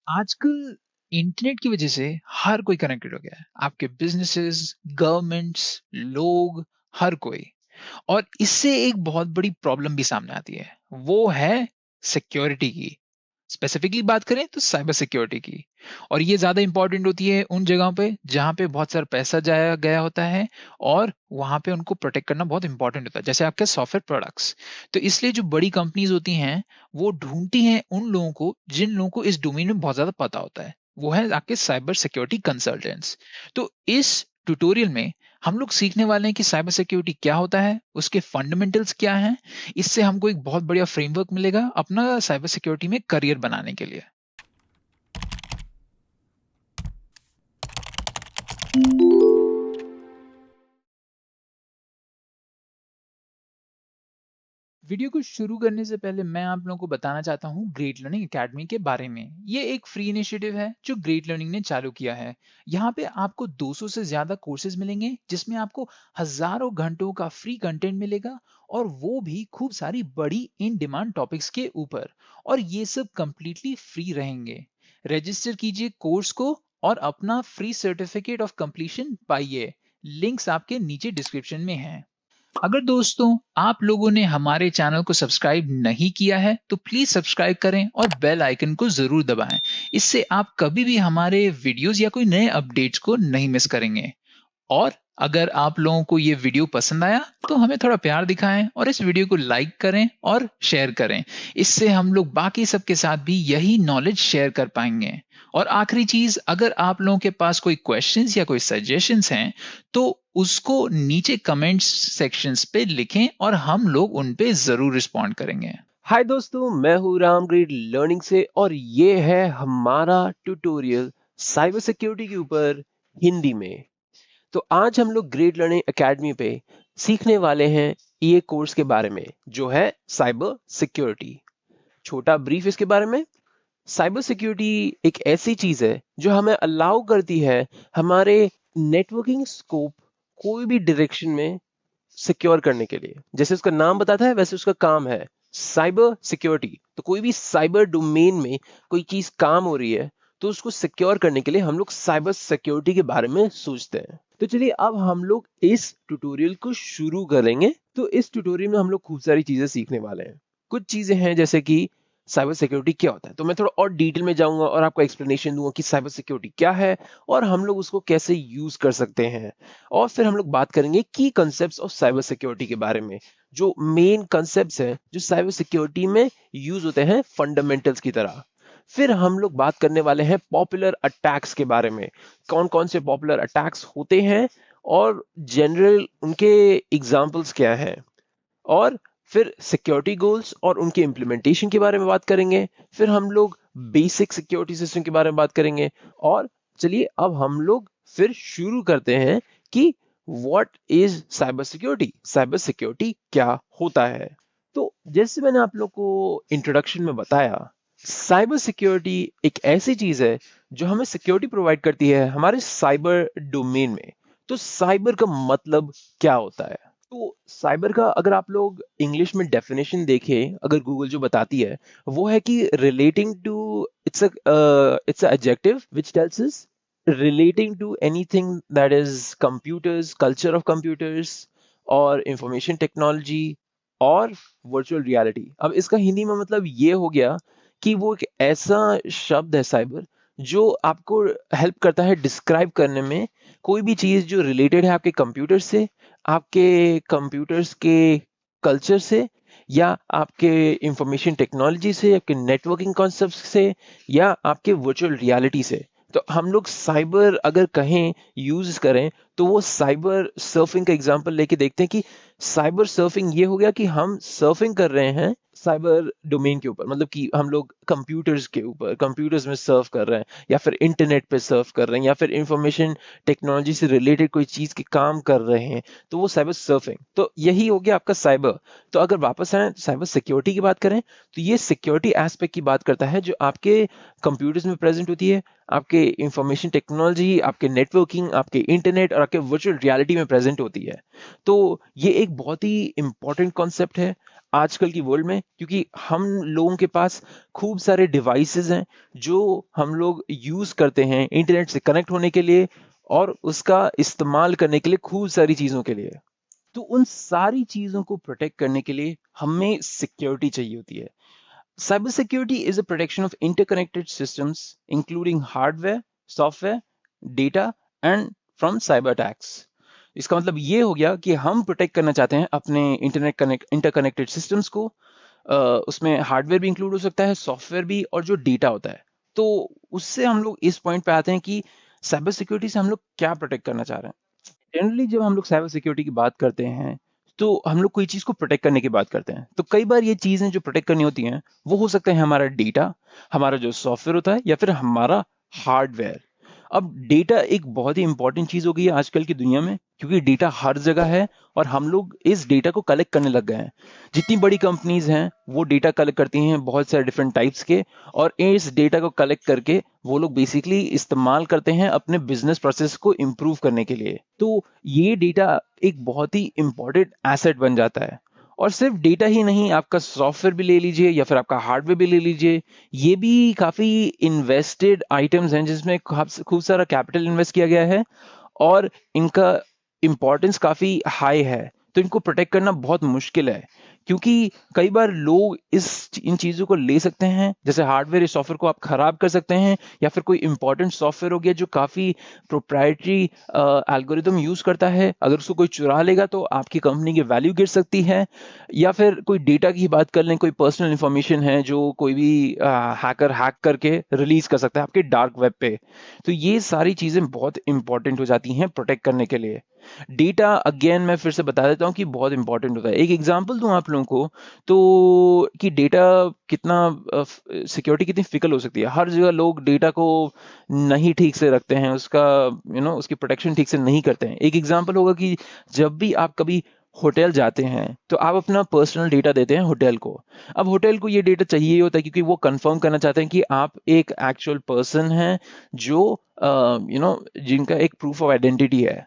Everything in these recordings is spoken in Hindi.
आजकल इंटरनेट की वजह से हर कोई कनेक्टेड हो गया है। आपके बिजनेसेस, गवर्नमेंट्स, लोग, हर कोई। और इससे एक बहुत बड़ी प्रॉब्लम भी सामने आती है। वो है सिक्योरिटी की। स्पेसिफिकली बात करें तो साइबर सिक्योरिटी की। और ये ज़्यादा इंपॉर्टेंट होती है उन जगहों पे जहाँ पे बहुत सारा पैसा जाया गया होता है, और वहाँ पे उनको प्रोटेक्ट करना बहुत इंपॉर्टेंट होता है, जैसे आपके सॉफ्टवेयर प्रोडक्ट्स। तो इसलिए जो बड़ी कंपनीज होती हैं, वो ढूंढती हैं उन लोगों को जिन लोगों को इस डोमेन में बहुत ज़्यादा पता होता है। वो है आपके साइबर सिक्योरिटी कंसल्टेंट्स। तो इस ट्यूटोरियल में हम लोग सीखने वाले हैं कि साइबर सिक्योरिटी क्या होता है, उसके फंडामेंटल्स क्या हैं। इससे हमको एक बहुत बढ़िया फ्रेमवर्क मिलेगा अपना साइबर सिक्योरिटी में करियर बनाने के लिए। वीडियो को शुरू करने से पहले मैं आप लोगों को बताना चाहता हूँ ग्रेट लर्निंग एकेडमी के बारे में। ये एक फ्री इनिशिएटिव है जो ग्रेट लर्निंग ने चालू किया है। यहाँ पे आपको 200 से ज्यादा कोर्सेज मिलेंगे, जिसमें आपको हजारों घंटों का फ्री कंटेंट मिलेगा, और वो भी खूब सारी बड़ी इन डिमांड टॉपिक्स के ऊपर। और ये सब कंप्लीटली फ्री रहेंगे। रजिस्टर कीजिए कोर्स को और अपना फ्री सर्टिफिकेट ऑफ कंप्लीशन पाइए। लिंक्स आपके नीचे डिस्क्रिप्शन में हैं। अगर दोस्तों आप लोगों ने हमारे चैनल को सब्सक्राइब नहीं किया है तो प्लीज सब्सक्राइब करें और बेल आइकन को जरूर दबाएं। इससे आप कभी भी हमारे वीडियोस या कोई नए अपडेट्स को नहीं मिस करेंगे। और अगर आप लोगों को ये वीडियो पसंद आया तो हमें थोड़ा प्यार दिखाएं और इस वीडियो को लाइक करें और शेयर करें। इससे हम लोग बाकी सबके साथ भी यही नॉलेज शेयर कर पाएंगे। और आखिरी चीज, अगर आप लोगों के पास कोई क्वेश्चंस या कोई सजेशंस हैं तो उसको नीचे कमेंट्स सेक्शंस पे लिखें और हम लोग उन पे जरूर रिस्पॉन्ड करेंगे। हाय दोस्तों, मैं हूँ राम ग्रेड लर्निंग से और ये है हमारा ट्यूटोरियल साइबर सिक्योरिटी के ऊपर हिंदी में। तो आज हम लोग ग्रेट लर्निंग एकेडमी पे सीखने वाले हैं ये कोर्स के बारे में जो है साइबर सिक्योरिटी। छोटा ब्रीफ इसके बारे में। साइबर सिक्योरिटी एक ऐसी चीज है जो हमें अलाउ करती है हमारे नेटवर्किंग स्कोप कोई भी डायरेक्शन में सिक्योर करने के लिए। जैसे उसका नाम बताता है वैसे उसका काम है साइबर सिक्योरिटी। तो कोई भी साइबर डोमेन में कोई चीज काम हो रही है तो उसको सिक्योर करने के लिए हम लोग साइबर सिक्योरिटी के बारे में सोचते हैं। तो चलिए अब हम लोग इस ट्यूटोरियल को शुरू करेंगे। तो इस ट्यूटोरियल में हम लोग खूब सारी चीजें सीखने वाले हैं। कुछ चीजें हैं जैसे कि साइबर सिक्योरिटी क्या होता है, तो मैं थोड़ा और डिटेल में जाऊंगा और आपको एक्सप्लेनेशन दूंगा कि साइबर सिक्योरिटी क्या है और हम लोग उसको कैसे यूज कर सकते हैं। और फिर हम लोग बात करेंगे की कंसेप्ट ऑफ साइबर सिक्योरिटी के बारे में, जो मेन कंसेप्ट हैं जो साइबर सिक्योरिटी में यूज होते हैं फंडामेंटल्स की तरह। फिर हम लोग बात करने वाले हैं पॉपुलर अटैक्स के बारे में, कौन कौन से पॉपुलर अटैक्स होते हैं और जनरल उनके एग्जाम्पल्स क्या हैं। और फिर सिक्योरिटी गोल्स और उनके इम्प्लीमेंटेशन के बारे में बात करेंगे। फिर हम लोग बेसिक सिक्योरिटी सिस्टम के बारे में बात करेंगे। और चलिए अब हम लोग फिर शुरू करते हैं कि what is cyber security, cyber security क्या होता है। तो जैसे मैंने आप लोग को इंट्रोडक्शन में बताया, साइबर सिक्योरिटी एक ऐसी चीज है जो हमें सिक्योरिटी प्रोवाइड करती है हमारे साइबर डोमेन में। तो साइबर का मतलब क्या होता है? तो साइबर का अगर आप लोग इंग्लिश में डेफिनेशन देखें, अगर गूगल जो बताती है वो है कि relating to, it's a adjective which tells us relating to anything that is computers, culture of computers और information technology और virtual reality। अब इसका हिंदी में मतलब ये हो गया कि वो एक ऐसा शब्द है साइबर जो आपको हेल्प करता है डिस्क्राइब करने में कोई भी चीज जो रिलेटेड है आपके कंप्यूटर से, आपके कंप्यूटर्स के कल्चर से, या आपके इंफॉर्मेशन टेक्नोलॉजी से, आपके नेटवर्किंग कॉन्सेप्ट से, या आपके वर्चुअल रियलिटी से। तो हम लोग साइबर अगर कहें यूज करें तो वो साइबर सर्फिंग का एग्जांपल लेके देखते हैं कि साइबर सर्फिंग ये हो गया कि हम सर्फिंग कर रहे हैं साइबर डोमेन के ऊपर, मतलब कि हम लोग कंप्यूटर्स के ऊपर, कंप्यूटर्स में सर्फ कर रहे हैं, या फिर इंटरनेट पे सर्फ कर रहे हैं, या फिर इंफॉर्मेशन टेक्नोलॉजी से रिलेटेड कोई चीज के काम कर रहे हैं, तो वो साइबर सर्फिंग। तो यही हो गया आपका साइबर। तो अगर वापस आए साइबर सिक्योरिटी की बात करें तो ये सिक्योरिटी एस्पेक्ट की बात करता है जो आपके कंप्यूटर्स में प्रेजेंट होती है, आपके इंफॉर्मेशन टेक्नोलॉजी, आपके नेटवर्किंग, आपके इंटरनेट और आपके वर्चुअल रियलिटी में प्रेजेंट होती है। तो ये एक बहुत ही इंपॉर्टेंट कॉन्सेप्ट है। आजकल की वर्ल्ड में, क्योंकि हम लोगों के पास खूब सारे डिवाइसेस हैं जो हम लोग यूज करते हैं इंटरनेट से कनेक्ट होने के लिए और उसका इस्तेमाल करने के लिए खूब सारी चीजों के लिए। तो उन सारी चीजों को प्रोटेक्ट करने के लिए हमें सिक्योरिटी चाहिए होती है। Cybersecurity is a protection of interconnected systems, including hardware, software, data, and from cyber attacks. इसका मतलब ये हो गया कि हम प्रोटेक्ट करना चाहते हैं अपने इंटरकनेक्टेड सिस्टम्स को। उसमें हार्डवेयर भी इंक्लूड हो सकता है, सॉफ्टवेयर भी, और जो डेटा होता है। तो उससे हम लोग इस पॉइंट पे आते हैं कि साइबर सिक्योरिटी से हम लोग क्या प्रोटेक्ट करना चाह रहे हैं। जनरली जब हम लोग साइबर सिक्योरिटी की बात करते हैं तो हम लोग कोई चीज को प्रोटेक्ट करने की बात करते हैं। तो कई बार ये चीजें जो प्रोटेक्ट करनी होती हैं वो हो सकता है हमारा डेटा, हमारा जो सॉफ्टवेयर होता है, या फिर हमारा हार्डवेयर। अब डेटा एक बहुत ही इंपॉर्टेंट चीज हो गई है आजकल की दुनिया में, क्योंकि डेटा हर जगह है और हम लोग इस डेटा को कलेक्ट करने लग गए हैं। जितनी बड़ी कंपनीज हैं वो डेटा कलेक्ट करती हैं बहुत सारे डिफरेंट टाइप्स के, और इस डेटा को कलेक्ट करके वो लोग बेसिकली इस्तेमाल करते हैं अपने बिजनेस प्रोसेस को इम्प्रूव करने के लिए। तो ये डेटा एक बहुत ही इंपॉर्टेंट एसेट बन जाता है। और सिर्फ डेटा ही नहीं, आपका सॉफ्टवेयर भी ले लीजिए या फिर आपका हार्डवेयर भी ले लीजिए, ये भी काफी इन्वेस्टेड आइटम्स हैं जिसमें खूब सारा कैपिटल इन्वेस्ट किया गया है और इनका इम्पोर्टेंस काफी हाई है। तो इनको प्रोटेक्ट करना बहुत मुश्किल है, क्योंकि कई बार लोग इन चीजों को ले सकते हैं। जैसे हार्डवेयर, इस सॉफ्टवेयर को आप खराब कर सकते हैं, या फिर कोई इंपॉर्टेंट सॉफ्टवेयर हो गया जो काफी प्रोप्राइटरी एल्गोरिदम यूज करता है, अगर उसको कोई चुरा लेगा तो आपकी कंपनी की वैल्यू गिर सकती है। या फिर कोई डेटा की बात कर लें, कोई पर्सनल इंफॉर्मेशन है जो कोई भी हैकर हैक करके रिलीज कर सकता है आपके डार्क वेब पे। तो ये सारी चीजें बहुत इंपॉर्टेंट हो जाती हैं प्रोटेक्ट करने के लिए। डेटा अगेन मैं फिर से बता देता हूँ कि बहुत इंपॉर्टेंट होता है। एक एग्जांपल दूं आप लोगों को, तो कि डेटा कितना सिक्योरिटी कितनी फिकल हो सकती है। हर जगह लोग डेटा को नहीं ठीक से रखते हैं, उसका उसकी प्रोटेक्शन ठीक से नहीं करते हैं। एक एग्जांपल होगा कि जब भी आप कभी होटल जाते हैं तो आप अपना पर्सनल डेटा देते हैं होटल को। अब होटल को ये डेटा चाहिए होता है क्योंकि वो कंफर्म करना चाहते हैं कि आप एक एक्चुअल पर्सन हैं जो जिनका एक प्रूफ ऑफ आइडेंटिटी है।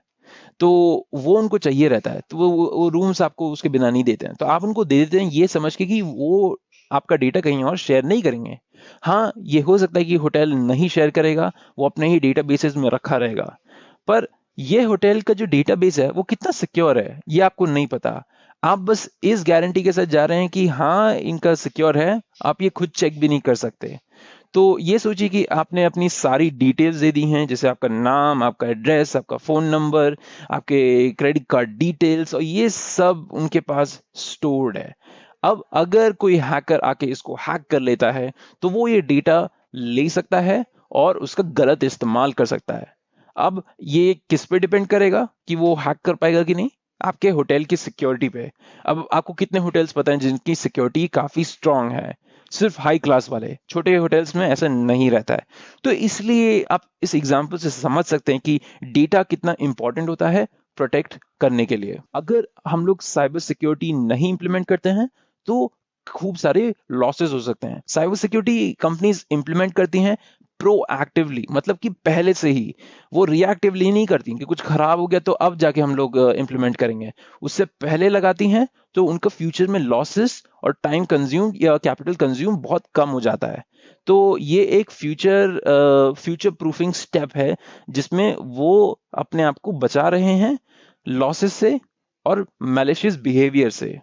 तो वो उनको चाहिए रहता है, तो वो रूम्स आपको उसके बिना नहीं देते हैं। तो आप उनको दे देते हैं ये समझ के कि वो आपका डेटा कहीं और शेयर नहीं करेंगे। हाँ, ये हो सकता है कि होटल नहीं शेयर करेगा, वो अपने ही डेटा बेसिस में रखा रहेगा, पर ये होटल का जो डेटाबेस है वो कितना सिक्योर है ये आपको नहीं पता। आप बस इस गारंटी के साथ जा रहे हैं कि हाँ इनका सिक्योर है, आप ये खुद चेक भी नहीं कर सकते। तो ये सोचिए कि आपने अपनी सारी डिटेल्स दे दी हैं, जैसे आपका नाम, आपका एड्रेस, आपका फोन नंबर, आपके क्रेडिट कार्ड डिटेल्स, और ये सब उनके पास स्टोर्ड है। अब अगर कोई हैकर आके इसको हैक कर लेता है तो वो ये डेटा ले सकता है और उसका गलत इस्तेमाल कर सकता है। अब ये किस पे डिपेंड करेगा कि वो हैक कर पाएगा कि नहीं? आपके होटल की सिक्योरिटी पे। अब आपको कितने होटल्स पता हैं जिनकी सिक्योरिटी काफी स्ट्रांग है? सिर्फ हाई क्लास वाले, छोटे होटल्स में ऐसा नहीं रहता है। तो इसलिए आप इस एग्जाम्पल से समझ सकते हैं कि डेटा कितना इंपॉर्टेंट होता है प्रोटेक्ट करने के लिए। अगर हम लोग साइबर सिक्योरिटी नहीं इंप्लीमेंट करते हैं तो खूब सारे लॉसेस हो सकते हैं। साइबर सिक्योरिटी कंपनीज इंप्लीमेंट करती हैं प्रोएक्टिवली, मतलब कि पहले से ही। वो रिएक्टिवली नहीं करती कि कुछ खराब हो गया तो अब जाके हम लोग इंप्लीमेंट करेंगे। उससे पहले लगाती हैं, तो उनका फ्यूचर में लॉसेस और टाइम कंज्यूम या कैपिटल कंज्यूम बहुत कम हो जाता है। तो ये एक फ्यूचर प्रूफिंग स्टेप है जिसमें वो अपने आप को बचा रहे हैं लॉसेस से और मैलिशियस बिहेवियर से।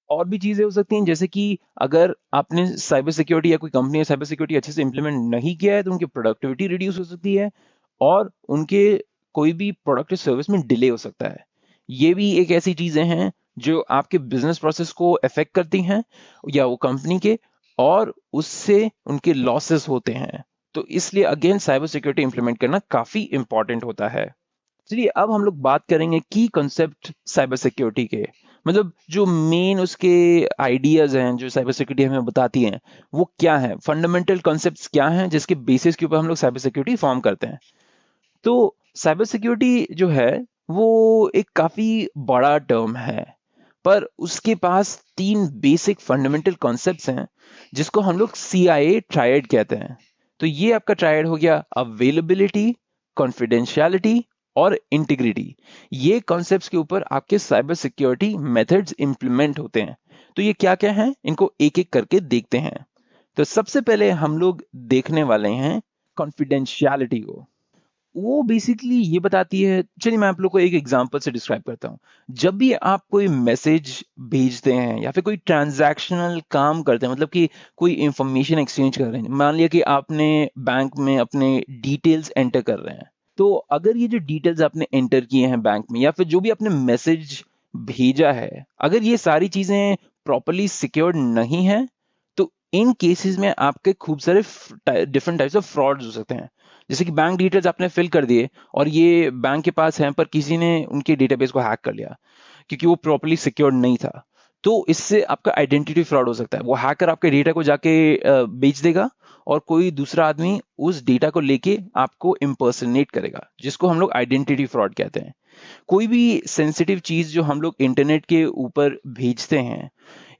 और भी चीजें हो सकती हैं, जैसे कि अगर आपने साइबर सिक्योरिटी या कोई कंपनी ने साइबर सिक्योरिटी अच्छे से इंप्लीमेंट नहीं किया है तो उनकी प्रोडक्टिविटी रिड्यूस हो सकती है और उनके कोई भी प्रोडक्ट सर्विस में डिले हो सकता है। ये भी एक ऐसी चीजें हैं जो आपके बिजनेस प्रोसेस को अफेक्ट करती हैं या वो कंपनी के, और उससे उनके लॉसेस होते हैं। तो इसलिए अगेन साइबर सिक्योरिटी इंप्लीमेंट करना काफी इंपॉर्टेंट होता है। चलिए अब हम लोग बात करेंगे की कॉन्सेप्ट साइबर सिक्योरिटी के, मतलब जो मेन उसके आइडियाज हैं जो साइबर सिक्योरिटी हमें बताती हैं वो क्या है, फंडामेंटल कॉन्सेप्ट्स क्या हैं जिसके बेसिस के ऊपर हम लोग साइबर सिक्योरिटी फॉर्म करते हैं। तो साइबर सिक्योरिटी जो है वो एक काफी बड़ा टर्म है, पर उसके पास तीन बेसिक फंडामेंटल कॉन्सेप्ट्स हैं जिसको हम लोग CIA ट्रायड कहते हैं। तो ये आपका ट्रायड हो गया अवेलेबिलिटी, कॉन्फिडेंशियलिटी और इंटीग्रिटी। ये कॉन्सेप्ट्स के ऊपर आपके साइबर सिक्योरिटी मेथड्स इंप्लीमेंट होते हैं। तो ये क्या क्या है, इनको एक एक करके देखते हैं। तो सबसे पहले हम लोग देखने वाले हैं कॉन्फिडेंशियलिटी को। वो बेसिकली ये बताती है, चलिए मैं आप लोग को एक एग्जांपल से डिस्क्राइब करता हूँ। जब भी आप कोई मैसेज भेजते हैं या फिर कोई ट्रांजैक्शनल काम करते हैं, मतलब कि कोई इंफॉर्मेशन एक्सचेंज कर रहे हैं, मान लिया कि आपने बैंक में अपने डिटेल्स एंटर कर रहे हैं, तो अगर ये जो डिटेल्स आपने एंटर किए हैं बैंक में या फिर जो भी आपने मैसेज भेजा है, अगर ये सारी चीजें प्रॉपरली सिक्योर्ड नहीं है, तो इन केसेस में आपके खूब सारे डिफरेंट टाइप्स ऑफ फ्रॉड्स हो सकते हैं। जैसे कि बैंक डिटेल्स आपने फिल कर दिए और ये बैंक के पास है, पर किसी ने उनके डेटाबेस को हैक कर लिया क्योंकि वो प्रॉपर्ली सिक्योर्ड नहीं था, तो इससे आपका आइडेंटिटी फ्रॉड हो सकता है। वो हैकर आपके डेटा को जाके बेच देगा और कोई दूसरा आदमी उस डेटा को लेके आपको इम्पर्सनेट करेगा, जिसको हम लोग आइडेंटिटी फ्रॉड कहते हैं। कोई भी सेंसिटिव चीज जो हम लोग इंटरनेट के ऊपर भेजते हैं,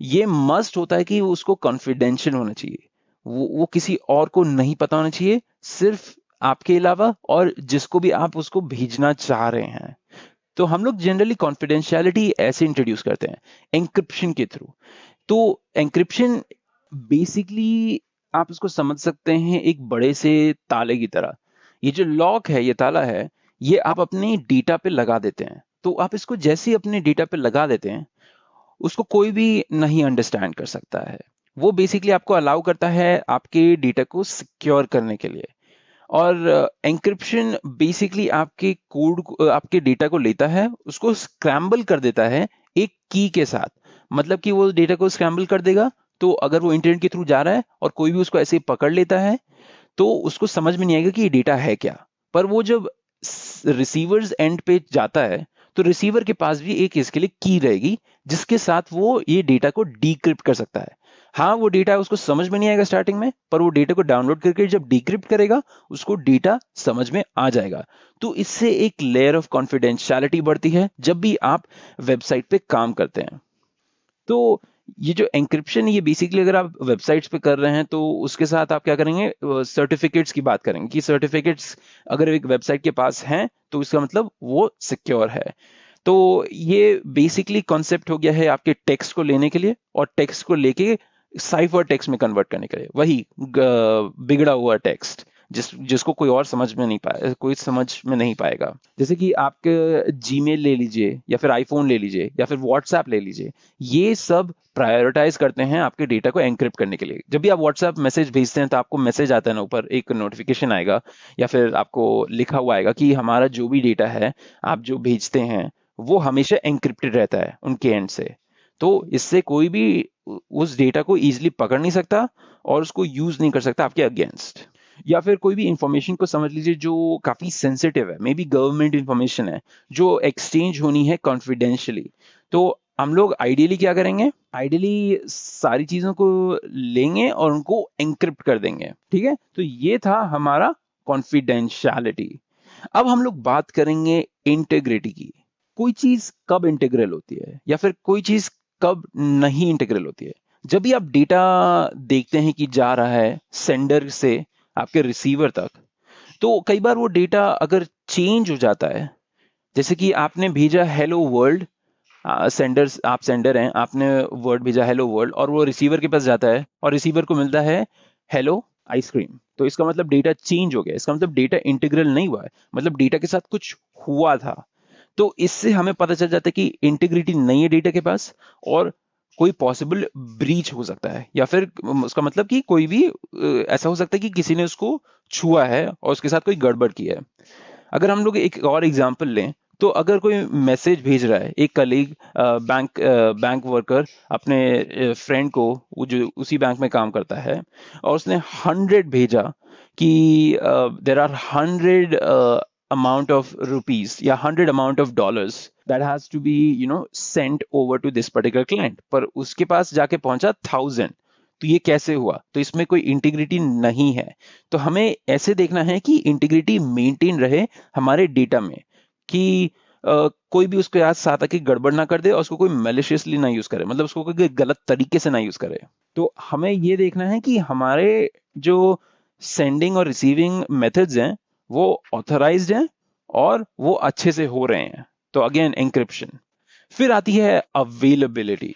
ये मस्ट होता है कि उसको कॉन्फिडेंशियल होना चाहिए। वो किसी और को नहीं पता होना चाहिए, सिर्फ आपके अलावा और जिसको भी आप उसको भेजना चाह रहे हैं। तो हम लोग जनरली कॉन्फिडेंशियलिटी ऐसे इंट्रोड्यूस करते हैं, एंक्रिप्शन के थ्रू। तो एंक्रिप्शन बेसिकली आप इसको समझ सकते हैं एक बड़े से ताले की तरह। ये जो लॉक है, ये ताला है, ये आप अपने डेटा पे लगा देते हैं। तो आप इसको जैसे ही अपने डेटा पे लगा देते हैं, उसको कोई भी नहीं अंडरस्टैंड कर सकता है। वो बेसिकली आपको अलाउ करता है आपके डेटा को सिक्योर करने के लिए। और एंक्रिप्शन बेसिकली आपके कोड, आपके डेटा को लेता है, उसको स्क्रैम्बल कर देता है एक की के साथ। मतलब कि वो डेटा को स्क्रैम्बल कर देगा, तो अगर वो इंटरनेट के थ्रू जा रहा है और कोई भी उसको ऐसे ही पकड़ लेता है, तो उसको समझ में नहीं आएगा कि ये डेटा है क्या। पर वो जब रिसीवर्स एंड पे जाता है, तो रिसीवर के पास भी एक इसके लिए की रहेगी, जिसके साथ वो ये डेटा को डीक्रिप्ट कर सकता है। हाँ, वो डेटा उसको समझ में नहीं आएगा स्टार्टिंग में, पर वो डेटा को डाउनलोड करके जब डिक्रिप्ट करेगा, उसको डेटा समझ में आ जाएगा। तो इससे एक लेयर ऑफ कॉन्फिडेंशियलिटी बढ़ती है जब भी आप वेबसाइट पे काम करते हैं। तो ये जो एंक्रिप्शन है, ये बेसिकली अगर आप वेबसाइट्स पे कर रहे हैं, तो उसके साथ आप क्या करेंगे, सर्टिफिकेट्स की बात करेंगे कि सर्टिफिकेट्स अगर एक वेबसाइट के पास हैं, तो इसका मतलब वो सिक्योर है। तो ये बेसिकली कॉन्सेप्ट हो गया है आपके टेक्स्ट को लेने के लिए और टेक्स्ट को लेके साइफर टेक्स्ट में कन्वर्ट करने के लिए, वही बिगड़ा हुआ टेक्स्ट जिसको कोई और समझ में नहीं पाए, कोई समझ में नहीं पाएगा। जैसे कि आपके जीमेल ले लीजिए या फिर आईफोन ले लीजिए या फिर व्हाट्सएप ले लीजिए, ये सब प्रायोरिटाइज करते हैं आपके डेटा को एनक्रिप्ट करने के लिए। जब भी आप व्हाट्सएप मैसेज भेजते हैं, तो आपको मैसेज आता है ना, ऊपर एक नोटिफिकेशन आएगा या फिर आपको लिखा हुआ आएगा कि हमारा जो भी डेटा है, आप जो भेजते हैं, वो हमेशा एनक्रिप्टेड रहता है उनके एंड से। तो इससे कोई भी उस डेटा को इजीली पकड़ नहीं सकता और उसको यूज नहीं कर सकता आपके अगेंस्ट। या फिर कोई भी इंफॉर्मेशन को समझ लीजिए जो काफी सेंसिटिव है, मे बी गवर्नमेंट इंफॉर्मेशन है, जो एक्सचेंज होनी है कॉन्फिडेंशियली, तो हम लोग आइडियली क्या करेंगे, आइडियली सारी चीजों को लेंगे और उनको एनक्रिप्ट कर देंगे। ठीक है, तो ये था हमारा कॉन्फिडेंशियलिटी। अब हम लोग बात करेंगे इंटीग्रिटी की। कोई चीज कब इंटीग्रल होती है या फिर कोई चीज कब नहीं इंटीग्रल होती है। जब भी आप डेटा देखते हैं कि जा रहा है सेंडर से आपके रिसीवर तक, तो कई बार वो डेटा अगर चेंज हो जाता है, जैसे कि आपने भेजा हेलो वर्ल्ड, सेंडर्स, आप सेंडर हैं, आपने वर्ड भेजा हेलो वर्ल्ड और वो रिसीवर के पास जाता है और रिसीवर को मिलता है हेलो आइसक्रीम, तो इसका मतलब डेटा चेंज हो गया, इसका मतलब डेटा इंटीग्रल नहीं हुआ है, मतलब डेटा के साथ कुछ हुआ था। तो इससे हमें पता चल जाता है कि इंटीग्रिटी नहीं है डेटा के पास और कोई पॉसिबल ब्रीच हो सकता है, या फिर उसका मतलब कि कोई भी ऐसा हो सकता है कि किसी ने उसको छुआ है और उसके साथ कोई गड़बड़ की है। अगर हम लोग एक और एग्जांपल लें, तो अगर कोई मैसेज भेज रहा है, एक कलीग, बैंक वर्कर अपने फ्रेंड को, वो जो उसी बैंक में काम करता है, और उसने 100 भेजा कि there are 100 amount of rupees या 100 amount of dollars that has to be sent over to this particular client, पर उसके पास जाके पहुंचा 1000। तो ये कैसे हुआ, तो इसमें कोई इंटीग्रिटी नहीं है। तो हमें ऐसे देखना है कि इंटीग्रिटी मेंटेन रहे हमारे डेटा में, कि कोई भी उसके साथ आके गड़बड़ ना कर दे और उसको कोई मैलिशियसली ना यूज करे, मतलब उसको कोई गलत तरीके से ना यूज करे। तो हमें ये देखना है कि हमारे जो सेंडिंग और रिसीविंग मेथड्स हैं, वो ऑथराइज्ड हैं और वो अच्छे से हो रहे हैं। तो अगेन एंक्रिप्शन। फिर आती है अवेलेबिलिटी।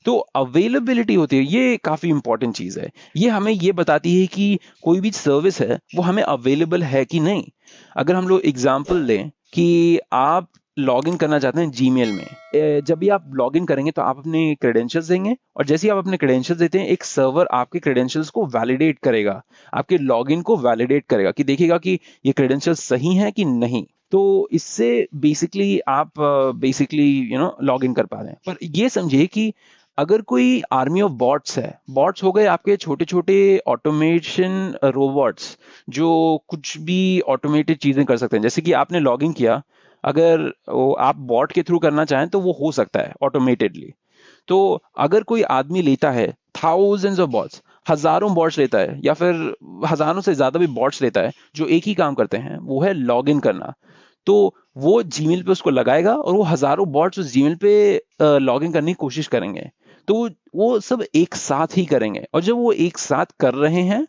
तो अवेलेबिलिटी होती है, ये काफी इंपॉर्टेंट चीज है। ये हमें ये बताती है कि कोई भी सर्विस है वो हमें अवेलेबल है कि नहीं। अगर हम लोग एग्जांपल लें कि आप लॉग इन करना चाहते हैं जीमेल में, जब भी आप लॉग इन करेंगे तो आप अपने क्रेडेंशियल्स देंगे, और जैसे ही आप अपने क्रेडेंशियल्स देते हैं एक सर्वर आपके क्रेडेंशियल्स को वैलिडेट करेगा, आपके लॉगिन को वैलिडेट करेगा, कि देखेगा कि ये क्रेडेंशियल्स सही हैं कि नहीं। तो इससे बेसिकली आप बेसिकली लॉग इन कर पा रहे हैं। पर ये समझिए कि अगर कोई आर्मी ऑफ बॉट्स है, बॉट्स हो गए आपके छोटे छोटे ऑटोमेशन रोबोट्स जो कुछ भी ऑटोमेटेड चीजें कर सकते हैं। जैसे कि आपने लॉग इन किया, अगर वो आप बॉट के थ्रू करना चाहें तो वो हो सकता है ऑटोमेटेडली। तो अगर कोई आदमी लेता है थाउजेंड्स ऑफ बॉट्स, हजारों बॉट्स लेता है, या फिर हजारों से ज्यादा भी बॉट्स लेता है जो एक ही काम करते हैं, वो है लॉग इन करना, तो वो जीमेल पे उसको लगाएगा और वो हजारों बॉट्स उस जीमेल पे लॉग इन करने की कोशिश करेंगे। तो वो सब एक साथ ही करेंगे, और जब वो एक साथ कर रहे हैं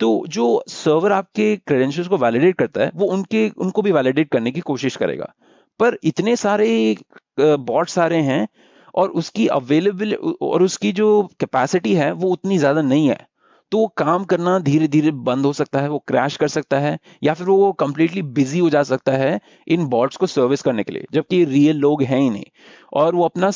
तो जो सर्वर आपके क्रेडेंशियल्स को वैलिडेट करता है वो उनको भी वैलिडेट करने की कोशिश करेगा। पर इतने सारे बॉट्स आ रहे हैं, और उसकी अवेलेबल और उसकी जो कैपेसिटी है वो उतनी ज्यादा नहीं है, तो वो काम करना धीरे धीरे बंद हो सकता है, वो क्रैश कर सकता है, या फिर वो कंप्लीटली बिजी हो जा सकता है इन बॉट्स को सर्विस करने के लिए, जबकि रियल लोग हैं ही नहीं, और वो अपना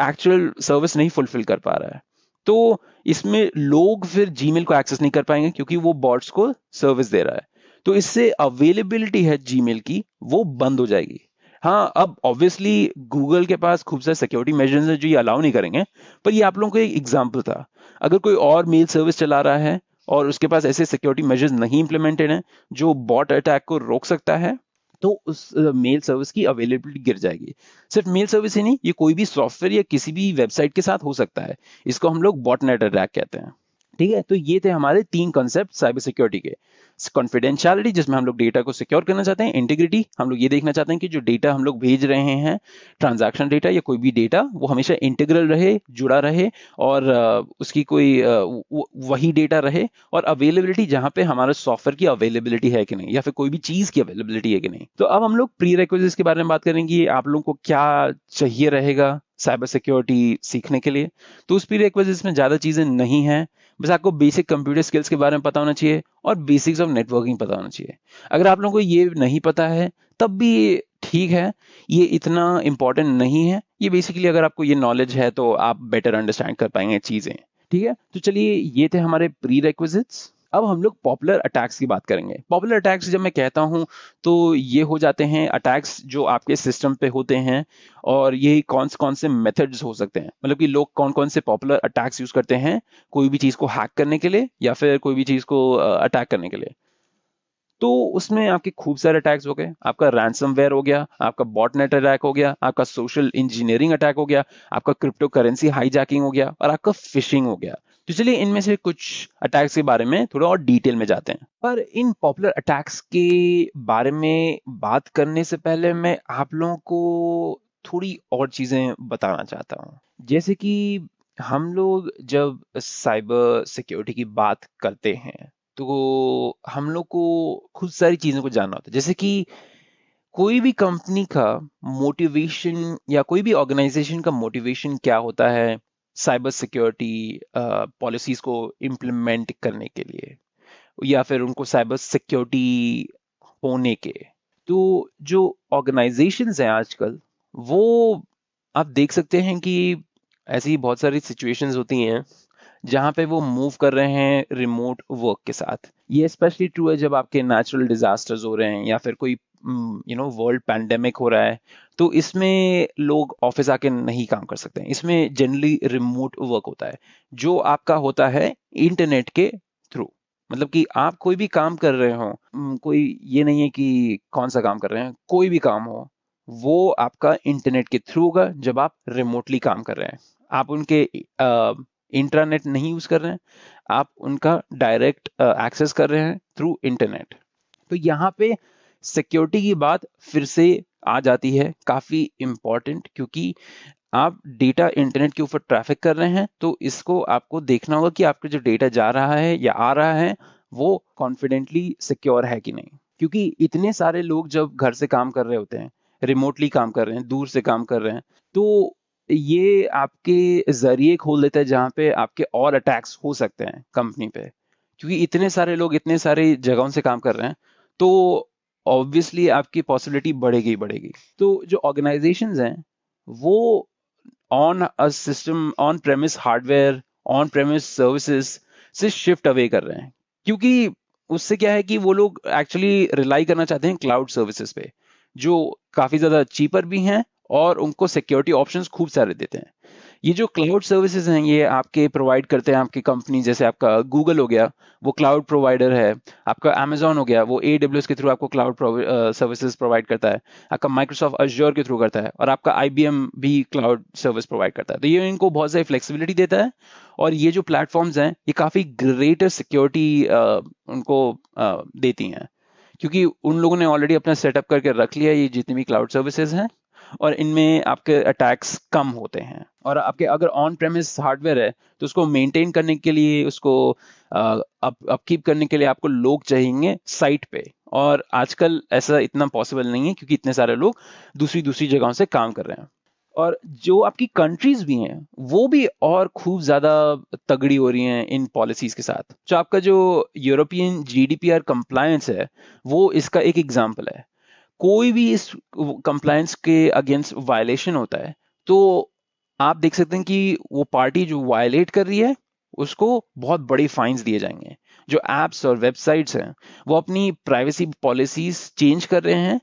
एक्चुअल सर्विस नहीं फुलफिल कर पा रहा है। तो इसमें लोग फिर जीमेल को एक्सेस नहीं कर पाएंगे क्योंकि वो बॉट्स को सर्विस दे रहा है। तो इससे अवेलेबिलिटी है जीमेल की वो बंद हो जाएगी। हाँ, अब ऑब्वियसली गूगल के पास खूब सारे सिक्योरिटी मेजर्स हैं जो ये अलाउ नहीं करेंगे, पर ये आप लोगों को एक एग्जांपल था। अगर कोई और मेल सर्विस चला रहा है और उसके पास ऐसे सिक्योरिटी मेजर्स नहीं इंप्लीमेंटेड हैं जो बॉट अटैक को रोक सकता है, तो उस मेल सर्विस की अवेलेबिलिटी गिर जाएगी। सिर्फ मेल सर्विस ही नहीं, ये कोई भी सॉफ्टवेयर या किसी भी वेबसाइट के साथ हो सकता है। इसको हम लोग बॉटनेट अटैक कहते हैं। ठीक है, तो ये थे हमारे 3 कॉन्सेप्ट साइबर सिक्योरिटी के। कॉन्फिडेंशियलिटी, जिसमें हम लोग डेटा को सिक्योर करना चाहते हैं। इंटीग्रिटी, हम लोग ये देखना चाहते हैं कि जो डेटा हम लोग भेज रहे हैं, ट्रांजैक्शन डेटा या कोई भी डेटा, वो हमेशा इंटीग्रल रहे, जुड़ा रहे, और उसकी कोई वही डेटा रहे। और अवेलेबिलिटी, जहां पे हमारे सॉफ्टवेयर की अवेलेबिलिटी है कि नहीं, या फिर कोई भी चीज की अवेलेबिलिटी है कि नहीं। तो अब हम लोग प्री रिक्विजिट्स के बारे में बात करेंगे, आप लोगों को क्या चाहिए रहेगा साइबर सिक्योरिटी सीखने के लिए। तो उस प्री रिक्विजिट्स में ज्यादा चीजें नहीं है, बस आपको बेसिक कंप्यूटर स्किल्स के बारे में पता होना चाहिए और बेसिक्स ऑफ नेटवर्किंग पता होना चाहिए। अगर आप लोगों को ये नहीं पता है तब भी ठीक है, ये इतना इंपॉर्टेंट नहीं है। ये बेसिकली अगर आपको ये नॉलेज है तो आप बेटर अंडरस्टैंड कर पाएंगे चीजें। ठीक है, तो चलिए ये थे हमारे प्री रिक्विजिट्स। अब हम लोग पॉपुलर अटैक्स की बात करेंगे। पॉपुलर अटैक्स जब मैं कहता हूं तो ये हो जाते हैं अटैक्स जो आपके सिस्टम पे होते हैं, और ये कौन से मेथड्स हो सकते हैं, मतलब कि लोग कौन कौन से पॉपुलर अटैक्स यूज करते हैं कोई भी चीज को हैक करने के लिए या फिर कोई भी चीज को अटैक करने के लिए। तो उसमें आपके खूब सारे अटैक्स हो गए। आपका रैंसमवेयर हो गया, आपका बॉटनेट अटैक हो गया, आपका सोशल इंजीनियरिंग अटैक हो गया, आपका क्रिप्टो करेंसी हाईजैकिंग हो गया, और आपका फिशिंग हो गया। तो चलिए इनमें से कुछ अटैक्स के बारे में थोड़ा और डिटेल में जाते हैं। पर इन पॉपुलर अटैक्स के बारे में बात करने से पहले मैं आप लोगों को थोड़ी और चीजें बताना चाहता हूँ। जैसे कि हम लोग जब साइबर सिक्योरिटी की बात करते हैं तो हम लोग को खुद सारी चीजों को जानना होता है। जैसे कि कोई भी कंपनी का मोटिवेशन या कोई भी ऑर्गेनाइजेशन का मोटिवेशन क्या होता है साइबर सिक्योरिटी पॉलिसीज को इम्प्लीमेंट करने के लिए, या फिर उनको साइबर सिक्योरिटी होने के। तो जो ऑर्गेनाइजेशंस हैं आजकल, वो आप देख सकते हैं कि ऐसी बहुत सारी सिचुएशंस होती हैं जहां पे वो मूव कर रहे हैं रिमोट वर्क के साथ। ये स्पेशली ट्रू है जब आपके नेचुरल डिजास्टर्स हो रहे हैं या फिर कोई वर्ल्ड पैंडेमिक हो रहा है। तो इसमें लोग ऑफिस आके नहीं काम कर सकते हैं, इसमें जनरली रिमोट वर्क होता है जो आपका होता है इंटरनेट के थ्रू। मतलब कि आप कोई भी काम कर रहे हो, कोई ये नहीं है कि कौन सा काम कर रहे हैं, कोई भी काम हो वो आपका इंटरनेट के थ्रू होगा जब आप रिमोटली काम कर रहे हैं। आप उनके इंट्रानेट नहीं यूज कर रहे हैं, आप उनका डायरेक्ट एक्सेस कर रहे हैं थ्रू इंटरनेट। तो यहाँ पे सिक्योरिटी की बात फिर से आ जाती है, काफी इंपॉर्टेंट, क्योंकि आप डेटा इंटरनेट के ऊपर ट्रैफिक कर रहे हैं तो इसको आपको देखना होगा कि आपका जो डेटा जा रहा है या आ रहा है वो कॉन्फिडेंटली सिक्योर है कि नहीं। क्योंकि इतने सारे लोग जब घर से काम कर रहे होते हैं, रिमोटली काम कर रहे हैं, दूर से काम कर रहे हैं, तो ये आपके जरिए खोल देता है जहाँ पे आपके और अटैक्स हो सकते हैं कंपनी पे, क्योंकि इतने सारे लोग इतने सारे जगहों से काम कर रहे हैं, तो ऑब्वियसली आपकी पॉसिबिलिटी बढ़ेगी ही बढ़ेगी। तो जो ऑर्गेनाइजेशंस हैं वो on a system, on premise hardware, on premise services से शिफ्ट अवे कर रहे हैं, क्योंकि उससे क्या है कि वो लोग एक्चुअली रिलाई करना चाहते हैं क्लाउड सर्विसेज पे, जो काफी ज्यादा चीपर भी हैं और उनको सिक्योरिटी ऑप्शंस खूब सारे देते हैं। ये जो क्लाउड सर्विसेज हैं ये आपके प्रोवाइड करते हैं आपकी कंपनी, जैसे आपका गूगल हो गया वो क्लाउड प्रोवाइडर है, आपका अमेजोन हो गया वो AWS के थ्रू आपको क्लाउड सर्विसेज प्रोवाइड करता है, आपका माइक्रोसॉफ्ट अज्योर के थ्रू करता है, और आपका IBM भी क्लाउड सर्विस प्रोवाइड करता है। तो ये इनको बहुत सारी फ्लेक्सिबिलिटी देता है, और ये जो प्लेटफॉर्म्स हैं ये काफी ग्रेटर सिक्योरिटी उनको देती हैं, क्योंकि उन लोगों ने ऑलरेडी अपना सेटअप करके रख लिया है ये जितनी भी क्लाउड सर्विसेज हैं, और इनमें आपके अटैक्स कम होते हैं। और आपके अगर ऑन प्रेमिस हार्डवेयर है तो उसको मेंटेन करने के लिए, उसको अपकीप करने के लिए आपको लोग चाहिए साइट पे, और आजकल ऐसा इतना पॉसिबल नहीं है क्योंकि इतने सारे लोग दूसरी दूसरी जगहों से काम कर रहे हैं। और जो आपकी कंट्रीज भी हैं वो भी और खूब ज्यादा तगड़ी हो रही हैं इन पॉलिसीज के साथ। जो आपका जो यूरोपियन GDPR कंप्लायंस है वो इसका एक एग्जाम्पल है। कोई भी इस कंप्लायंस के अगेंस्ट वायलेशन होता है तो आप देख सकते हैं कि वो पार्टी जो वायलेट कर रही है उसको बहुत बड़ी फाइन्स दिए जाएंगे। जो एप्स और वेबसाइट्स हैं वो अपनी प्राइवेसी पॉलिसीज चेंज कर रहे हैं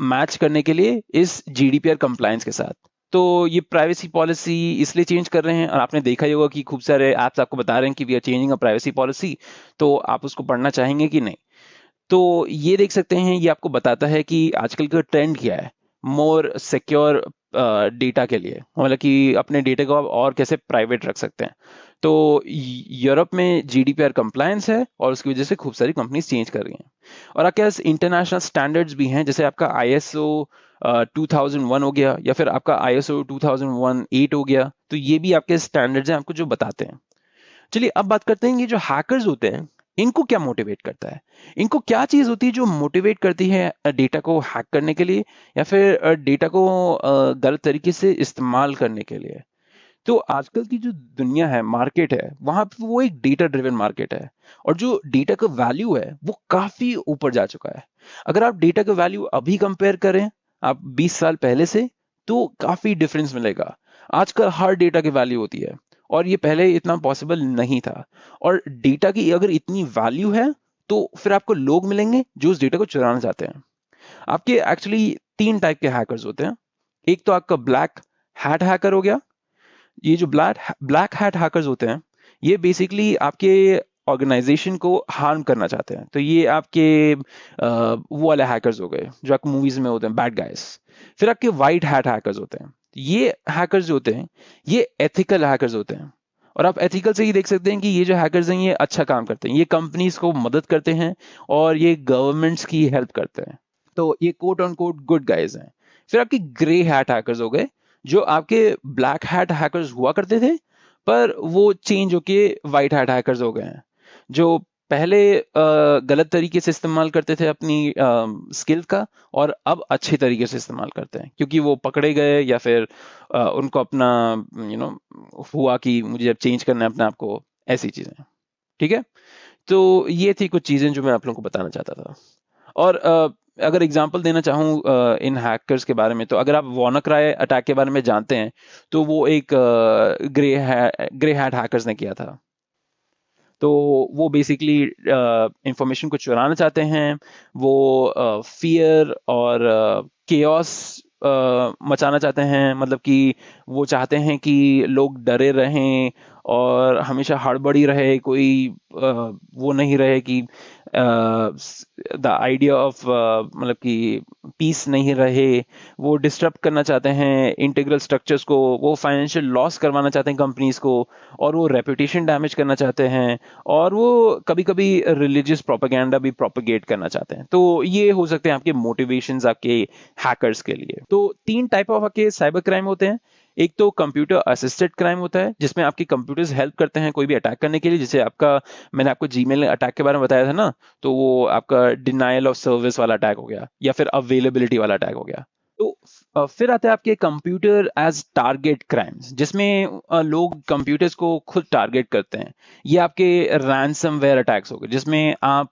मैच करने के लिए इस GDPR कंप्लायंस के साथ। तो ये प्राइवेसी पॉलिसी इसलिए चेंज कर रहे हैं, और आपने देखा ही होगा कि खूब सारे ऐप्स आपको बता रहे हैं कि we are changing a privacy policy, तो आप उसको पढ़ना चाहेंगे कि नहीं? तो ये देख सकते हैं, ये आपको बताता है कि आजकल का ट्रेंड क्या है मोर सिक्योर डेटा के लिए, मतलब कि अपने डेटा को आप और कैसे प्राइवेट रख सकते हैं। तो यूरोप में GDPR कंप्लायंस है और उसकी वजह से खूब सारी कंपनीज चेंज कर रही हैं। और आपके पास इंटरनेशनल स्टैंडर्ड्स भी हैं, जैसे आपका ISO 2001 हो गया, या फिर आपका ISO 2001-8 हो गया। तो ये भी आपके स्टैंडर्ड्स हैं आपको जो बताते हैं। चलिए अब बात करते हैं, ये जो हैकर्स होते हैं इनको क्या मोटिवेट करता है, इनको क्या चीज होती है जो मोटिवेट करती है डेटा को हैक करने के लिए, या फिर डेटा को गलत तरीके से इस्तेमाल करने के लिए। तो आजकल की जो दुनिया है, मार्केट है, वहां पे वो एक डेटा ड्रिवन मार्केट है, और जो डेटा का वैल्यू है वो काफी ऊपर जा चुका है। अगर आप डेटा का वैल्यू अभी कंपेयर करें आप 20 साल पहले से, तो काफी डिफरेंस मिलेगा। आजकल हर डेटा की वैल्यू होती है, और ये पहले इतना पॉसिबल नहीं था। और डेटा की अगर इतनी वैल्यू है तो फिर आपको लोग मिलेंगे जो उस डेटा को चुराना चाहते हैं। आपके एक्चुअली 3 टाइप के हैकर्स होते हैं। एक तो आपका ब्लैक हैट हैकर हो गया। ये जो ब्लैक हैट हैकर्स होते हैं ये बेसिकली आपके ऑर्गेनाइजेशन को हार्म करना चाहते हैं। तो ये आपके वो वाले हैकर्स हो गए जो आपको मूवीज में होते हैं, बैड गाइस। फिर आपके वाइट हैट हैकर्स होते हैं। ये हैकर्स जो होते हैं ये एथिकल हैकर्स होते हैं, और आप एथिकल से ही देख सकते हैं कि ये जो हैकर्स हैं ये अच्छा काम करते हैं, ये कंपनीज को मदद करते हैं और ये गवर्नमेंट्स की हेल्प करते हैं। तो ये quote on quote good guys हैं। फिर आपके ग्रे हैट हैकर्स हो गए, जो आपके ब्लैक हैट हैकर्स हुआ करते थे पर वो चेंज होके वाइट हैट हैकर्स हो गए हैं, जो पहले गलत तरीके से इस्तेमाल करते थे अपनी स्किल का, और अब अच्छे तरीके से इस्तेमाल करते हैं क्योंकि वो पकड़े गए, या फिर उनको अपना यू नो हुआ कि मुझे अब चेंज करना है अपने आप को, ऐसी चीजें। ठीक है, तो ये थी कुछ चीजें जो मैं आप लोगों को बताना चाहता था। और अगर एग्जांपल देना चाहूँ इन हैकर्स के बारे में, तो अगर आप WannaCry अटैक के बारे में जानते हैं तो वो एक ग्रे हैट हैकर्स ने किया था। तो वो बेसिकली इंफॉर्मेशन को चुराना चाहते हैं, वो फियर और केओस मचाना चाहते हैं, मतलब कि वो चाहते हैं कि लोग डरे रहें और हमेशा हड़बड़ी रहे, कोई वो नहीं रहे कि द आइडिया ऑफ मतलब कि पीस नहीं रहे। वो डिस्टर्ब करना चाहते हैं इंटीग्रल स्ट्रक्चर्स को, वो फाइनेंशियल लॉस करवाना चाहते हैं कंपनीज को, और वो रेपुटेशन डैमेज करना चाहते हैं, और वो कभी कभी रिलीजियस प्रोपेगेंडा भी प्रोपेगेट करना चाहते हैं। तो ये हो सकते हैं आपके मोटिवेशंस आपके हैकर्स के लिए। तो 3 टाइप ऑफ आपके साइबर क्राइम होते हैं। एक तो कंप्यूटर असिस्टेड क्राइम होता है जिसमें आपके कंप्यूटर्स हेल्प करते हैं कोई भी अटैक करने के लिए, जैसे आपका मैंने आपको जीमेल अटैक के बारे में बताया था ना, तो वो आपका डिनायल ऑफ सर्विस वाला अटैक हो गया, या फिर अवेलेबिलिटी वाला अटैक हो गया। तो फिर आते हैं आपके कंप्यूटर एज टारगेट क्राइम्स, जिसमें लोग कंप्यूटर्स को खुद टारगेट करते हैं। ये आपके रैंसमवेयर अटैक्स हो गए, जिसमें आप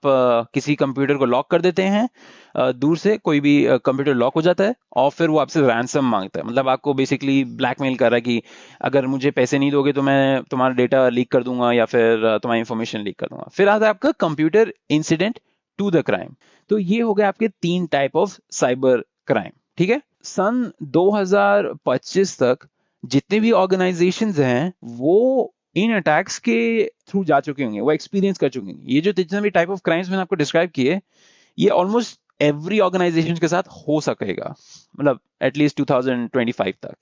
किसी कंप्यूटर को लॉक कर देते हैं, दूर से कोई भी कंप्यूटर लॉक हो जाता है और फिर वो आपसे रैंसम मांगता है, मतलब आपको बेसिकली ब्लैकमेल कर रहा है कि अगर मुझे पैसे नहीं दोगे तो मैं तुम्हारा डेटा लीक कर दूंगा या फिर तुम्हारी इंफॉर्मेशन लीक कर दूंगा। फिर आता है आपका computer incident to the crime. तो ये हो गए आपके 3 टाइप ऑफ साइबर क्राइम। ठीक है, सन 2025 तक जितने भी ऑर्गेनाइजेशंस हैं वो इन अटैक्स के थ्रू जा चुके होंगे, वो एक्सपीरियंस कर चुके होंगे। ये जो जितने भी टाइप ऑफ क्राइम्स मैंने आपको डिस्क्राइब किए, ये ऑलमोस्ट एवरी ऑर्गेनाइजेशन के साथ हो सकेगा, मतलब एटलीस्ट 2025 तक।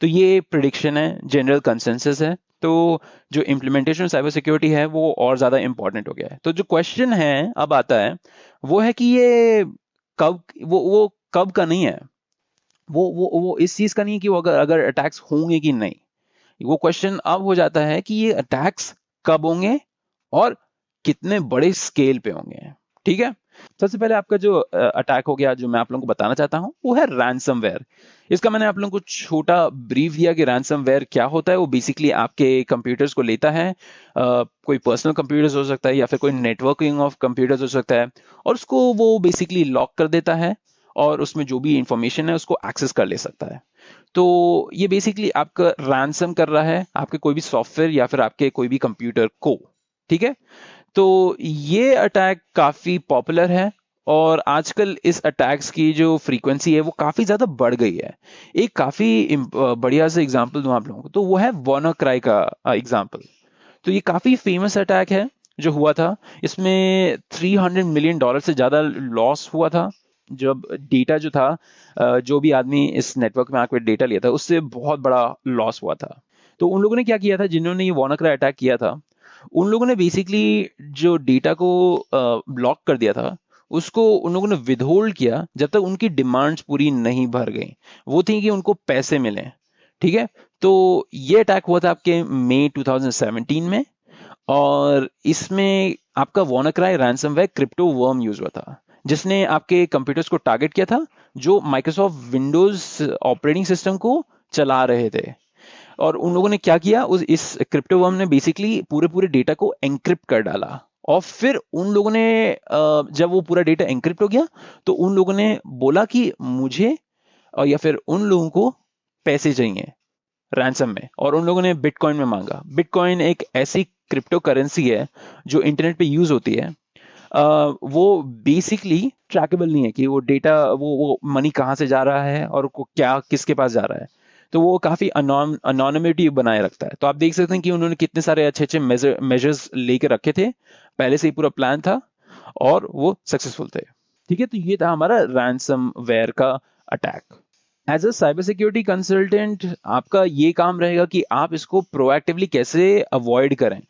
तो ये प्रिडिक्शन है, जनरल कंसेंसस है। तो जो इम्प्लीमेंटेशन साइबर सिक्योरिटी है वो और ज्यादा इंपॉर्टेंट हो गया है। तो जो क्वेश्चन है अब आता है वो है कि ये कब, वो कब का नहीं है, वो इस चीज का नहीं है कि वो अगर अटैक्स होंगे कि नहीं। वो क्वेश्चन अब हो जाता है कि ये अटैक्स कब होंगे और कितने बड़े स्केल पे होंगे। ठीक है, सबसे पहले आपका जो अटैक हो गया, जो मैं आप लोगों को बताना चाहता हूं, वो है रैंसमवेयर। इसका मैंने आप लोगों को छोटा ब्रीफ दिया कि रैंसमवेयर क्या होता है। वो बेसिकली आपके कंप्यूटर्स को लेता है, कोई पर्सनल कंप्यूटर्स हो सकता है या फिर कोई नेटवर्किंग ऑफ कंप्यूटर्स हो सकता है, और उसको वो बेसिकली लॉक कर देता है और उसमें जो भी इंफॉर्मेशन है उसको एक्सेस कर ले सकता है। तो ये बेसिकली आपका रैंसम कर रहा है आपके कोई भी सॉफ्टवेयर या फिर आपके कोई भी कंप्यूटर को। ठीक है, तो ये अटैक काफी पॉपुलर है और आजकल इस अटैक्स की जो फ्रीक्वेंसी है वो काफी ज्यादा बढ़ गई है। एक काफी बढ़िया से एग्जांपल दूं आप लोगों को, तो वो है WannaCry का एग्जांपल। तो ये काफी फेमस अटैक है जो हुआ था। इसमें $300 मिलियन से ज्यादा लॉस हुआ था। जब डेटा जो था, जो भी आदमी इस नेटवर्क में आकर डेटा लिया था, उससे बहुत बड़ा लॉस हुआ था। तो उन लोगों ने क्या किया था, जिन्होंने ये WannaCry अटैक किया था, उन लोगों ने बेसिकली जो डेटा को ब्लॉक कर दिया था, उसको उन लोगों ने विदहोल्ड किया जब तक उनकी डिमांड्स पूरी नहीं भर गई। वो थी कि उनको पैसे मिले। ठीक है, तो ये अटैक हुआ था आपके मई 2017 में, और इसमें आपका WannaCry ransomware crypto worm use हुआ था, जिसने आपके कंप्यूटर्स को टारगेट किया था जो माइक्रोसॉफ्ट विंडोज ऑपरेटिंग सिस्टम को चला रहे थे। और उन लोगों ने क्या किया, इस क्रिप्टो वर्म ने बेसिकली पूरे पूरे डेटा को एनक्रिप्ट कर डाला। और फिर उन लोगों ने जब वो पूरा डेटा एनक्रिप्ट हो गया, तो उन लोगों ने बोला कि मुझे या फिर उन लोगों को पैसे चाहिए रैंसम में, और उन लोगों ने बिटकॉइन में मांगा। बिटकॉइन एक ऐसी क्रिप्टो करेंसी है जो इंटरनेट पे यूज होती है। वो बेसिकली ट्रैकेबल नहीं है कि वो डेटा, वो मनी कहाँ से जा रहा है और को क्या किसके पास जा रहा है। तो वो काफी अनोनिमिटी बनाए रखता है। तो आप देख सकते हैं कि उन्होंने कितने सारे अच्छे अच्छे मेजर्स लेके रखे थे, पहले से ही पूरा प्लान था और वो सक्सेसफुल थे। ठीक है, तो ये था हमारा रैंसमवेयर का attack. As a cyber security consultant आपका ये काम रहेगा कि आप इसको प्रोएक्टिवली कैसे अवॉइड करें,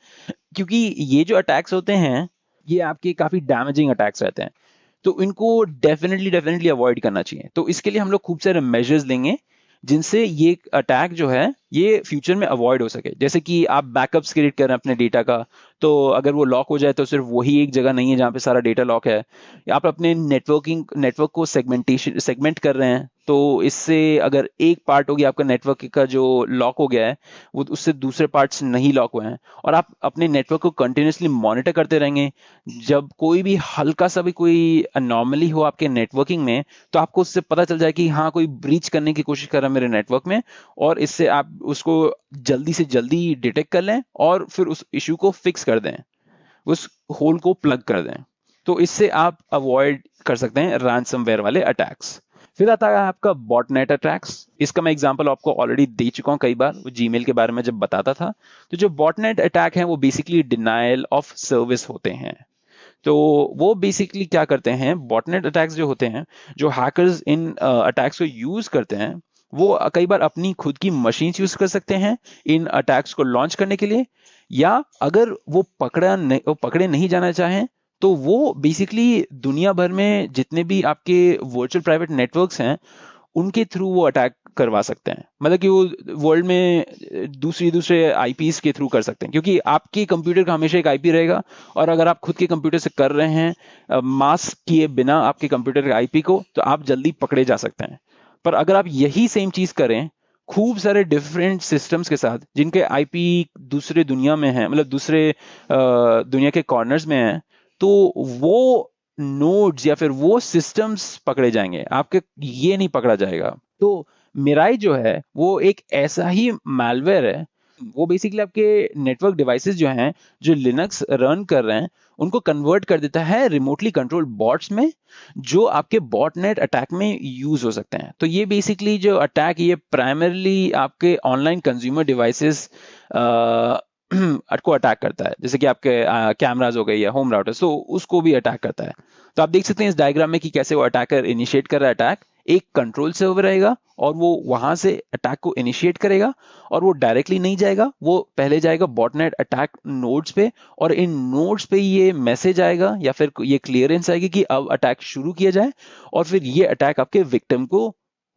क्योंकि ये जो अटैक्स होते हैं ये आपके काफी डैमेजिंग अटैक्स रहते हैं। तो इनको डेफिनेटली डेफिनेटली अवॉइड करना चाहिए। तो इसके लिए हम लोग खूब सारे मेजर्स लेंगे जिनसे ये अटैक जो है ये फ्यूचर में अवॉइड हो सके। जैसे कि आप बैकअप्स क्रिएट करें अपने डेटा का, तो अगर वो लॉक हो जाए तो सिर्फ वही एक जगह नहीं है जहाँ पे सारा डेटा लॉक है। आप अपने नेटवर्क को सेगमेंट कर रहे हैं, तो इससे अगर एक पार्ट हो गया आपका नेटवर्क का जो लॉक हो गया है, वो उससे दूसरे पार्ट्स नहीं लॉक हुए हैं, और आप अपने नेटवर्क को कंटिन्यूसली मॉनिटर करते रहेंगे। जब कोई भी हल्का सा भी कोई अनॉमली हो आपके नेटवर्किंग में, तो आपको उससे पता चल जाए कि हाँ कोई ब्रीच करने की कोशिश कर रहा है मेरे नेटवर्क में, और इससे आप उसको जल्दी से जल्दी डिटेक्ट कर लें और फिर उस इशू को फिक्स कर दें, उस होल को प्लग कर दें। तो इससे आप अवॉइड कर सकते हैं रैंसमवेयर वाले अटैक्स। फिर आता है आपका बॉटनेट अटैक्स। इसका मैं एग्जांपल आपको ऑलरेडी दे चुका हूं कई बार, वो जीमेल के बारे में जब बताता था। तो जो बॉटनेट अटैक है वो बेसिकली डिनायल ऑफ सर्विस होते हैं। तो वो बेसिकली क्या करते हैं, बॉटनेट अटैक्स जो होते हैं, जो हैकर्स इन अटैक्स को यूज करते हैं, वो कई बार अपनी खुद की मशीन यूज कर सकते हैं इन अटैक्स को लॉन्च करने के लिए, या अगर वो पकड़े नहीं जाना चाहें तो वो बेसिकली दुनिया भर में जितने भी आपके वर्चुअल प्राइवेट नेटवर्क्स हैं उनके थ्रू वो अटैक करवा सकते हैं। मतलब कि वो वर्ल्ड में दूसरे आईपीस के थ्रू कर सकते हैं, क्योंकि आपके कंप्यूटर का हमेशा एक आईपी रहेगा, और अगर आप खुद के कंप्यूटर से कर रहे हैं मास्क किए बिना आपके कंप्यूटर के आईपी को, तो आप जल्दी पकड़े जा सकते हैं। पर अगर आप यही सेम चीज करें खूब सारे डिफरेंट सिस्टम्स के साथ जिनके आईपी दूसरे दुनिया में है, मतलब दूसरे दुनिया के कॉर्नर्स में है, तो वो नोड्स या फिर वो सिस्टम्स पकड़े जाएंगे, आपके ये नहीं पकड़ा जाएगा। तो मिराई जो है वो एक ऐसा ही मैलवेयर है, वो बेसिकली आपके नेटवर्क डिवाइसेस जो हैं, जो लिनक्स रन कर रहे हैं, उनको कन्वर्ट कर देता है रिमोटली कंट्रोल बॉट्स में, जो आपके बॉटनेट अटैक में यूज हो सकते हैं। तो ये बेसिकली जो अटैक, ये प्राइमरली आपके ऑनलाइन कंज्यूमर डिवाइसेस को अटैक करता है, जैसे कि आपके कैमराज हो गए या होम राउटर्स, तो उसको भी अटैक करता है। तो आप देख सकते हैं इस डायग्राम में कि कैसे वो अटैकर इनिशिएट कर रहा है अटैक। एक कंट्रोल सर्वर रहेगा और वो वहां से अटैक को इनिशिएट करेगा, और वो डायरेक्टली नहीं जाएगा, वो पहले जाएगा बॉटनेट अटैक नोड्स पे, और इन नोड्स पे ये मैसेज आएगा या फिर ये क्लियरेंस आएगी कि अब अटैक शुरू किया जाए, और फिर ये अटैक आपके विक्टिम को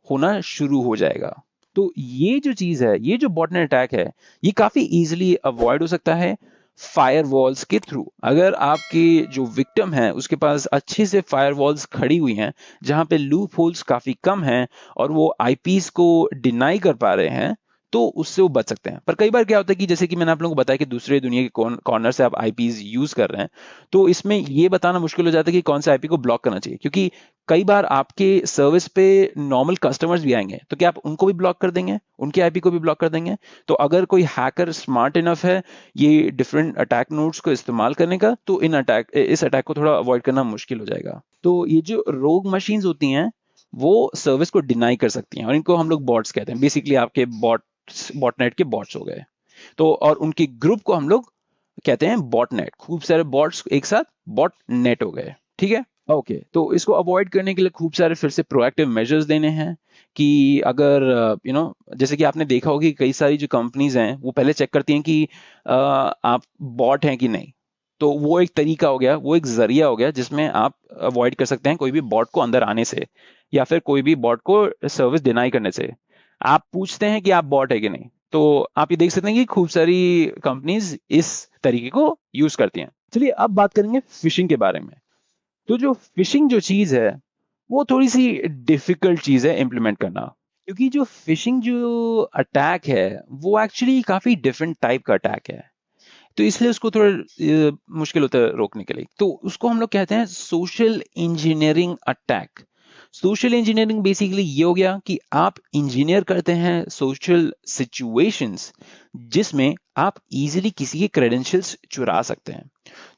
होना शुरू हो जाएगा। तो ये जो चीज है, ये जो बॉटनेट अटैक है, ये काफी इजीली अवॉइड हो सकता है फायरवॉल्स के थ्रू। अगर आपकी जो विक्टिम है उसके पास अच्छे से फायरवॉल्स खड़ी हुई हैं, जहां पे लूप होल्स काफी कम हैं और वो आईपीस को डिनाई कर पा रहे हैं, तो उससे वो बच सकते हैं। पर कई बार क्या होता है कि जैसे कि मैंने आप लोगों को बताया कि दूसरे दुनिया के कॉर्नर से आप आईपीस यूज कर रहे हैं, तो इसमें ये बताना मुश्किल हो जाता है कि कौन से आईपी को ब्लॉक करना चाहिए, क्योंकि कई बार आपके सर्विस पे नॉर्मल कस्टमर्स भी आएंगे, तो क्या आप उनको भी ब्लॉक कर देंगे, उनके आईपी को भी ब्लॉक कर देंगे? तो अगर कोई हैकर स्मार्ट इनफ है ये डिफरेंट अटैक नोड्स को इस्तेमाल करने का, तो इस अटैक को थोड़ा अवॉइड करना मुश्किल हो जाएगा। तो ये जो रोग मशीन्स होती हैं वो सर्विस को डिनाई कर सकती हैं, और इनको हम लोग बॉट्स कहते हैं। बेसिकली आपके बॉटनेट के बॉट्स हो गए। तो और उनकी ग्रुप को हम लोग कहते हैं बॉटनेट। खूब सारे बॉट्स एक साथ बॉट नेट हो गए, ठीक है। ओके, तो इसको अवॉइड करने के लिए खूब सारे फिर से प्रोएक्टिव मेजर्स लेने हैं कि अगर जैसे कि आपने देखा होगा कि कई सारी जो कंपनीज हैं वो पहले चेक करती हैं कि आप बॉट हैं कि नहीं। तो वो एक तरीका हो गया, वो एक जरिया हो गया जिसमें आप अवॉइड कर सकते हैं कोई भी बॉट को अंदर आने से, या फिर कोई भी बॉट को सर्विस डिनाई करने से। आप पूछते हैं कि आप बॉट है कि नहीं, तो आप ये देख सकते हैं कि खूब सारी कंपनीज इस तरीके को यूज करती हैं। चलिए अब बात करेंगे फिशिंग के बारे में। तो जो फिशिंग जो चीज है वो थोड़ी सी डिफिकल्ट चीज है इम्प्लीमेंट करना, क्योंकि जो फिशिंग जो अटैक है वो एक्चुअली काफी डिफरेंट टाइप का अटैक है। तो इसलिए उसको थोड़ा मुश्किल होता है रोकने के लिए। तो उसको हम लोग कहते हैं social engineering attack. Social engineering basically ये हो गया कि आप इंजीनियर करते हैं सोशल सिचुएशंस जिसमें आप इजीली किसी के क्रेडेंशियल्स चुरा सकते हैं।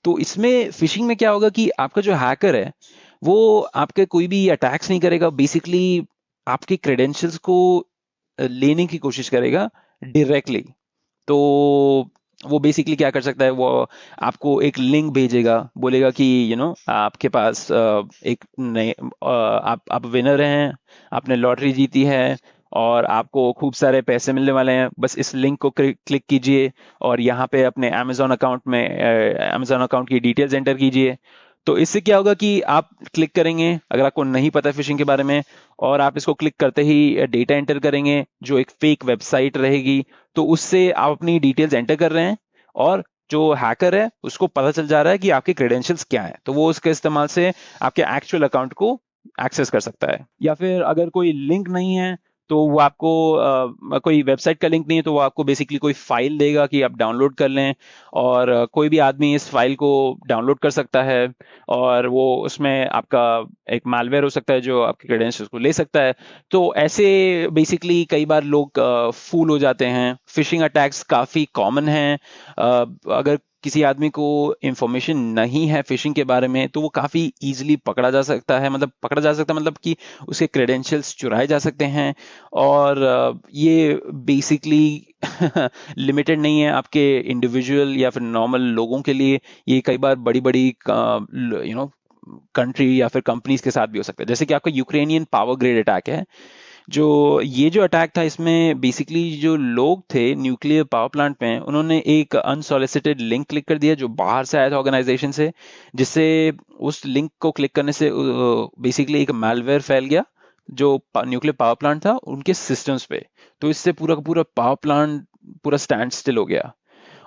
तो इसमें फिशिंग में क्या होगा कि आपका जो हैकर है वो आपके कोई भी अटैक्स नहीं करेगा, बेसिकली आपके क्रेडेंशियल्स को लेने की कोशिश करेगा डायरेक्टली। तो वो बेसिकली क्या कर सकता है, वो आपको एक लिंक भेजेगा, बोलेगा कि आपके पास एक नए आप विनर हैं, आपने लॉटरी जीती है और आपको खूब सारे पैसे मिलने वाले हैं, बस इस लिंक को क्लिक कीजिए और यहाँ पे अपने अमेजोन अकाउंट की डिटेल्स एंटर कीजिए। तो इससे क्या होगा कि आप क्लिक करेंगे, अगर आपको नहीं पता फिशिंग के बारे में, और आप इसको क्लिक करते ही डेटा एंटर करेंगे जो एक फेक वेबसाइट रहेगी, तो उससे आप अपनी डिटेल्स एंटर कर रहे हैं, और जो हैकर है उसको पता चल जा रहा है कि आपके क्रेडेंशियल्स क्या है, तो वो उसके इस्तेमाल से आपके एक्चुअल अकाउंट को एक्सेस कर सकता है। या फिर अगर कोई लिंक नहीं है, तो वो आपको कोई वेबसाइट का लिंक नहीं है, तो वो आपको बेसिकली कोई फाइल देगा कि आप डाउनलोड कर लें, और कोई भी आदमी इस फाइल को डाउनलोड कर सकता है, और वो उसमें आपका एक मैलवेयर हो सकता है जो आपके क्रेडेंशियल्स को ले सकता है। तो ऐसे बेसिकली कई बार लोग फूल हो जाते हैं। फिशिंग अटैक्स काफी कॉमन हैं। अगर किसी आदमी को इंफॉर्मेशन नहीं है फिशिंग के बारे में, तो वो काफी इजीली पकड़ा जा सकता है, मतलब कि उसके क्रेडेंशियल्स चुराए जा सकते हैं। और ये बेसिकली लिमिटेड नहीं है आपके इंडिविजुअल या फिर नॉर्मल लोगों के लिए, ये कई बार बड़ी बड़ी कंट्री या फिर कंपनीज के साथ भी हो सकता है। जैसे कि आपका यूक्रेनियन पावर ग्रिड अटैक है, जो अटैक था, इसमें बेसिकली जो लोग थे न्यूक्लियर पावर प्लांट में, उन्होंने एक अनसॉलिसिटेड लिंक क्लिक कर दिया जो बाहर से आया था ऑर्गेनाइजेशन से, जिससे उस लिंक को क्लिक करने से बेसिकली एक मैलवेयर फैल गया जो न्यूक्लियर पावर प्लांट था उनके सिस्टम्स पे। तो इससे पूरा का पूरा पावर प्लांट पूरा स्टैंड स्टिल हो गया।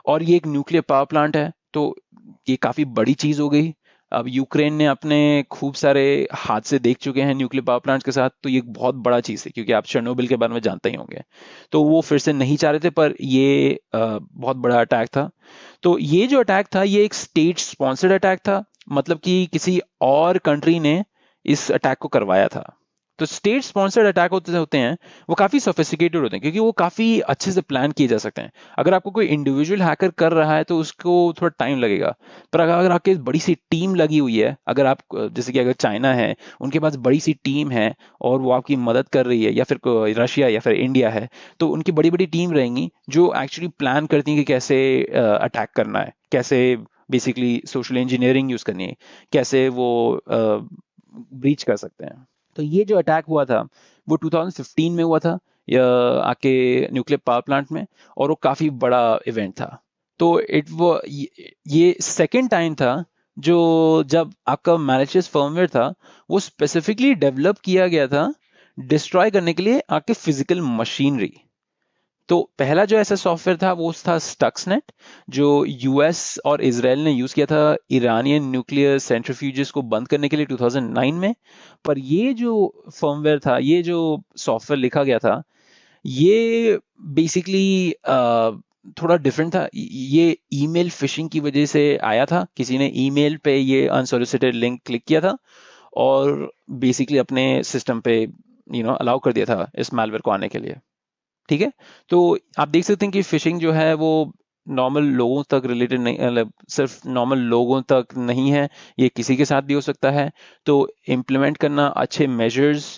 और ये एक न्यूक्लियर पावर प्लांट है, तो ये काफी बड़ी चीज हो गई। अब यूक्रेन ने अपने खूब सारे हादसे देख चुके हैं न्यूक्लियर पावर प्लांट्स के साथ, तो ये एक बहुत बड़ा चीज़ है, क्योंकि आप चेरनोबिल के बारे में जानते ही होंगे। तो वो फिर से नहीं चाह रहे थे, पर ये बहुत बड़ा अटैक था। तो ये जो अटैक था ये एक स्टेट स्पॉन्सर्ड अटैक था, मतलब कि किसी और कंट्री ने इस अटैक को करवाया था। तो स्टेट स्पॉन्सर्ड अटैक होते हैं वो काफ़ी सोफिस्टिकेटेड होते हैं, क्योंकि वो काफ़ी अच्छे से प्लान किए जा सकते हैं। अगर आपको कोई इंडिविजुअल हैकर कर रहा है तो उसको थोड़ा टाइम लगेगा, पर अगर आपके बड़ी सी टीम लगी हुई है, अगर आप जैसे कि अगर चाइना है, उनके पास बड़ी सी टीम है और वो आपकी मदद कर रही है, या फिर रशिया या फिर इंडिया है, तो उनकी बड़ी बड़ी टीम रहेंगी जो एक्चुअली प्लान करती है कि कैसे अटैक करना है, कैसे बेसिकली सोशल इंजीनियरिंग यूज करनी है, कैसे वो ब्रीच कर सकते हैं। तो ये जो अटैक हुआ था वो 2015 में हुआ था या आके न्यूक्लियर पावर प्लांट में, और वो काफी बड़ा इवेंट था। तो ये सेकेंड टाइम था जो जब आपका मैलिशियस फर्मवेयर था वो स्पेसिफिकली डेवलप किया गया था डिस्ट्रॉय करने के लिए आपके फिजिकल मशीनरी। तो पहला जो ऐसा सॉफ्टवेयर था वो था स्टक्सनेट, जो यूएस और इजराइल ने यूज किया था ईरानियन न्यूक्लियर सेंट्रीफ्यूजेस को बंद करने के लिए 2009 में। पर ये जो फर्मवेयर था, ये जो सॉफ्टवेयर लिखा गया था, ये बेसिकली थोड़ा डिफरेंट था। ये ईमेल फिशिंग की वजह से आया था, किसी ने ईमेल पे ये अनसॉलिसिटेड लिंक क्लिक किया था और बेसिकली अपने सिस्टम पे अलाउ कर दिया था इस मैलवेयर को आने के लिए। ठीक है, तो आप देख सकते हैं कि फिशिंग जो है वो नॉर्मल लोगों तक रिलेटेड नहीं, मतलब सिर्फ नॉर्मल लोगों तक नहीं है, ये किसी के साथ भी हो सकता है। तो इम्प्लीमेंट करना अच्छे measures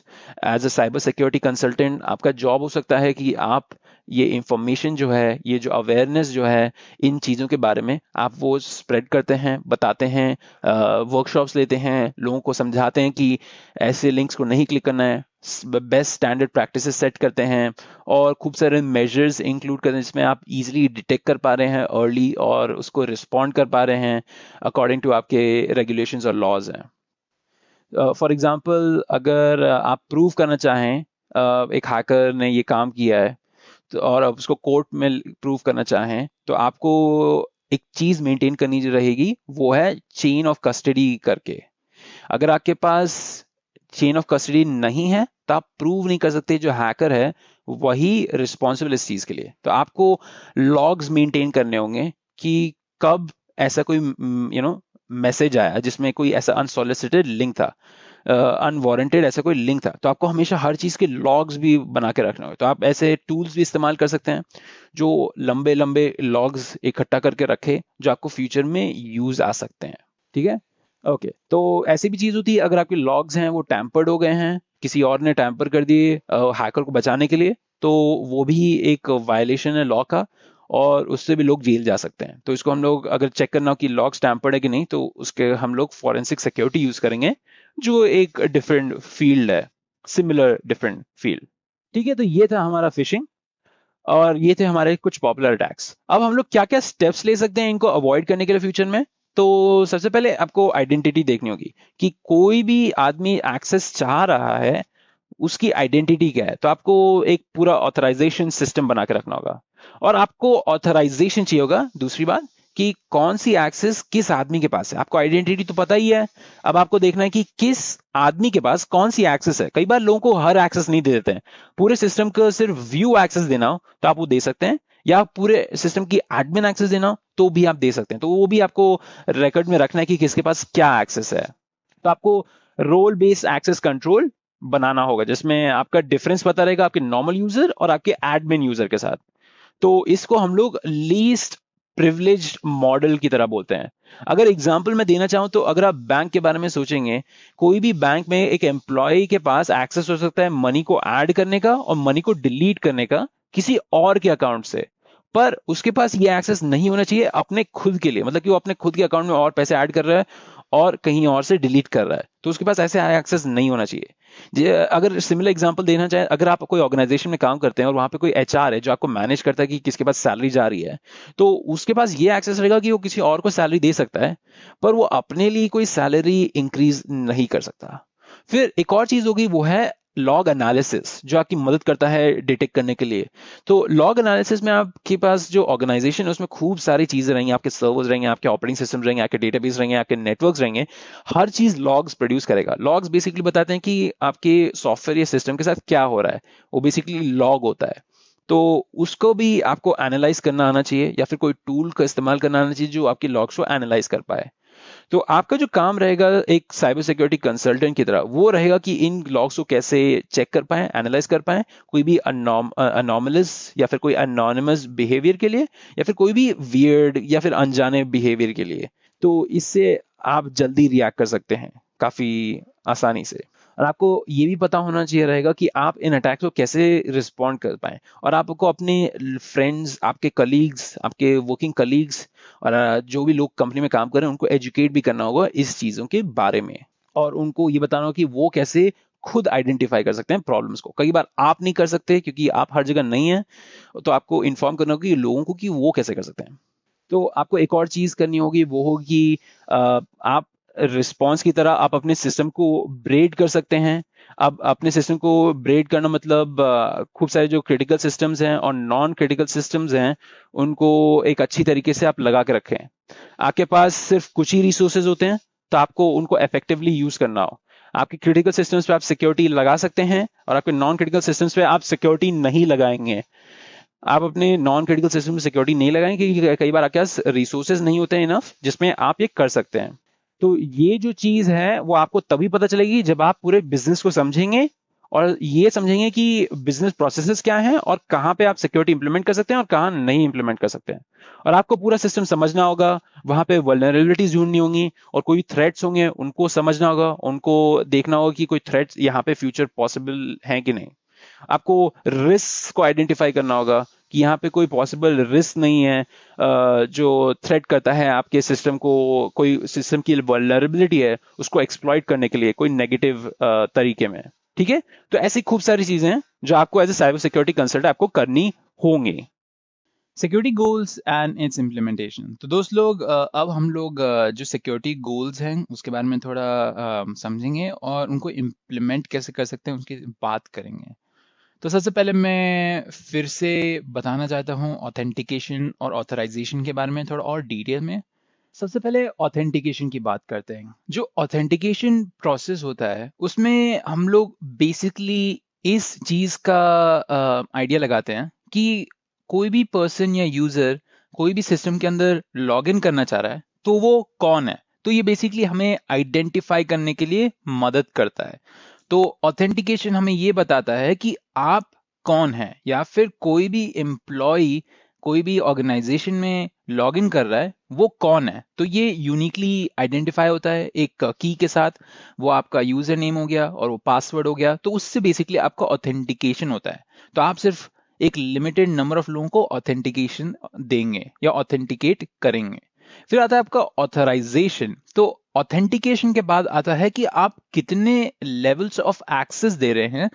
as a cyber security consultant आपका जॉब हो सकता है कि आप ये इंफॉर्मेशन जो है, ये जो अवेयरनेस जो है इन चीज़ों के बारे में, आप वो स्प्रेड करते हैं, बताते हैं, वर्कशॉप्स लेते हैं, लोगों को समझाते हैं कि ऐसे लिंक्स को नहीं क्लिक करना है, बेस्ट स्टैंडर्ड प्रैक्टिसेस सेट करते हैं, और खूब सारे मेजर्स इंक्लूड करते हैं जिसमें आप इजीली डिटेक्ट कर पा रहे हैं अर्ली और उसको रिस्पॉन्ड कर पा रहे हैं अकॉर्डिंग टू आपके रेगुलेशंस और लॉज हैं। फॉर एग्जांपल, अगर आप प्रूव करना चाहें एक हैकर ने ये काम किया है, तो और अब उसको कोर्ट में प्रूव करना चाहें, तो आपको एक चीज मेंटेन करनी जो रहेगी वो है चेन ऑफ कस्टडी करके। अगर आपके पास चेन ऑफ कस्टडी नहीं है तो आप प्रूव नहीं कर सकते जो हैकर है वही रिस्पॉन्सिबल इस चीज के लिए। तो आपको लॉग्स मेंटेन करने होंगे कि कब ऐसा कोई मैसेज आया जिसमें कोई ऐसा अनसॉलिसिटेड लिंक था, अनवारंटेड ऐसा कोई लिंक था, तो आपको हमेशा हर चीज के लॉग्स भी बना के रखने होंगे। तो आप ऐसे टूल्स भी इस्तेमाल कर सकते हैं जो लंबे लंबे लॉग्स इकट्ठा करके रखे, जो आपको फ्यूचर में यूज आ सकते हैं। ठीक है, ओके। तो ऐसी भी चीज होती है, अगर आपके लॉग्स हैं वो टैम्पर्ड हो गए हैं, किसी और ने टैम्पर कर दिए हैकर को बचाने के लिए, तो वो भी एक वायलेशन है लॉ का, और उससे भी लोग जेल जा सकते हैं। तो इसको हम लोग अगर चेक करना हो कि लॉग्स टैम्पर्ड है कि नहीं, तो उसके हम लोग फॉरेंसिक सिक्योरिटी यूज करेंगे, जो एक डिफरेंट फील्ड है, सिमिलर डिफरेंट फील्ड। ठीक है, तो ये था हमारा फिशिंग और ये थे हमारे कुछ पॉपुलर अटैक्स। अब हम लोग क्या क्या स्टेप्स ले सकते हैं इनको अवॉइड करने के लिए फ्यूचर में। तो सबसे पहले आपको आइडेंटिटी देखनी होगी कि कोई भी आदमी एक्सेस चाह रहा है, उसकी आइडेंटिटी क्या है। तो आपको एक पूरा ऑथराइजेशन सिस्टम बना के रखना होगा, और आपको ऑथराइजेशन चाहिए होगा। दूसरी बात कि कौन सी एक्सेस किस आदमी के पास है। आपको आइडेंटिटी तो पता ही है, अब आपको देखना है कि किस आदमी के पास कौन सी एक्सेस है। कई बार लोगों को हर एक्सेस नहीं दे देते हैं, पूरे सिस्टम को सिर्फ व्यू एक्सेस देना हो तो आप वो दे सकते हैं, या पूरे सिस्टम की एडमिन एक्सेस देना हो तो भी आप दे सकते हैं। तो वो भी आपको रिकॉर्ड में रखना है कि किसके पास क्या एक्सेस है। तो आपको रोल बेस्ड एक्सेस कंट्रोल बनाना होगा, जिसमें आपका डिफरेंस पता रहेगा आपके नॉर्मल यूजर और आपके एडमिन यूजर के साथ। तो इसको हम लोग लीस्ट प्रिविलेज्ड मॉडल की तरह बोलते हैं। अगर एग्जांपल मैं देना चाहूं तो अगर आप बैंक के बारे में सोचेंगे, कोई भी बैंक में एक एम्प्लॉय के पास एक्सेस हो सकता है मनी को ऐड करने का और मनी को डिलीट करने का किसी और के अकाउंट से, पर उसके पास ये एक्सेस नहीं होना चाहिए अपने खुद के लिए, मतलब कि वो अपने खुद के अकाउंट में और पैसे ऐड कर रहा है और कहीं और से डिलीट कर रहा है, तो उसके पास ऐसे एक्सेस नहीं होना चाहिए। अगर सिमिलर एग्जांपल देना चाहे, अगर आप कोई ऑर्गेनाइजेशन में काम करते हैं और वहां पे कोई एचआर है जो आपको मैनेज करता है कि किसके पास सैलरी जा रही है, तो उसके पास ये एक्सेस रहेगा कि वो किसी और को सैलरी दे सकता है, पर वो अपने लिए कोई सैलरी इंक्रीज नहीं कर सकता। फिर एक और चीज होगी, वो है लॉग एनालिसिस जो आपकी मदद करता है डिटेक्ट करने के लिए। तो लॉग एनालिसिस में आपके पास जो ऑर्गेनाइजेशन है उसमें खूब सारी चीजें रहेंगी, आपके सर्वर्स रहेंगे, आपके ऑपरेटिंग सिस्टम रहेंगे, आपके डेटाबेस रहेंगे, आपके नेटवर्क्स रहेंगे, हर चीज लॉग्स प्रोड्यूस करेगा। लॉग्स बेसिकली बताते हैं कि आपके सॉफ्टवेयर या सिस्टम के साथ क्या हो रहा है, वो बेसिकली लॉग होता है। तो उसको भी आपको एनालाइज करना आना चाहिए या फिर कोई टूल का इस्तेमाल करना आना चाहिए जो आपकी लॉग्स को एनालाइज कर पाए। तो आपका जो काम रहेगा एक साइबर सिक्योरिटी कंसल्टेंट की तरह, वो रहेगा कि इन लॉग्स को कैसे चेक कर पाए, एनालाइज कर पाए, कोई भी अनॉमलस या फिर कोई अनोनिमस बिहेवियर के लिए, या फिर कोई भी वियर्ड या फिर अनजाने बिहेवियर के लिए। तो इससे आप जल्दी रिएक्ट कर सकते हैं काफी आसानी से। और आपको ये भी पता होना चाहिए रहेगा कि आप इन अटैक्स को कैसे रिस्पॉन्ड कर पाए, और आपको अपने फ्रेंड्स, आपके कलीग्स, आपके वर्किंग कलीग्स और जो भी लोग कंपनी में काम कर रहे हैं उनको एजुकेट भी करना होगा इस चीजों के बारे में, और उनको ये बताना होगा कि वो कैसे खुद आइडेंटिफाई कर सकते हैं प्रॉब्लम्स को। कई बार आप नहीं कर सकते क्योंकि आप हर जगह नहीं है, तो आपको इन्फॉर्म करना होगा कि लोगों को कि वो कैसे कर सकते हैं। तो आपको एक और चीज करनी होगी, वो होगी आप रिस्पॉन्स की तरह आप अपने सिस्टम को ब्रेड कर सकते हैं। अब अपने सिस्टम को ब्रेड करना मतलब खूब सारे जो क्रिटिकल सिस्टम्स हैं और नॉन क्रिटिकल सिस्टम्स हैं उनको एक अच्छी तरीके से आप लगा के रखें। आपके पास सिर्फ कुछ ही रिसोर्सेज होते हैं, तो आपको उनको इफेक्टिवली यूज करना हो। आपके क्रिटिकल सिस्टम्स पे आप सिक्योरिटी लगा सकते हैं और आपके नॉन क्रिटिकल सिस्टम्स पे आप सिक्योरिटी नहीं लगाएंगे। आप अपने नॉन क्रिटिकल सिस्टम में सिक्योरिटी नहीं लगाएंगे क्योंकि कई बार आपके पास रिसोर्सेज नहीं होते हैं इनफ जिसमें आप ये कर सकते हैं। तो ये जो चीज है वो आपको तभी पता चलेगी जब आप पूरे बिजनेस को समझेंगे और ये समझेंगे कि बिजनेस प्रोसेसेस क्या हैं और कहाँ पे आप सिक्योरिटी इंप्लीमेंट कर सकते हैं और कहाँ नहीं इंप्लीमेंट कर सकते हैं। और आपको पूरा सिस्टम समझना होगा, वहां पे वल्नरेबिलिटीज ढूंढनी होंगी और कोई थ्रेट्स होंगे उनको समझना होगा, उनको देखना होगा कि कोई थ्रेट्स यहाँ पे फ्यूचर पॉसिबल है कि नहीं। आपको रिस्क को आइडेंटिफाई करना होगा कि यहाँ पे कोई पॉसिबल रिस्क नहीं है जो थ्रेट करता है आपके सिस्टम को, कोई सिस्टम की वल्नरेबिलिटी है उसको एक्सप्लॉइट करने के लिए कोई नेगेटिव तरीके में। ठीक है, तो ऐसी खूब सारी चीजें हैं जो आपको as a cyber security consultant आपको करनी होंगी। Security goals and its implementation. तो दोस्त लोग अब हम लोग जो सिक्योरिटी गोल्स हैं उसके बारे में थोड़ा समझेंगे और उनको इम्प्लीमेंट कैसे कर सकते हैं उसकी बात करेंगे। तो सबसे पहले मैं फिर से बताना चाहता हूँ ऑथेंटिकेशन और ऑथराइजेशन के बारे में थोड़ा और डिटेल में। सबसे पहले ऑथेंटिकेशन की बात करते हैं। जो ऑथेंटिकेशन प्रोसेस होता है उसमें हम लोग बेसिकली इस चीज का आइडिया लगाते हैं कि कोई भी पर्सन या यूजर कोई भी सिस्टम के अंदर लॉग इन करना चाह रहा है तो वो कौन है। तो ये बेसिकली हमें आइडेंटिफाई करने के लिए मदद करता है। तो ऑथेंटिकेशन हमें ये बताता है कि आप कौन हैं, या फिर कोई भी एम्प्लॉय कोई भी ऑर्गेनाइजेशन में लॉग इन कर रहा है वो कौन है। तो ये यूनिकली आइडेंटिफाई होता है एक की के साथ। वो आपका यूजर नेम हो गया और वो पासवर्ड हो गया, तो उससे बेसिकली आपका ऑथेंटिकेशन होता है। तो आप सिर्फ एक लिमिटेड नंबर ऑफ लोगों को ऑथेंटिकेशन देंगे या ऑथेंटिकेट करेंगे। फिर आता है आपका ऑथराइजेशन। तो ऑथेंटिकेशन के बाद आता है कि आप कितने लेवल्स ऑफ एक्सेस दे रहे हैं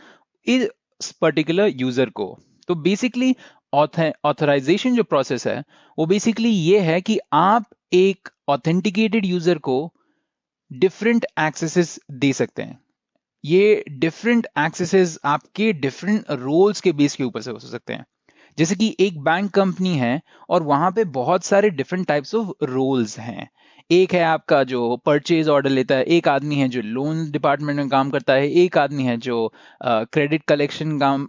इस पर्टिकुलर यूजर को। तो बेसिकली ऑथराइजेशन जो प्रोसेस है वो बेसिकली ये है कि आप एक ऑथेंटिकेटेड यूजर को डिफरेंट एक्सेसेस दे सकते हैं। ये डिफरेंट एक्सेसेस आपके डिफरेंट रोल्स के बेस के ऊपर से हो सकते हैं। जैसे कि एक बैंक कंपनी है और वहां पे बहुत सारे डिफरेंट टाइप्स ऑफ रोल्स हैं। एक है आपका जो परचेज ऑर्डर लेता है, एक आदमी है जो लोन डिपार्टमेंट में काम करता है, एक आदमी है जो क्रेडिट कलेक्शन काम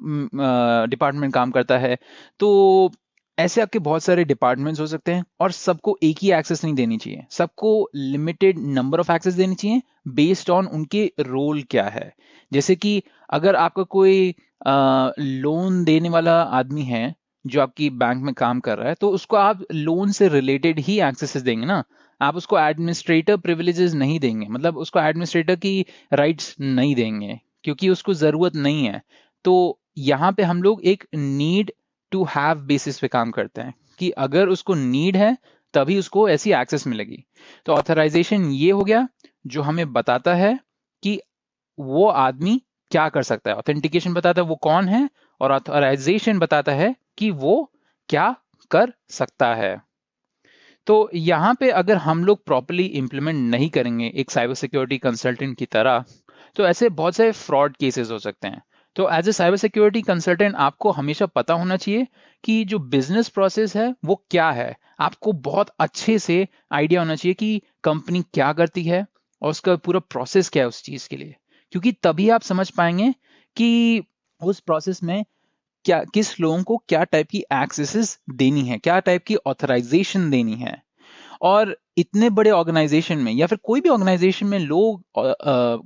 डिपार्टमेंट काम करता है। तो ऐसे आपके बहुत सारे डिपार्टमेंट्स हो सकते हैं और सबको एक ही एक्सेस नहीं देनी चाहिए, सबको लिमिटेड नंबर ऑफ एक्सेस देनी चाहिए बेस्ड ऑन उनके रोल क्या है। जैसे कि अगर आपका कोई लोन देने वाला आदमी है जो आपकी बैंक में काम कर रहा है, तो उसको आप लोन से रिलेटेड ही एक्सेसेस देंगे ना। आप उसको एडमिनिस्ट्रेटर प्रिविलेजेस नहीं देंगे, मतलब उसको एडमिनिस्ट्रेटर की राइट्स नहीं देंगे क्योंकि उसको जरूरत नहीं है। तो यहाँ पे हम लोग एक नीड टू हैव बेसिस पे काम करते हैं कि अगर उसको नीड है तभी उसको ऐसी एक्सेस मिलेगी। तो ऑथराइजेशन ये हो गया जो हमें बताता है कि वो आदमी क्या कर सकता है। ऑथेंटिकेशन बताता है वो कौन है और ऑथराइजेशन बताता है कि वो क्या कर सकता है। तो यहाँ पे अगर हम लोग प्रॉपरली इंप्लीमेंट नहीं करेंगे एक साइबर सिक्योरिटी कंसल्टेंट की तरह, तो ऐसे बहुत सारे फ्रॉड केसेस हो सकते हैं। तो as a cyber security consultant आपको हमेशा पता होना चाहिए कि जो बिजनेस प्रोसेस है वो क्या है। आपको बहुत अच्छे से आइडिया होना चाहिए कि कंपनी क्या करती है और उसका पूरा प्रोसेस क्या है उस चीज के लिए, क्योंकि तभी आप समझ पाएंगे कि उस प्रोसेस में क्या किस लोगों को क्या टाइप की एक्सेसेस देनी है, क्या टाइप की ऑथराइजेशन देनी है। और इतने बड़े ऑर्गेनाइजेशन में या फिर कोई भी ऑर्गेनाइजेशन में लोग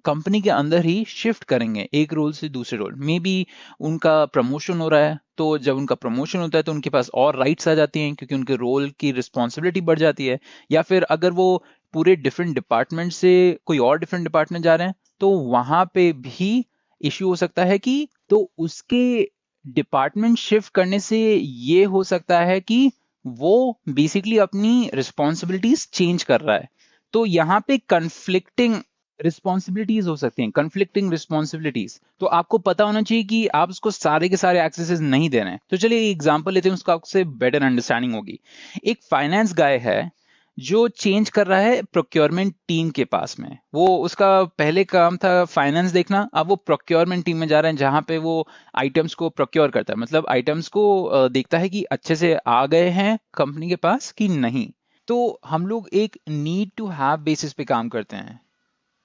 कंपनी के अंदर ही शिफ्ट करेंगे एक रोल से दूसरे रोल। मे बी उनका प्रमोशन हो रहा है, तो जब उनका प्रमोशन होता है तो उनके पास और राइट्स आ जाती हैं क्योंकि उनके रोल की रिस्पॉन्सिबिलिटी बढ़ जाती है। या फिर अगर वो पूरे डिफरेंट डिपार्टमेंट से कोई और डिफरेंट डिपार्टमेंट जा रहे हैं तो वहां पे भी इश्यू हो सकता है कि तो उसके डिपार्टमेंट शिफ्ट करने से ये हो सकता है कि वो बेसिकली अपनी रिस्पॉन्सिबिलिटीज चेंज कर रहा है। तो यहाँ पे कन्फ्लिक्टिंग रिस्पॉन्सिबिलिटीज हो सकती हैं, कन्फ्लिक्टिंग रिस्पॉन्सिबिलिटीज। तो आपको पता होना चाहिए कि आप उसको सारे के सारे एक्सेसेस नहीं दे रहे हैं। तो चलिए एग्जांपल लेते हैं, उसका आपसे बेटर अंडरस्टैंडिंग होगी। एक फाइनेंस गाय है जो चेंज कर रहा है प्रोक्योरमेंट टीम के पास में। वो उसका पहले काम था फाइनेंस देखना, अब वो प्रोक्योरमेंट टीम में जा रहे हैं जहां पे वो आइटम्स को प्रोक्योर करता है, मतलब आइटम्स को देखता है कि अच्छे से आ गए हैं कंपनी के पास कि नहीं। तो हम लोग एक नीड टू हैव बेसिस पे काम करते हैं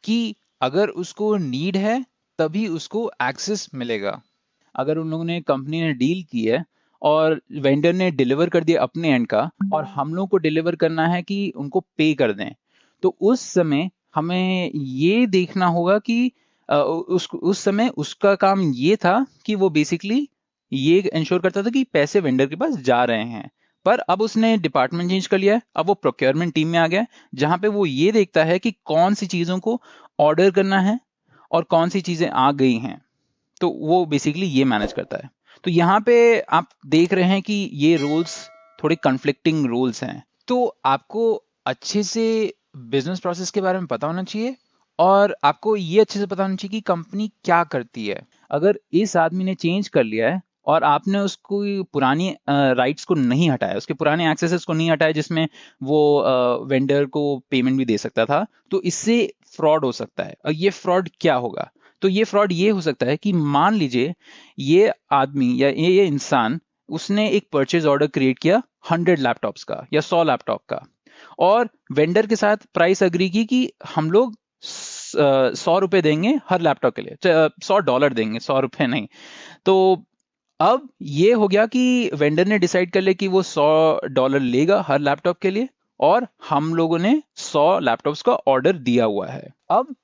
कि अगर उसको नीड है तभी उसको एक्सेस मिलेगा। अगर उन लोगों ने कंपनी ने डील की है और वेंडर ने डिलीवर कर दिया अपने एंड का और हम लोग को डिलीवर करना है कि उनको पे कर दें, तो उस समय हमें ये देखना होगा कि उस समय उसका काम ये था कि वो बेसिकली ये इंश्योर करता था कि पैसे वेंडर के पास जा रहे हैं। पर अब उसने डिपार्टमेंट चेंज कर लिया है, अब वो प्रोक्योरमेंट टीम में आ गया है जहां पे वो ये देखता है कि कौन सी चीजों को ऑर्डर करना है और कौन सी चीजें आ गई हैं। तो वो बेसिकली ये मैनेज करता है। तो यहाँ पे आप देख रहे हैं कि ये रोल्स थोड़े कन्फ्लिक्टिंग रोल्स हैं। तो आपको अच्छे से बिजनेस प्रोसेस के बारे में पता होना चाहिए और आपको ये अच्छे से पता होना चाहिए कि कंपनी क्या करती है। अगर इस आदमी ने चेंज कर लिया है और आपने उसको पुरानी राइट्स को नहीं हटाया, उसके पुराने एक्सेसेस को नहीं हटाया जिसमें वो वेंडर को पेमेंट भी दे सकता था, तो इससे फ्रॉड हो सकता है। और ये फ्रॉड क्या होगा? तो ये फ्रॉड ये हो सकता है कि मान लीजिए ये आदमी या ये इंसान उसने एक परचेज ऑर्डर क्रिएट किया 100 लैपटॉप्स का या 100 लैपटॉप का, और वेंडर के साथ प्राइस अग्री की कि हम लोग 100 रुपए देंगे हर लैपटॉप के लिए, $100 देंगे, 100 रुपए नहीं। तो अब ये हो गया कि वेंडर ने डिसाइड कर लिया कि वो $100 लेगा हर लैपटॉप के लिए और हम लोगों ने 100 लैपटॉप्स का ऑर्डर दिया हुआ है। अब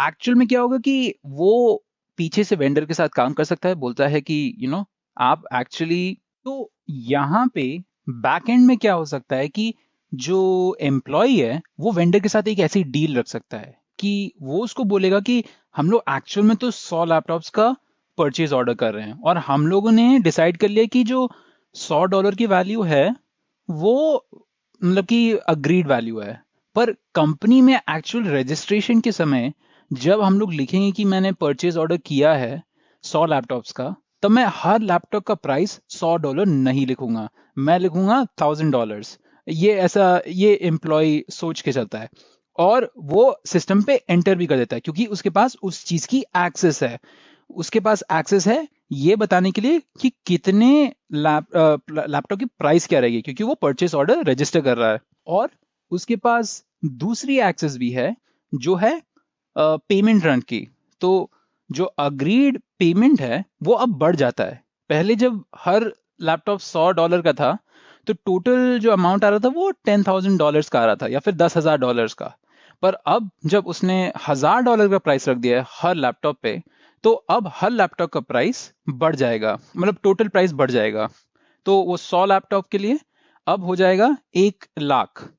एक्चुअल में क्या होगा कि वो पीछे से वेंडर के साथ काम कर सकता है, बोलता है कि आप एक्चुअली, तो यहाँ पे बैक एंड में क्या हो सकता है कि जो एम्प्लॉय है वो वेंडर के साथ एक ऐसी डील रख सकता है कि वो उसको बोलेगा कि हम लोग एक्चुअल में तो 100 लैपटॉप्स का परचेज ऑर्डर कर रहे हैं और हम लोगों ने डिसाइड कर लिया कि जो $100 की वैल्यू है वो मतलब कि अग्रीड वैल्यू है। पर कंपनी में एक्चुअल रजिस्ट्रेशन के समय जब हम लोग लिखेंगे कि मैंने परचेज ऑर्डर किया है 100 लैपटॉप्स का, तब मैं हर लैपटॉप का प्राइस $100 नहीं लिखूंगा, मैं लिखूंगा $1000। ये एम्प्लॉय सोच के चलता है और वो सिस्टम पे एंटर भी कर देता है क्योंकि उसके पास उस चीज की एक्सेस है। उसके पास एक्सेस है ये बताने के लिए कि कितने लैपटॉप की प्राइस क्या रहेगी, क्योंकि वो परचेस ऑर्डर रजिस्टर कर रहा है। और उसके पास दूसरी एक्सेस भी है जो है पेमेंट रन की। तो जो अग्रीड पेमेंट है वो अब बढ़ जाता है। पहले जब हर लैपटॉप $100 का था तो टोटल जो अमाउंट आ रहा था वो $10,000 का आ रहा था या फिर $10,000 का। पर अब जब उसने $1,000 का प्राइस रख दिया है हर लैपटॉप पे, तो अब हर लैपटॉप का प्राइस बढ़ जाएगा, मतलब टोटल प्राइस बढ़ जाएगा। तो वो 100 लैपटॉप के लिए अब हो जाएगा 1,00,000।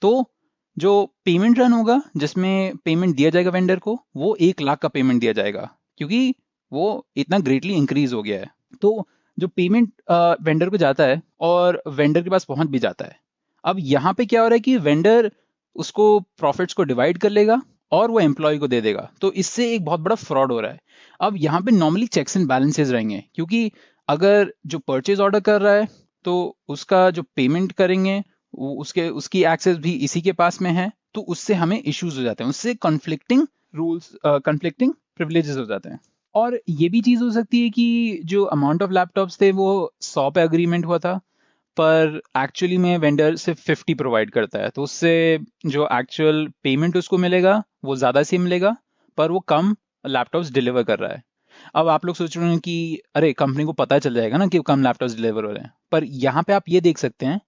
तो जो पेमेंट रन होगा जिसमें पेमेंट दिया जाएगा वेंडर को, वो 1,00,000 का पेमेंट दिया जाएगा क्योंकि वो इतना ग्रेटली इंक्रीज हो गया है। तो जो पेमेंट वेंडर को जाता है और वेंडर के पास पहुंच भी जाता है। अब यहाँ पे क्या हो रहा है कि वेंडर उसको प्रॉफिट्स को डिवाइड कर लेगा और वो एम्प्लॉय को दे देगा। तो इससे एक बहुत बड़ा फ्रॉड हो रहा है। अब यहाँ पे नॉर्मली चेक्स एंड बैलेंसेस रहेंगे क्योंकि अगर जो परचेज ऑर्डर कर रहा है तो उसका जो पेमेंट करेंगे उसकी एक्सेस भी इसी के पास में है, तो उससे हमें इश्यूज हो जाते हैं, उससे कॉन्फ्लिक्टिंग रूल्स कॉन्फ्लिक्टिंग प्रिविलेजेस हो जाते हैं। और ये भी चीज़ हो सकती है कि जो अमाउंट ऑफ लैपटॉप्स थे वो 100 पे अग्रीमेंट हुआ था, पर एक्चुअली में वेंडर सिर्फ 50 प्रोवाइड करता है, तो उससे जो एक्चुअल पेमेंट उसको मिलेगा वो ज़्यादा से मिलेगा, पर वो कम लैपटॉप्स डिलीवर कर रहा है। अब आप लोग सोच रहे हैं कि अरे कंपनी को पता चल जाएगा ना कि कम लैपटॉप्स डिलीवर हो रहे हैं, पर यहाँ पे आप ये देख सकते हैं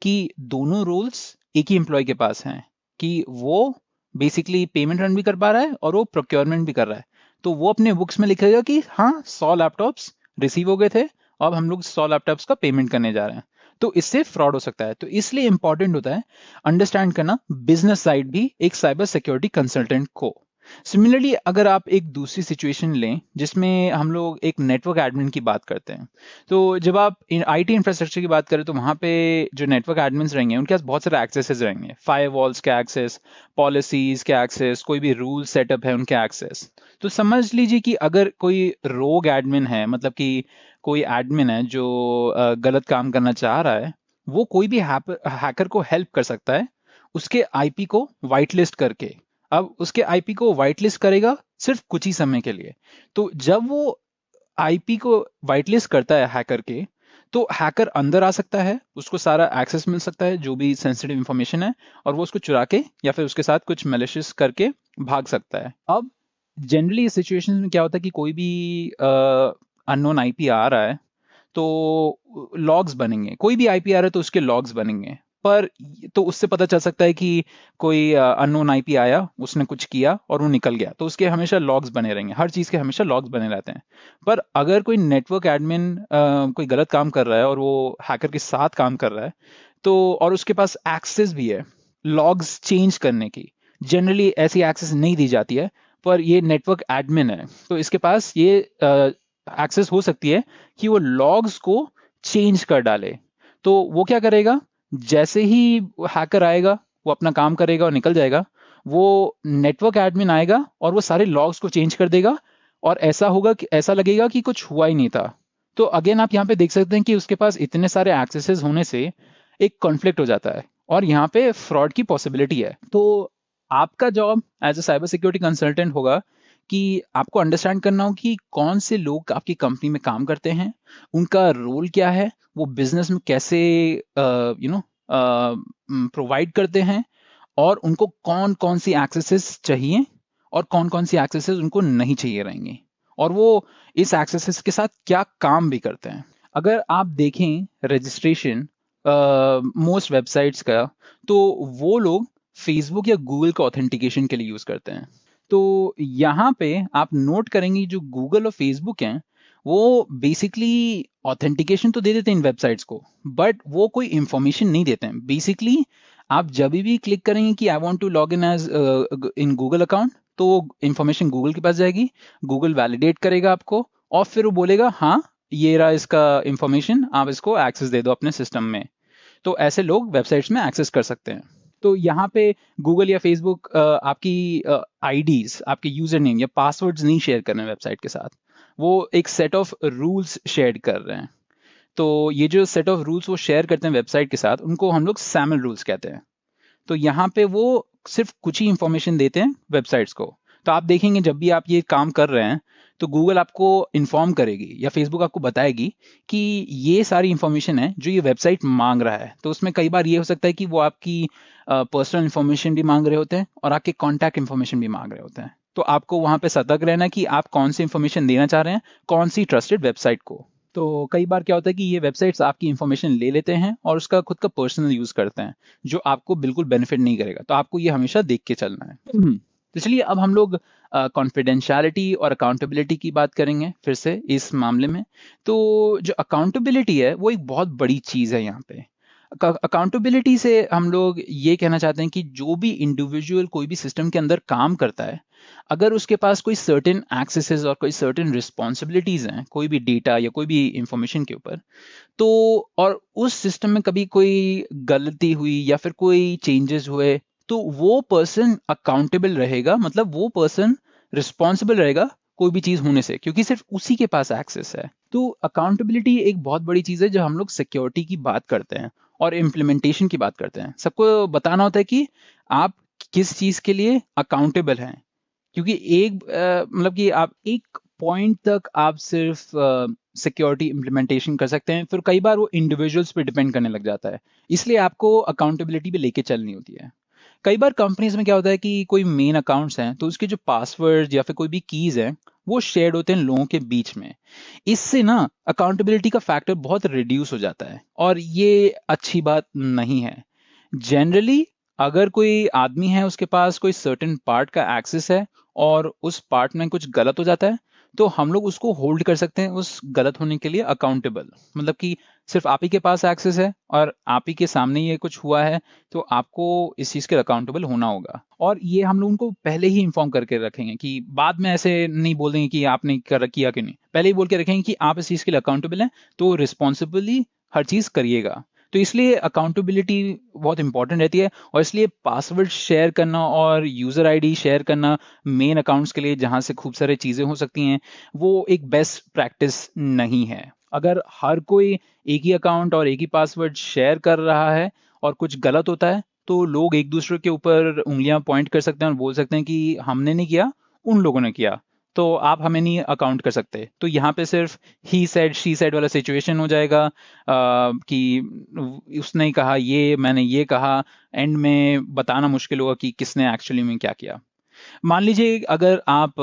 कि दोनों रोल्स एक ही एम्प्लॉय के पास हैं, कि वो बेसिकली पेमेंट रन भी कर पा रहा है और वो प्रोक्योरमेंट भी कर रहा है। तो वो अपने बुक्स में लिखेगा कि हाँ 100 लैपटॉप्स रिसीव हो गए थे, अब हम लोग 100 लैपटॉप्स का पेमेंट करने जा रहे हैं। तो इससे फ्रॉड हो सकता है, तो इसलिए इंपॉर्टेंट होता है अंडरस्टैंड करना बिजनेस साइड भी एक साइबर सिक्योरिटी कंसल्टेंट को। सिमिलरली अगर आप एक दूसरी सिचुएशन लें जिसमें हम लोग एक नेटवर्क एडमिन की बात करते हैं, तो जब आप आईटी इंफ्रास्ट्रक्चर की बात करें तो वहाँ पे जो नेटवर्क एडमिन्स रहेंगे उनके पास बहुत सारे एक्सेसेस रहेंगे, फायरवॉल्स के एक्सेस, पॉलिसीज के एक्सेस, कोई भी रूल सेटअप है उनके एक्सेस। तो समझ लीजिए कि अगर कोई रोग एडमिन है, मतलब कि कोई एडमिन है जो गलत काम करना चाह रहा है, वो कोई भी हैकर को हेल्प कर सकता है उसके आईपी को वाइट लिस्ट करके। अब उसके आईपी को वाइट लिस्ट करेगा सिर्फ कुछ ही समय के लिए। तो जब वो आईपी को वाइट लिस्ट करता है हैकर के, तो हैकर अंदर आ सकता है, उसको सारा एक्सेस मिल सकता है जो भी सेंसिटिव इंफॉर्मेशन है, और वो उसको चुरा के या फिर उसके साथ कुछ मैलिशियस करके भाग सकता है। अब जनरली इस सिचुएशन में क्या होता है कि कोई भी अननोन आईपी आ रहा है तो लॉग्स बनेंगे, कोई भी आईपी आ रहा है तो उसके लॉग्स बनेंगे, पर तो उससे पता चल सकता है कि कोई अननोन आईपी आया, उसने कुछ किया और वो निकल गया, तो उसके हमेशा लॉग्स बने रहेंगे, हर चीज़ के हमेशा लॉग्स बने रहते हैं। पर अगर कोई नेटवर्क एडमिन कोई गलत काम कर रहा है और वो हैकर के साथ काम कर रहा है, तो और उसके पास एक्सेस भी है लॉग्स चेंज करने की, जनरली ऐसी एक्सेस नहीं दी जाती है, पर ये नेटवर्क एडमिन है तो इसके पास ये एक्सेस हो सकती है कि वो लॉग्स को चेंज कर डाले। तो वो क्या करेगा, जैसे ही हैकर आएगा वो अपना काम करेगा और निकल जाएगा, वो नेटवर्क एडमिन आएगा और वो सारे लॉग्स को चेंज कर देगा, और ऐसा होगा कि ऐसा लगेगा कि कुछ हुआ ही नहीं था। तो अगेन आप यहाँ पे देख सकते हैं कि उसके पास इतने सारे एक्सेसेस होने से एक कॉन्फ्लिक्ट हो जाता है और यहाँ पे फ्रॉड की पॉसिबिलिटी है। तो आपका job as a cyber security consultant होगा कि आपको अंडरस्टैंड करना हो कि कौन से लोग आपकी कंपनी में काम करते हैं, उनका रोल क्या है, वो बिजनेस में कैसे प्रोवाइड करते हैं, और उनको कौन कौन सी एक्सेसेस चाहिए और कौन कौन सी एक्सेसेस उनको नहीं चाहिए रहेंगे, और वो इस एक्सेसेस के साथ क्या काम भी करते हैं। अगर आप देखें रजिस्ट्रेशन मोस्ट वेबसाइट्स का, तो वो लोग फेसबुक या गूगल का ऑथेंटिकेशन के लिए यूज करते हैं। तो यहाँ पे आप नोट करेंगे जो गूगल और फेसबुक हैं वो बेसिकली ऑथेंटिकेशन तो दे देते हैं इन वेबसाइट्स को, बट वो कोई इंफॉर्मेशन नहीं देते हैं। बेसिकली आप जब भी क्लिक करेंगे कि I want to log in as in Google account, तो इंफॉर्मेशन गूगल के पास जाएगी, गूगल वैलिडेट करेगा आपको और फिर वो बोलेगा हाँ ये रहा इसका इंफॉर्मेशन, आप इसको एक्सेस दे दो अपने सिस्टम में। तो ऐसे लोग वेबसाइट्स में एक्सेस कर सकते हैं। तो यहाँ पे गूगल या फेसबुक आपकी आईडीज, आपके यूजर नेम या पासवर्ड्स नहीं शेयर कर रहे हैं वेबसाइट के साथ, वो एक सेट ऑफ रूल्स शेयर कर रहे हैं। तो ये जो सेट ऑफ रूल्स वो शेयर करते हैं वेबसाइट के साथ, उनको हम लोग सैमल रूल्स कहते हैं। तो यहाँ पे वो सिर्फ कुछ ही इंफॉर्मेशन देते हैं वेबसाइट्स को। तो आप देखेंगे जब भी आप ये काम कर रहे हैं तो गूगल आपको इन्फॉर्म करेगी या फेसबुक आपको बताएगी कि ये सारी इंफॉर्मेशन है जो ये वेबसाइट मांग रहा है। तो उसमें कई बार ये हो सकता है कि वो आपकी पर्सनल इंफॉर्मेशन भी मांग रहे होते हैं और आपके कॉन्टैक्ट इंफॉर्मेशन भी मांग रहे होते हैं। तो आपको वहां पे सतर्क रहना कि आप कौन सी इंफॉर्मेशन देना चाह रहे हैं, कौन सी ट्रस्टेड वेबसाइट को। तो कई बार क्या होता है कि ये वेबसाइट्स आपकी इंफॉर्मेशन ले लेते हैं और उसका खुद का पर्सनल यूज करते हैं जो आपको बिल्कुल बेनिफिट नहीं करेगा। तो आपको ये हमेशा देख के चलना है। तो चलिए अब हम लोग कॉन्फिडेंशियलिटी और अकाउंटेबिलिटी की बात करेंगे फिर से इस मामले में। तो जो अकाउंटेबिलिटी है वो एक बहुत बड़ी चीज़ है यहाँ पे। अकाउंटेबिलिटी से हम लोग ये कहना चाहते हैं कि जो भी इंडिविजुअल कोई भी सिस्टम के अंदर काम करता है, अगर उसके पास कोई सर्टेन एक्सेसेस और कोई सर्टेन रिस्पॉन्सिबिलिटीज हैं कोई भी डेटा या कोई भी इंफॉर्मेशन के ऊपर, तो और उस सिस्टम में कभी कोई गलती हुई या फिर कोई चेंजेस हुए, तो वो पर्सन अकाउंटेबल रहेगा, मतलब वो पर्सन रिस्पॉन्सिबल रहेगा कोई भी चीज होने से, क्योंकि सिर्फ उसी के पास एक्सेस है। तो अकाउंटेबिलिटी एक बहुत बड़ी चीज है जब हम लोग सिक्योरिटी की बात करते हैं और इम्प्लीमेंटेशन की बात करते हैं। सबको बताना होता है कि आप किस चीज के लिए अकाउंटेबल हैं, क्योंकि एक मतलब कि आप एक पॉइंट तक आप सिर्फ सिक्योरिटी इम्प्लीमेंटेशन कर सकते हैं, फिर कई बार वो इंडिविजुअल्स पे डिपेंड करने लग जाता है, इसलिए आपको अकाउंटेबिलिटी भी लेके चलनी होती है। कई बार कंपनीज में क्या होता है कि कोई मेन अकाउंट्स हैं तो उसके जो पासवर्ड या फिर कोई भी कीज हैं वो शेयर्ड होते हैं लोगों के बीच में। इससे ना अकाउंटेबिलिटी का फैक्टर बहुत रिड्यूस हो जाता है और ये अच्छी बात नहीं है। जनरली अगर कोई आदमी है उसके पास कोई सर्टेन पार्ट का एक्सेस है और उस पार्ट में कुछ गलत हो जाता है तो हम लोग उसको होल्ड कर सकते हैं उस गलत होने के लिए अकाउंटेबल। मतलब कि सिर्फ आप ही के पास एक्सेस है और आप ही के सामने ये कुछ हुआ है तो आपको इस चीज के अकाउंटेबल होना होगा। और ये हम लोग उनको पहले ही इन्फॉर्म करके रखेंगे कि बाद में ऐसे नहीं बोल देंगे कि आपने किया कि नहीं, पहले ही बोल के रखेंगे कि आप इस चीज के लिए अकाउंटेबल हैं तो रिस्पॉन्सिबली हर चीज करिएगा। तो इसलिए अकाउंटेबिलिटी बहुत इंपॉर्टेंट रहती है और इसलिए पासवर्ड शेयर करना और यूजर आईडी शेयर करना मेन अकाउंट्स के लिए जहां से खूब सारी चीजें हो सकती हैं वो एक बेस्ट प्रैक्टिस नहीं है। अगर हर कोई एक ही अकाउंट और एक ही पासवर्ड शेयर कर रहा है और कुछ गलत होता है तो लोग एक दूसरे के ऊपर उंगलियां पॉइंट कर सकते हैं और बोल सकते हैं कि हमने नहीं किया, उन लोगों ने किया, तो आप हमें नहीं अकाउंट कर सकते। तो यहाँ पे सिर्फ ही सेड शी सेड वाला सिचुएशन हो जाएगा कि उसने ही कहा ये, मैंने ये कहा, एंड में बताना मुश्किल होगा कि किसने एक्चुअली में क्या किया। मान लीजिए अगर आप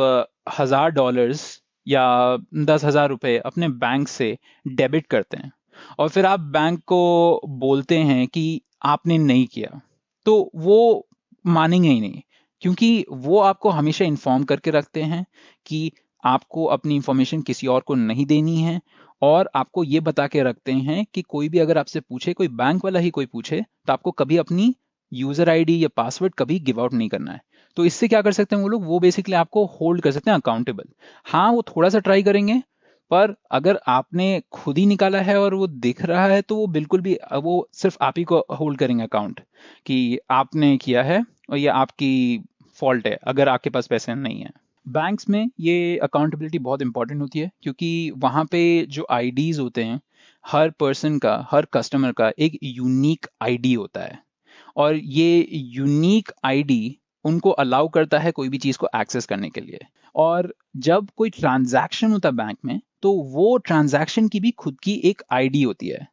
$1,000 या 10,000 रुपए अपने बैंक से डेबिट करते हैं और फिर आप बैंक को बोलते हैं कि आपने नहीं किया, तो वो मानेंगे ही नहीं, क्योंकि वो आपको हमेशा इन्फॉर्म करके रखते हैं कि आपको अपनी इंफॉर्मेशन किसी और को नहीं देनी है और आपको ये बता के रखते हैं कि कोई भी अगर आपसे पूछे, कोई बैंक वाला ही कोई पूछे, तो आपको कभी अपनी यूजर आईडी या पासवर्ड कभी गिव आउट नहीं करना है। तो इससे क्या कर सकते हैं वो लोग, वो बेसिकली आपको होल्ड कर सकते हैं अकाउंटेबल। हाँ, वो थोड़ा सा ट्राई करेंगे, पर अगर आपने खुद ही निकाला है और वो दिख रहा है तो वो बिल्कुल भी वो सिर्फ आप ही को होल्ड करेंगे अकाउंट कि आपने किया है और ये आपकी फॉल्ट है अगर आपके पास पैसे नहीं है। बैंक्स में ये अकाउंटेबिलिटी बहुत इंपॉर्टेंट होती है क्योंकि वहाँ पे जो आईडीज होते हैं, हर पर्सन का, हर कस्टमर का एक यूनिक आईडी होता है और ये यूनिक आईडी उनको अलाउ करता है कोई भी चीज को एक्सेस करने के लिए। और जब कोई ट्रांजैक्शन होता है बैंक में तो वो ट्रांजैक्शन की भी खुद की एक आईडी होती है।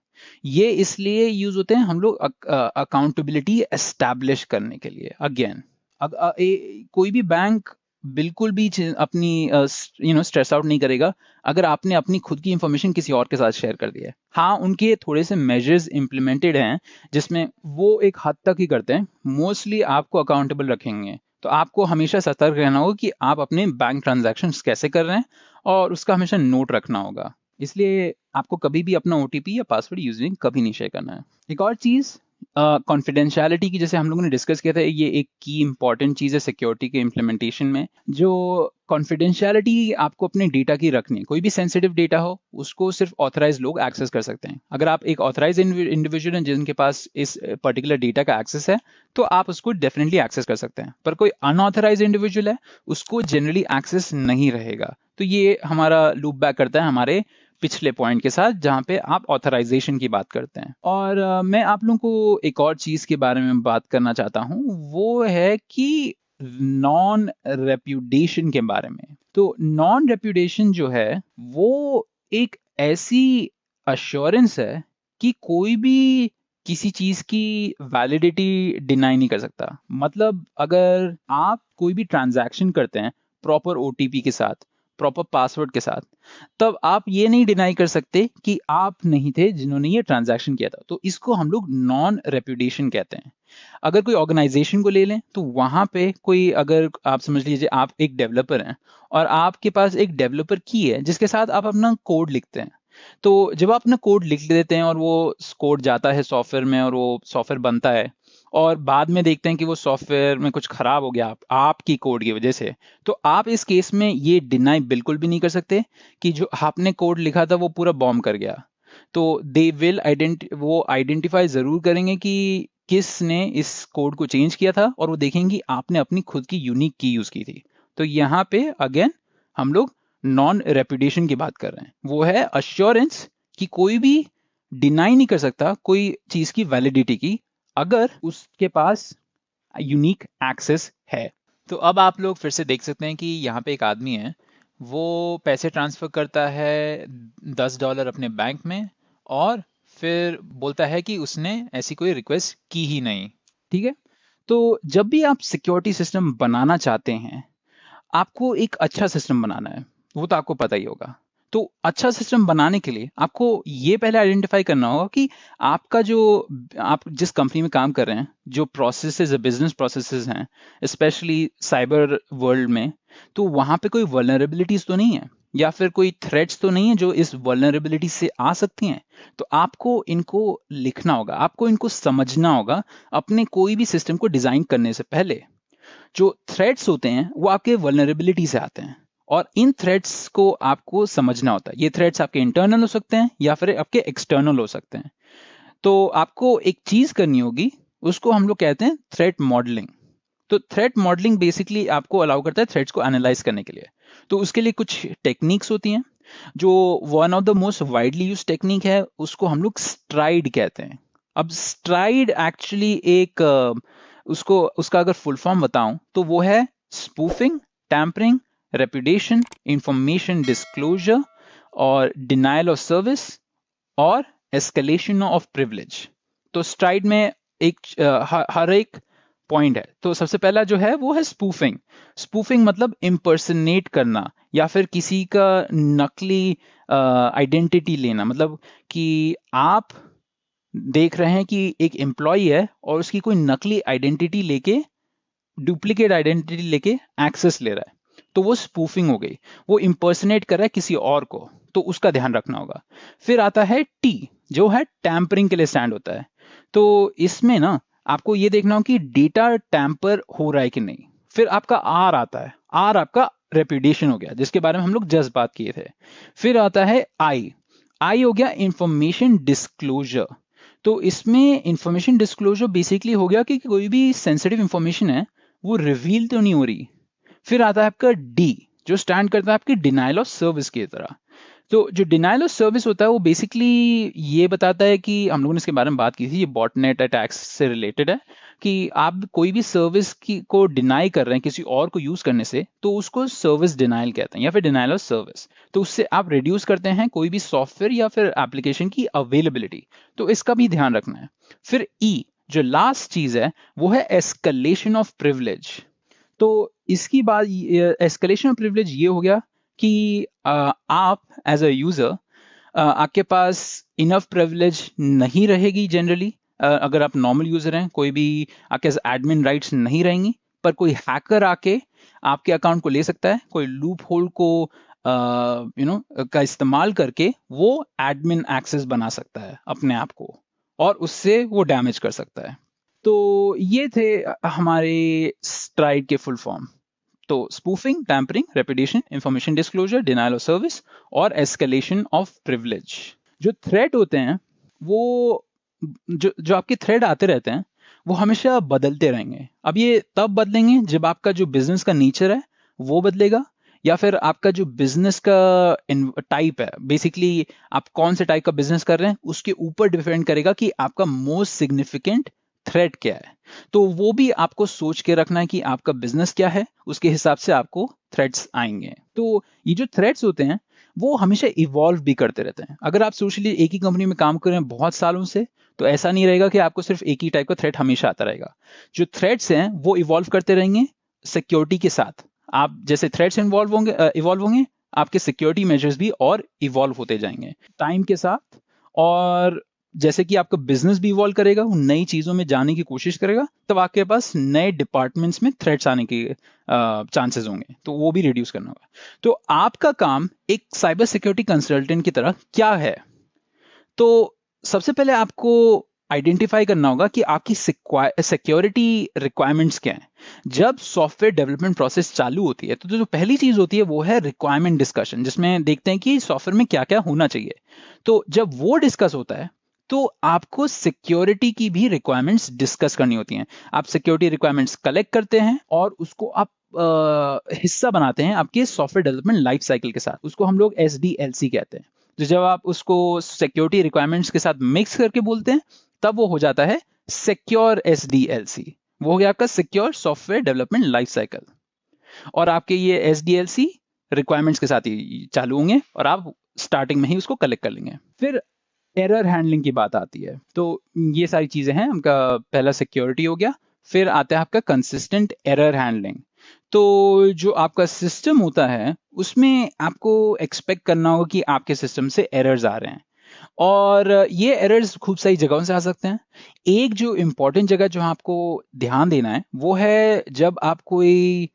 ये इसलिए यूज होते हैं हम लोग अकाउंटेबिलिटी एस्टैब्लिश करने के लिए। अगेन कोई भी बैंक बिल्कुल भी अपनी स्ट्रेस आउट नहीं करेगा अगर आपने अपनी खुद की इंफॉर्मेशन किसी और के साथ शेयर कर दी है। हाँ, उनके थोड़े से मेजर्स इंप्लीमेंटेड हैं जिसमें वो एक हद तक ही करते हैं, मोस्टली आपको अकाउंटेबल रखेंगे। तो आपको हमेशा सतर्क रहना होगा कि आप अपने बैंक ट्रांजैक्शंस कैसे कर रहे हैं और उसका हमेशा नोट रखना होगा। इसलिए आपको कभी भी अपना ओटीपी या पासवर्ड यूजिंग कभी नहीं शेयर करना है। एक और चीज कॉन्फिडेंशियलिटी की, जैसे हम लोगों ने डिस्कस किया था, ये एक की इंपॉर्टेंट चीज है सिक्योरिटी के इम्प्लीमेंटेशन में। जो कॉन्फिडेंशियलिटी आपको अपने डेटा की रखनी, कोई भी सेंसिटिव डेटा हो उसको सिर्फ ऑथराइज लोग एक्सेस कर सकते हैं। अगर आप एक ऑथराइज इंडिविजुअल हैं जिनके पास इस पर्टिकुलर डेटा का एक्सेस है तो आप उसको डेफिनेटली एक्सेस कर सकते हैं, पर कोई अनऑथराइज इंडिविजुअल है उसको जनरली एक्सेस नहीं रहेगा। तो ये हमारा लूप बैक करता है हमारे पिछले पॉइंट के साथ जहां पे आप ऑथराइजेशन की बात करते हैं। और मैं आप लोगों को एक और चीज के बारे में बात करना चाहता हूं, वो है कि नॉन रेप्यूटेशन के बारे में। तो नॉन रेप्यूटेशन जो है वो एक ऐसी अश्योरेंस है कि कोई भी किसी चीज की वैलिडिटी डिनाई नहीं कर सकता। मतलब अगर आप कोई भी ट्रांजैक्शन करते हैं प्रॉपर ओटीपी के साथ, प्रॉपर पासवर्ड के साथ, तब आप ये नहीं डिनाई कर सकते कि आप नहीं थे जिन्होंने ये ट्रांजैक्शन किया था। तो इसको हम लोग नॉन रेप्यूटेशन कहते हैं। अगर कोई ऑर्गेनाइजेशन को ले लें तो वहां पे कोई, अगर आप समझ लीजिए आप एक डेवलपर हैं और आपके पास एक डेवलपर की है जिसके साथ आप अपना कोड लिखते हैं, तो जब आप अपना कोड लिख देते हैं और वो कोड जाता है सॉफ्टवेयर में और वो सॉफ्टवेयर बनता है और बाद में देखते हैं कि वो सॉफ्टवेयर में कुछ खराब हो गया आपकी कोड की वजह से, तो आप इस केस में ये डिनाई बिल्कुल भी नहीं कर सकते कि जो आपने कोड लिखा था वो पूरा बॉम्ब कर गया। तो दे विल वो आइडेंटिफाई जरूर करेंगे कि किसने इस कोड को चेंज किया था और वो देखेंगे आपने अपनी खुद की यूनिक की यूज की थी। तो यहाँ पे अगेन हम लोग नॉन रेप्यूटेशन की बात कर रहे हैं, वो है अश्योरेंस कि कोई भी डिनाई नहीं कर सकता कोई चीज की वैलिडिटी की अगर उसके पास यूनिक एक्सेस है। तो अब आप लोग फिर से देख सकते हैं कि यहाँ पे एक आदमी है, वो पैसे ट्रांसफर करता है $10 अपने बैंक में, और फिर बोलता है कि उसने ऐसी कोई रिक्वेस्ट की ही नहीं। ठीक है, तो जब भी आप सिक्योरिटी सिस्टम बनाना चाहते हैं, आपको एक अच्छा सिस्टम बनाना है, वो तो आपको पता ही होगा। तो अच्छा सिस्टम बनाने के लिए आपको ये पहले आइडेंटिफाई करना होगा कि आपका जो आप जिस कंपनी में काम कर रहे हैं, जो प्रोसेसेस बिजनेस प्रोसेसेस हैं, स्पेशली साइबर वर्ल्ड में, तो वहां पे कोई वल्नरेबिलिटीज तो नहीं है, या फिर कोई थ्रेट्स तो नहीं है जो इस वल्नरेबिलिटी से आ सकती हैं। तो आपको इनको लिखना होगा, आपको इनको समझना होगा अपने कोई भी सिस्टम को डिजाइन करने से पहले। जो थ्रेट्स होते हैं वो आपके वल्नरेबिलिटी से आते हैं, और इन थ्रेट्स को आपको समझना होता है। ये थ्रेट्स आपके इंटरनल हो सकते हैं या फिर आपके एक्सटर्नल हो सकते हैं। तो आपको एक चीज करनी होगी, उसको हम लोग कहते हैं थ्रेट मॉडलिंग। तो थ्रेट मॉडलिंग बेसिकली आपको अलाउ करता है थ्रेट्स को एनालाइज करने के लिए। तो उसके लिए कुछ टेक्निक्स होती हैं, जो one of the most widely use technique है, उसको हम लोग स्ट्राइड कहते हैं। अब स्ट्राइड एक्चुअली एक उसको उसका अगर फुल फॉर्म बताऊं तो वो है spoofing, tampering, reputation, information disclosure, और डिनायल ऑफ सर्विस, और एस्केलेशन ऑफ प्रिविलेज। तो स्ट्राइड में हर एक पॉइंट है। तो सबसे पहला जो है वो है स्पूफिंग। स्पूफिंग मतलब इम्पर्सनेट करना, या फिर किसी का नकली आइडेंटिटी लेना। मतलब कि आप देख रहे हैं कि एक एम्प्लॉय है और उसकी कोई नकली आइडेंटिटी लेके, डुप्लीकेट आइडेंटिटी लेके एक्सेस ले रहा है, तो वो स्पूफिंग हो गई। वो इम्पर्सनेट कर रहा है किसी और को, तो उसका ध्यान रखना होगा। फिर आता है टी, जो है टैम्परिंग के लिए स्टैंड होता है। तो इसमें ना आपको ये देखना हो कि डेटा टैम्पर हो रहा है कि नहीं। फिर आपका आर आता है, आर आपका रेपुटेशन हो गया, जिसके बारे में हम लोग जस्ट बात किए थे। फिर आता है आई, आई हो गया इंफॉर्मेशन डिस्क्लोजर। तो इसमें इंफॉर्मेशन डिस्क्लोजर बेसिकली हो गया कि कोई भी सेंसिटिव इंफॉर्मेशन है वो रिवील तो नहीं हो रही। फिर आता है आपका डी, जो स्टैंड करता है आपकी डिनायल ऑफ सर्विस की तरह। तो जो डिनायल ऑफ सर्विस होता है वो बेसिकली ये बताता है कि हम लोगों ने इसके बारे में बात की थी, ये बॉटनेट अटैक्स से रिलेटेड है, कि आप कोई भी सर्विस की को डिनाई कर रहे हैं किसी और को यूज करने से, तो उसको सर्विस डिनाइल कहते हैं या फिर डिनाइल ऑफ सर्विस। तो उससे आप रिड्यूस करते हैं कोई भी सॉफ्टवेयर या फिर एप्लीकेशन की अवेलेबिलिटी। तो इसका भी ध्यान रखना है। फिर ई, जो लास्ट चीज है, वो है एस्केलेशन ऑफ प्रिविलेज। तो इसकी बात, एस्केलेशन ऑफ प्रिविलेज ये हो गया कि आप एज अ यूजर, आपके पास इनफ प्रिविलेज नहीं रहेगी जनरली। अगर आप नॉर्मल यूजर हैं, कोई भी आपके एडमिन राइट्स नहीं रहेंगी, पर कोई हैकर आके आपके अकाउंट को ले सकता है, कोई लूप होल को का इस्तेमाल करके वो एडमिन एक्सेस बना सकता है अपने आप को, और उससे वो डैमेज कर सकता है। तो ये थे हमारे स्ट्राइड के फुल फॉर्म। तो spoofing, tampering, reputation, information disclosure, denial of service, और एस्केलेशन ऑफ प्रिविलेज। जो थ्रेट होते हैं वो, जो आपके थ्रेड आते रहते हैं, वो हमेशा बदलते रहेंगे। अब ये तब बदलेंगे जब आपका जो बिजनेस का नेचर है वो बदलेगा, या फिर आपका जो बिजनेस का टाइप है, बेसिकली आप कौन से टाइप का बिजनेस कर रहे हैं, उसके ऊपर डिपेंड करेगा कि आपका मोस्ट सिग्निफिकेंट थ्रेट क्या है। तो वो भी आपको सोच के रखना है कि आपका बिजनेस क्या है, उसके हिसाब से आपको थ्रेट्स आएंगे। तो ये जो थ्रेट्स होते हैं वो हमेशा इवॉल्व भी करते रहते हैं। अगर आप सोच लीजिए एक ही कंपनी में काम कर रहे हैं बहुत सालों से, तो ऐसा नहीं रहेगा कि आपको सिर्फ एक ही टाइप का थ्रेट हमेशा आता रहेगा। जो थ्रेट्स हैं वो इवॉल्व करते रहेंगे सिक्योरिटी के साथ। आप जैसे थ्रेट्स इवॉल्व होंगे, आपके सिक्योरिटी मेजर्स भी और इवॉल्व होते जाएंगे टाइम के साथ। और जैसे कि आपका बिजनेस भी इवॉल्व करेगा, वो नई चीजों में जाने की कोशिश करेगा, तब आपके पास नए डिपार्टमेंट्स में थ्रेट्स आने के चांसेस होंगे, तो वो भी रिड्यूस करना होगा। तो आपका काम एक साइबर सिक्योरिटी कंसल्टेंट की तरह क्या है? तो सबसे पहले आपको आइडेंटिफाई करना होगा कि आपकी सिक्योरिटी रिक्वायरमेंट्स क्या हैं। जब सॉफ्टवेयर डेवलपमेंट प्रोसेस चालू होती है, तो जो पहली चीज होती है वो है रिक्वायरमेंट डिस्कशन, जिसमें देखते हैं कि सॉफ्टवेयर में क्या क्या होना चाहिए। तो जब वो डिस्कस होता है, तो आपको सिक्योरिटी की भी रिक्वायरमेंट्स डिस्कस करनी होती हैं। आप सिक्योरिटी रिक्वायरमेंट्स कलेक्ट करते हैं और उसको आप हिस्सा बनाते हैं आपके सॉफ्टवेयर डेवलपमेंट लाइफ साइकिल के साथ। उसको हम लोग SDLC कहते हैं। तो जब आप उसको सिक्योरिटी रिक्वायरमेंट्स के साथ मिक्स करके बोलते हैं, तब वो हो जाता है सिक्योर SDLC। वो हो गया आपका secure software development life cycle. और आपके ये SDLC रिक्वायरमेंट्स के साथ ही चालू होंगे और आप स्टार्टिंग में ही उसको कलेक्ट कर लेंगे। फिर एरर हैंडलिंग की बात आती है, तो ये सारी चीजें हैं। आपका पहला सिक्योरिटी हो गया, फिर आता है आपका कंसिस्टेंट एरर हैंडलिंग। तो जो आपका सिस्टम होता है उसमें आपको एक्सपेक्ट करना होगा कि आपके सिस्टम से एरर्स आ रहे हैं, और ये एरर्स खूब सारी जगहों से आ सकते हैं। एक जो इम्पोर्टेंट जगह जो आपको ध्यान देना है वो है जब आप कोई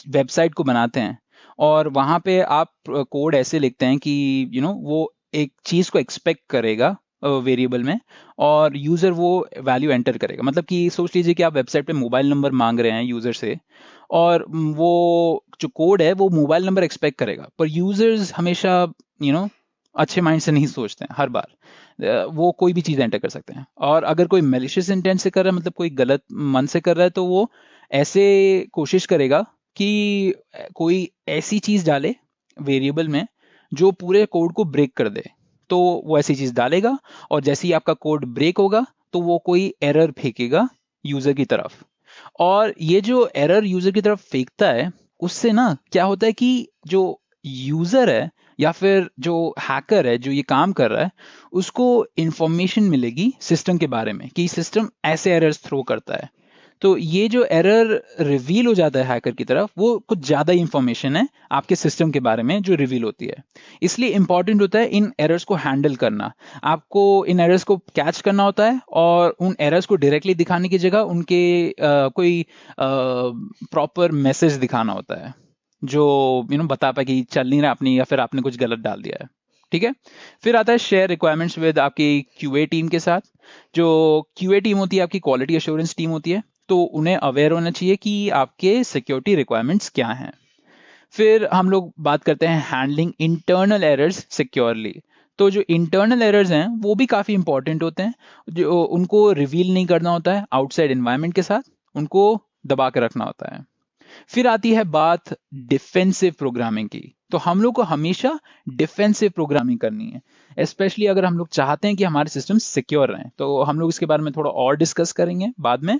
वेबसाइट को बनाते हैं और वहां पे आप कोड ऐसे लिखते हैं कि वो एक चीज को एक्सपेक्ट करेगा वेरिएबल में, और यूजर वो वैल्यू एंटर करेगा। मतलब कि सोच लीजिए कि आप वेबसाइट पे मोबाइल नंबर मांग रहे हैं यूजर से, और वो जो कोड है वो मोबाइल नंबर एक्सपेक्ट करेगा, पर यूजर्स हमेशा अच्छे माइंड से नहीं सोचते हैं। हर बार वो कोई भी चीज एंटर कर सकते हैं, और अगर कोई मैलिशियस इंटेंट से कर रहा है, मतलब कोई गलत मन से कर रहा है, तो वो ऐसे कोशिश करेगा कि कोई ऐसी चीज डाले वेरिएबल में जो पूरे कोड को ब्रेक कर दे। तो वो ऐसी चीज डालेगा, और जैसे ही आपका कोड ब्रेक होगा तो वो कोई एरर फेंकेगा यूजर की तरफ। और ये जो एरर यूजर की तरफ फेंकता है, उससे ना क्या होता है कि जो यूजर है या फिर जो हैकर है जो ये काम कर रहा है, उसको इंफॉर्मेशन मिलेगी सिस्टम के बारे में कि सिस्टम ऐसे एरर्स थ्रो करता है। तो ये जो एरर रिवील हो जाता है हैकर की तरफ, वो कुछ ज्यादा इंफॉर्मेशन है आपके सिस्टम के बारे में जो रिवील होती है। इसलिए इंपॉर्टेंट होता है इन एरर्स को हैंडल करना। आपको इन एरर्स को कैच करना होता है, और उन एरर्स को डायरेक्टली दिखाने की जगह उनके कोई प्रॉपर मैसेज दिखाना होता है जो बता पाए कि चल नहीं रहा आपने, या फिर आपने कुछ गलत डाल दिया है। ठीक है। फिर आता है शेयर रिक्वायरमेंट्स विद आपकी QA टीम के साथ। जो QA टीम होती है आपकी क्वालिटी एश्योरेंस टीम होती है, तो उन्हें अवेयर होना चाहिए कि आपके सिक्योरिटी रिक्वायरमेंट्स क्या हैं। फिर हम लोग बात करते हैं हैंडलिंग इंटरनल एरर्स सिक्योरली। तो जो इंटरनल एरर्स हैं वो भी काफी इंपॉर्टेंट होते हैं, जो उनको रिवील नहीं करना होता है आउटसाइड एनवायरनमेंट के साथ, उनको दबा के रखना होता है। फिर आती है बात डिफेंसिव प्रोग्रामिंग की। तो हम लोग को हमेशा डिफेंसिव प्रोग्रामिंग करनी है, स्पेशली अगर हम लोग चाहते हैं कि हमारे सिस्टम सिक्योर रहें। तो हम लोग इसके बारे में थोड़ा और डिस्कस करेंगे बाद में,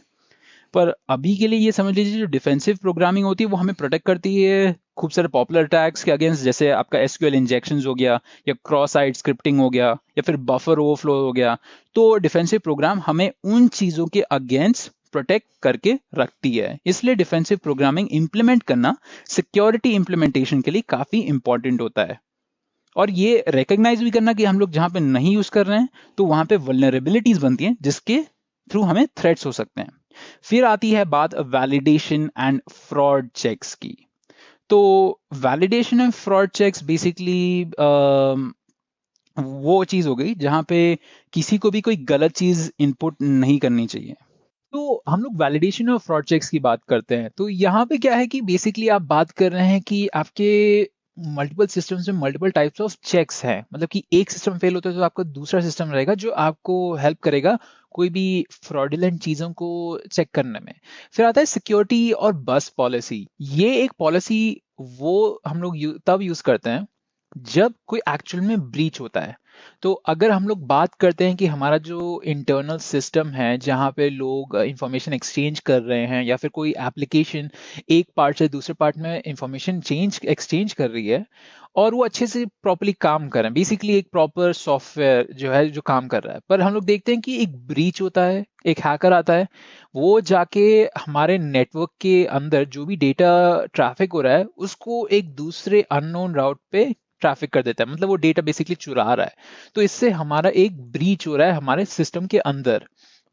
पर अभी के लिए ये समझ लीजिए जो डिफेंसिव प्रोग्रामिंग होती है वो हमें प्रोटेक्ट करती है खूब सारे पॉपुलर अटैक्स के अगेंस्ट, जैसे आपका SQL इंजेक्शंस हो गया, या क्रॉस साइट स्क्रिप्टिंग हो गया, या फिर बफर ओवरफ्लो हो गया। तो डिफेंसिव प्रोग्राम हमें उन चीजों के अगेंस्ट प्रोटेक्ट करके रखती है। इसलिए डिफेंसिव प्रोग्रामिंग इंप्लीमेंट करना सिक्योरिटी इंप्लीमेंटेशन के लिए काफी इंपॉर्टेंट होता है। और ये रिकॉग्नाइज भी करना कि हम लोग जहां पे नहीं यूज कर रहे हैं तो वहां पे वल्नरेबिलिटीज बनती हैं जिसके थ्रू हमें थ्रेट्स हो सकते हैं। फिर आती है बात वैलिडेशन एंड फ्रॉड चेक्स की। तो validation and fraud checks basically वो चीज हो गई जहां पे किसी को भी कोई गलत चीज इनपुट नहीं करनी चाहिए। तो हम लोग वैलिडेशन और फ्रॉड चेक्स की बात करते हैं, तो यहाँ पे क्या है कि बेसिकली आप बात कर रहे हैं कि आपके मल्टीपल सिस्टम्स में मल्टीपल टाइप्स ऑफ चेक्स हैं। मतलब कि एक सिस्टम फेल होता है तो आपका दूसरा सिस्टम रहेगा जो आपको हेल्प करेगा कोई भी फ्रॉडुलेंट चीजों को चेक करने में। फिर आता है सिक्योरिटी और बस पॉलिसी। ये एक पॉलिसी वो हम लोग तब यूज करते हैं जब कोई एक्चुअल में ब्रीच होता है। तो अगर हम लोग बात करते हैं कि हमारा जो इंटरनल सिस्टम है जहाँ पे लोग इंफॉर्मेशन एक्सचेंज कर रहे हैं, या फिर कोई एप्लीकेशन एक पार्ट से दूसरे पार्ट में इंफॉर्मेशन एक्सचेंज कर रही है, और वो अच्छे से प्रॉपरली काम कर रहे हैं, बेसिकली एक प्रॉपर सॉफ्टवेयर जो है जो काम कर रहा है, पर हम लोग देखते हैं कि एक ब्रीच होता है, एक हैकर आता है, वो जाके हमारे नेटवर्क के अंदर जो भी डेटा ट्रैफिक हो रहा है उसको एक दूसरे अननोन राउट पे ट्रैफिक कर देता है। मतलब वो डेटा बेसिकली चुरा रहा है। तो इससे हमारा एक ब्रीच हो रहा है हमारे सिस्टम के अंदर।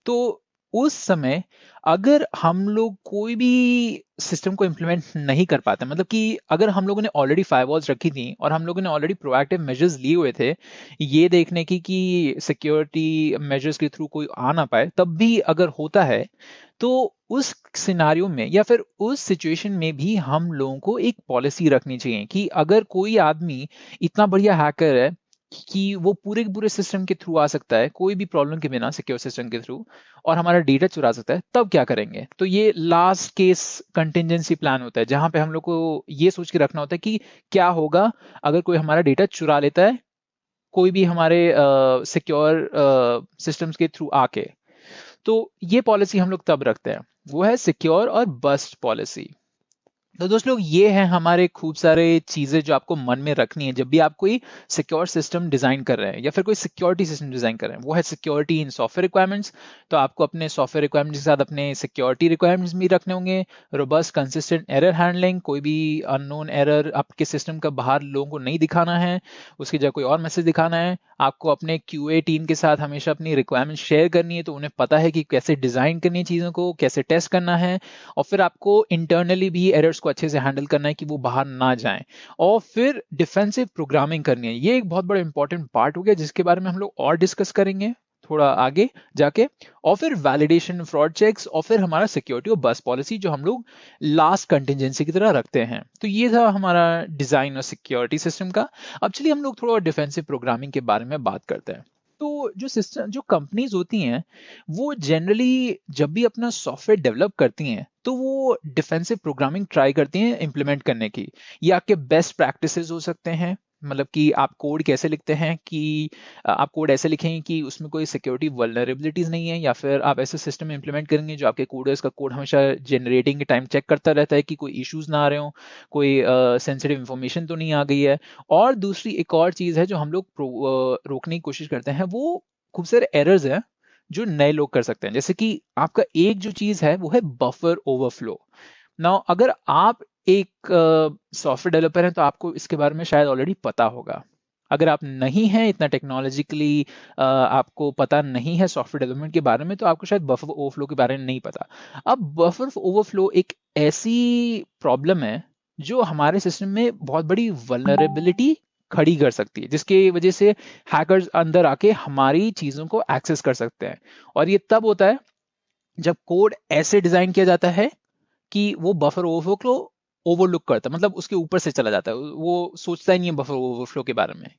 तो उस समय अगर हम लोग कोई भी सिस्टम को इम्प्लीमेंट नहीं कर पाते, मतलब कि अगर हम लोगों ने ऑलरेडी फायरवॉल्स रखी थी और हम लोगों ने ऑलरेडी प्रोएक्टिव मेजर्स लिए हुए थे ये देखने की कि सिक्योरिटी मेजर्स के थ्रू कोई आ ना पाए, तब भी अगर होता है तो उस सिनारियो में या फिर उस सिचुएशन में भी हम लोगों को एक पॉलिसी रखनी चाहिए कि अगर कोई आदमी इतना बढ़िया हैकर है कि वो पूरे के पूरे सिस्टम के थ्रू आ सकता है कोई भी प्रॉब्लम के बिना सिक्योर सिस्टम के थ्रू, और हमारा डेटा चुरा सकता है, तब क्या करेंगे। तो ये लास्ट केस कंटिजेंसी प्लान होता है जहां पे हम लोग को ये सोच के रखना होता है कि क्या होगा अगर कोई हमारा डेटा चुरा लेता है कोई भी हमारे सिक्योर सिस्टम्स के थ्रू आके। तो ये पॉलिसी हम लोग तब रखते हैं, वो है सिक्योर और बस्ट पॉलिसी। तो दोस्त लोग, ये है हमारे खूब सारे चीजें जो आपको मन में रखनी है जब भी आप कोई सिक्योर सिस्टम डिजाइन कर रहे हैं या फिर कोई सिक्योरिटी सिस्टम डिजाइन कर रहे हैं। वो है सिक्योरिटी इन सॉफ्टवेयर रिक्वायरमेंट्स। तो आपको अपने सॉफ्टवेयर रिक्वायरमेंट्स के साथ अपने सिक्योरिटी रिक्वायरमेंट्स भी रखने होंगे। रोबस्ट कंसिस्टेंट एरर हैंडलिंग, कोई भी अननोन एरर आपके सिस्टम का बाहर लोगों को नहीं दिखाना है, उसकी जगह कोई और मैसेज दिखाना है। आपको अपने QA टीम के साथ हमेशा अपनी रिक्वायरमेंट शेयर करनी है, तो उन्हें पता है कि कैसे डिजाइन करनी है चीजों को, कैसे टेस्ट करना है। और फिर आपको इंटरनली भी एरर्स को अच्छे से हैंडल करना है कि वो बाहर ना जाएं। और फिर डिफेंसिव प्रोग्रामिंग करनी है। ये एक बहुत बड़ा इंपॉर्टेंट पार्ट हो गया जिसके बारे में हम लोग और डिस्कस करेंगे थोड़ा आगे जाके। और फिर वैलिडेशन, फ्रॉड चेक्स, और फिर हमारा सिक्योरिटी और बस पॉलिसी जो हम लोग लास्ट कंटिजेंसी की तरह रखते हैं। तो ये था हमारा डिजाइन और सिक्योरिटी सिस्टम का। अब चलिए हम लोग थोड़ा डिफेंसिव प्रोग्रामिंग के बारे में बात करते हैं। तो जो सिस्टम, जो कंपनीज होती हैं, वो जनरली जब भी अपना सॉफ्टवेयर डेवलप करती हैं तो वो डिफेंसिव प्रोग्रामिंग ट्राई करती हैं इम्प्लीमेंट करने की। ये आपके बेस्ट प्रैक्टिसेस हो सकते हैं, मतलब कि आप कोड कैसे लिखते हैं कि आप कोड ऐसे लिखेंगे कि उसमें कोई सिक्योरिटी वल्नरेबिलिटीज नहीं है, या फिर आप ऐसे सिस्टम इंप्लीमेंट करेंगे जो आपके कोडर्स का कोड हमेशा जनरेटिंग के टाइम चेक करता रहता है कि कोई इश्यूज ना आ रहे हो, कोई सेंसिटिव इंफॉर्मेशन तो नहीं आ गई है। और दूसरी एक और चीज है जो हम लोग रोकने की कोशिश करते हैं, वो खूब सारे एरर्स हैं जो नए लोग कर सकते हैं। जैसे कि आपका एक जो चीज है वो है बफर ओवरफ्लो। नाउ अगर आप एक सॉफ्टवेयर डेवलपर हैं तो आपको इसके बारे में शायद ऑलरेडी पता होगा। अगर आप नहीं हैं इतना टेक्नोलॉजिकली, आपको पता नहीं है सॉफ्टवेयर डेवलपमेंट के बारे में, तो आपको शायद बफर ओवरफ्लो के बारे में नहीं पता। अब बफर ओवरफ्लो एक ऐसी प्रॉब्लम है जो हमारे सिस्टम में बहुत बड़ी वल्नरेबिलिटी खड़ी कर सकती है, जिसकी वजह से हैकर्स अंदर आके हमारी चीजों को एक्सेस कर सकते हैं। और ये तब होता है जब कोड ऐसे डिजाइन किया जाता है कि वो बफर ओवरफ्लो को ओवरलुक करता है, मतलब उसके ऊपर से चला जाता है, वो सोचता ही नहीं है बफर ओवरफ्लो के बारे में।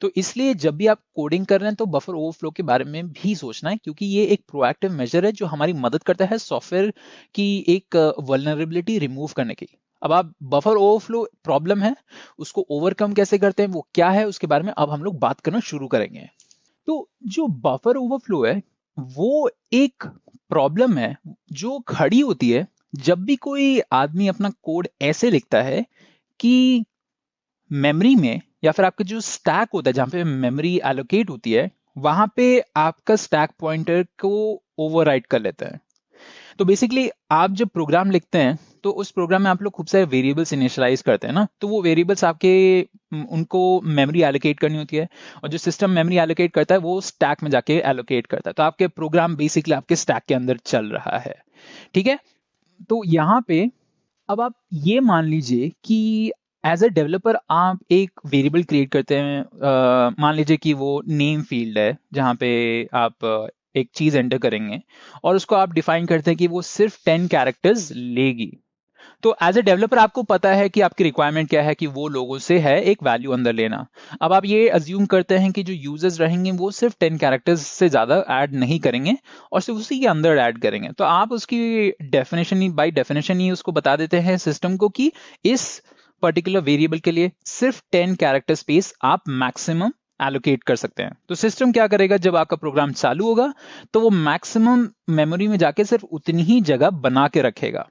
तो इसलिए जब भी आप कोडिंग कर रहे हैं तो बफर ओवरफ्लो के बारे में भी सोचना है, क्योंकि ये एक प्रोएक्टिव मेजर है जो हमारी मदद करता है सॉफ्टवेयर की एक वल्नरेबिलिटी रिमूव करने की। अब आप बफर ओवरफ्लो प्रॉब्लम है उसको ओवरकम कैसे करते हैं, वो क्या है, उसके बारे में अब हम लोग बात करना शुरू करेंगे। तो जो बफर ओवरफ्लो है वो एक प्रॉब्लम है जो खड़ी होती है जब भी कोई आदमी अपना कोड ऐसे लिखता है कि मेमोरी में, या फिर आपका जो स्टैक होता है जहां पे मेमोरी एलोकेट होती है, वहां पे आपका स्टैक पॉइंटर को ओवरराइड कर लेता है। तो बेसिकली आप जब प्रोग्राम लिखते हैं तो उस प्रोग्राम में आप लोग खूब सारे वेरिएबल्स इनिशियलाइज करते हैं ना, तो वो वेरिएबल्स आपके उनको मेमोरी एलोकेट करनी होती है, और जो सिस्टम मेमोरी एलोकेट करता है वो स्टैक में जाके एलोकेट करता है। तो आपके प्रोग्राम बेसिकली आपके स्टैक के अंदर चल रहा है, ठीक है। तो यहाँ पे अब आप ये मान लीजिए कि एज अ डेवलपर आप एक वेरिएबल क्रिएट करते हैं, मान लीजिए कि वो नेम फील्ड है जहाँ पे आप एक चीज एंटर करेंगे, और उसको आप डिफाइन करते हैं कि वो सिर्फ 10 कैरेक्टर्स लेगी। तो एज ए डेवलपर आपको पता है कि आपकी रिक्वायरमेंट क्या है, कि वो लोगों से है एक वैल्यू अंदर लेना। अब आप ये अज्यूम करते हैं कि जो यूजर्स रहेंगे वो सिर्फ 10 कैरेक्टर्स से ज्यादा ऐड नहीं करेंगे और सिर्फ उसी के अंदर ऐड करेंगे। तो आप उसकी डेफिनेशन ही, बाय डेफिनेशन ही उसको बता देते हैं सिस्टम को कि इस पर्टिकुलर वेरिएबल के लिए सिर्फ 10 कैरेक्टर स्पेस आप मैक्सिमम एलोकेट कर सकते हैं। तो सिस्टम क्या करेगा, जब आपका प्रोग्राम चालू होगा तो वो मैक्सिमम मेमोरी में जाके सिर्फ उतनी ही जगह बना के रखेगा।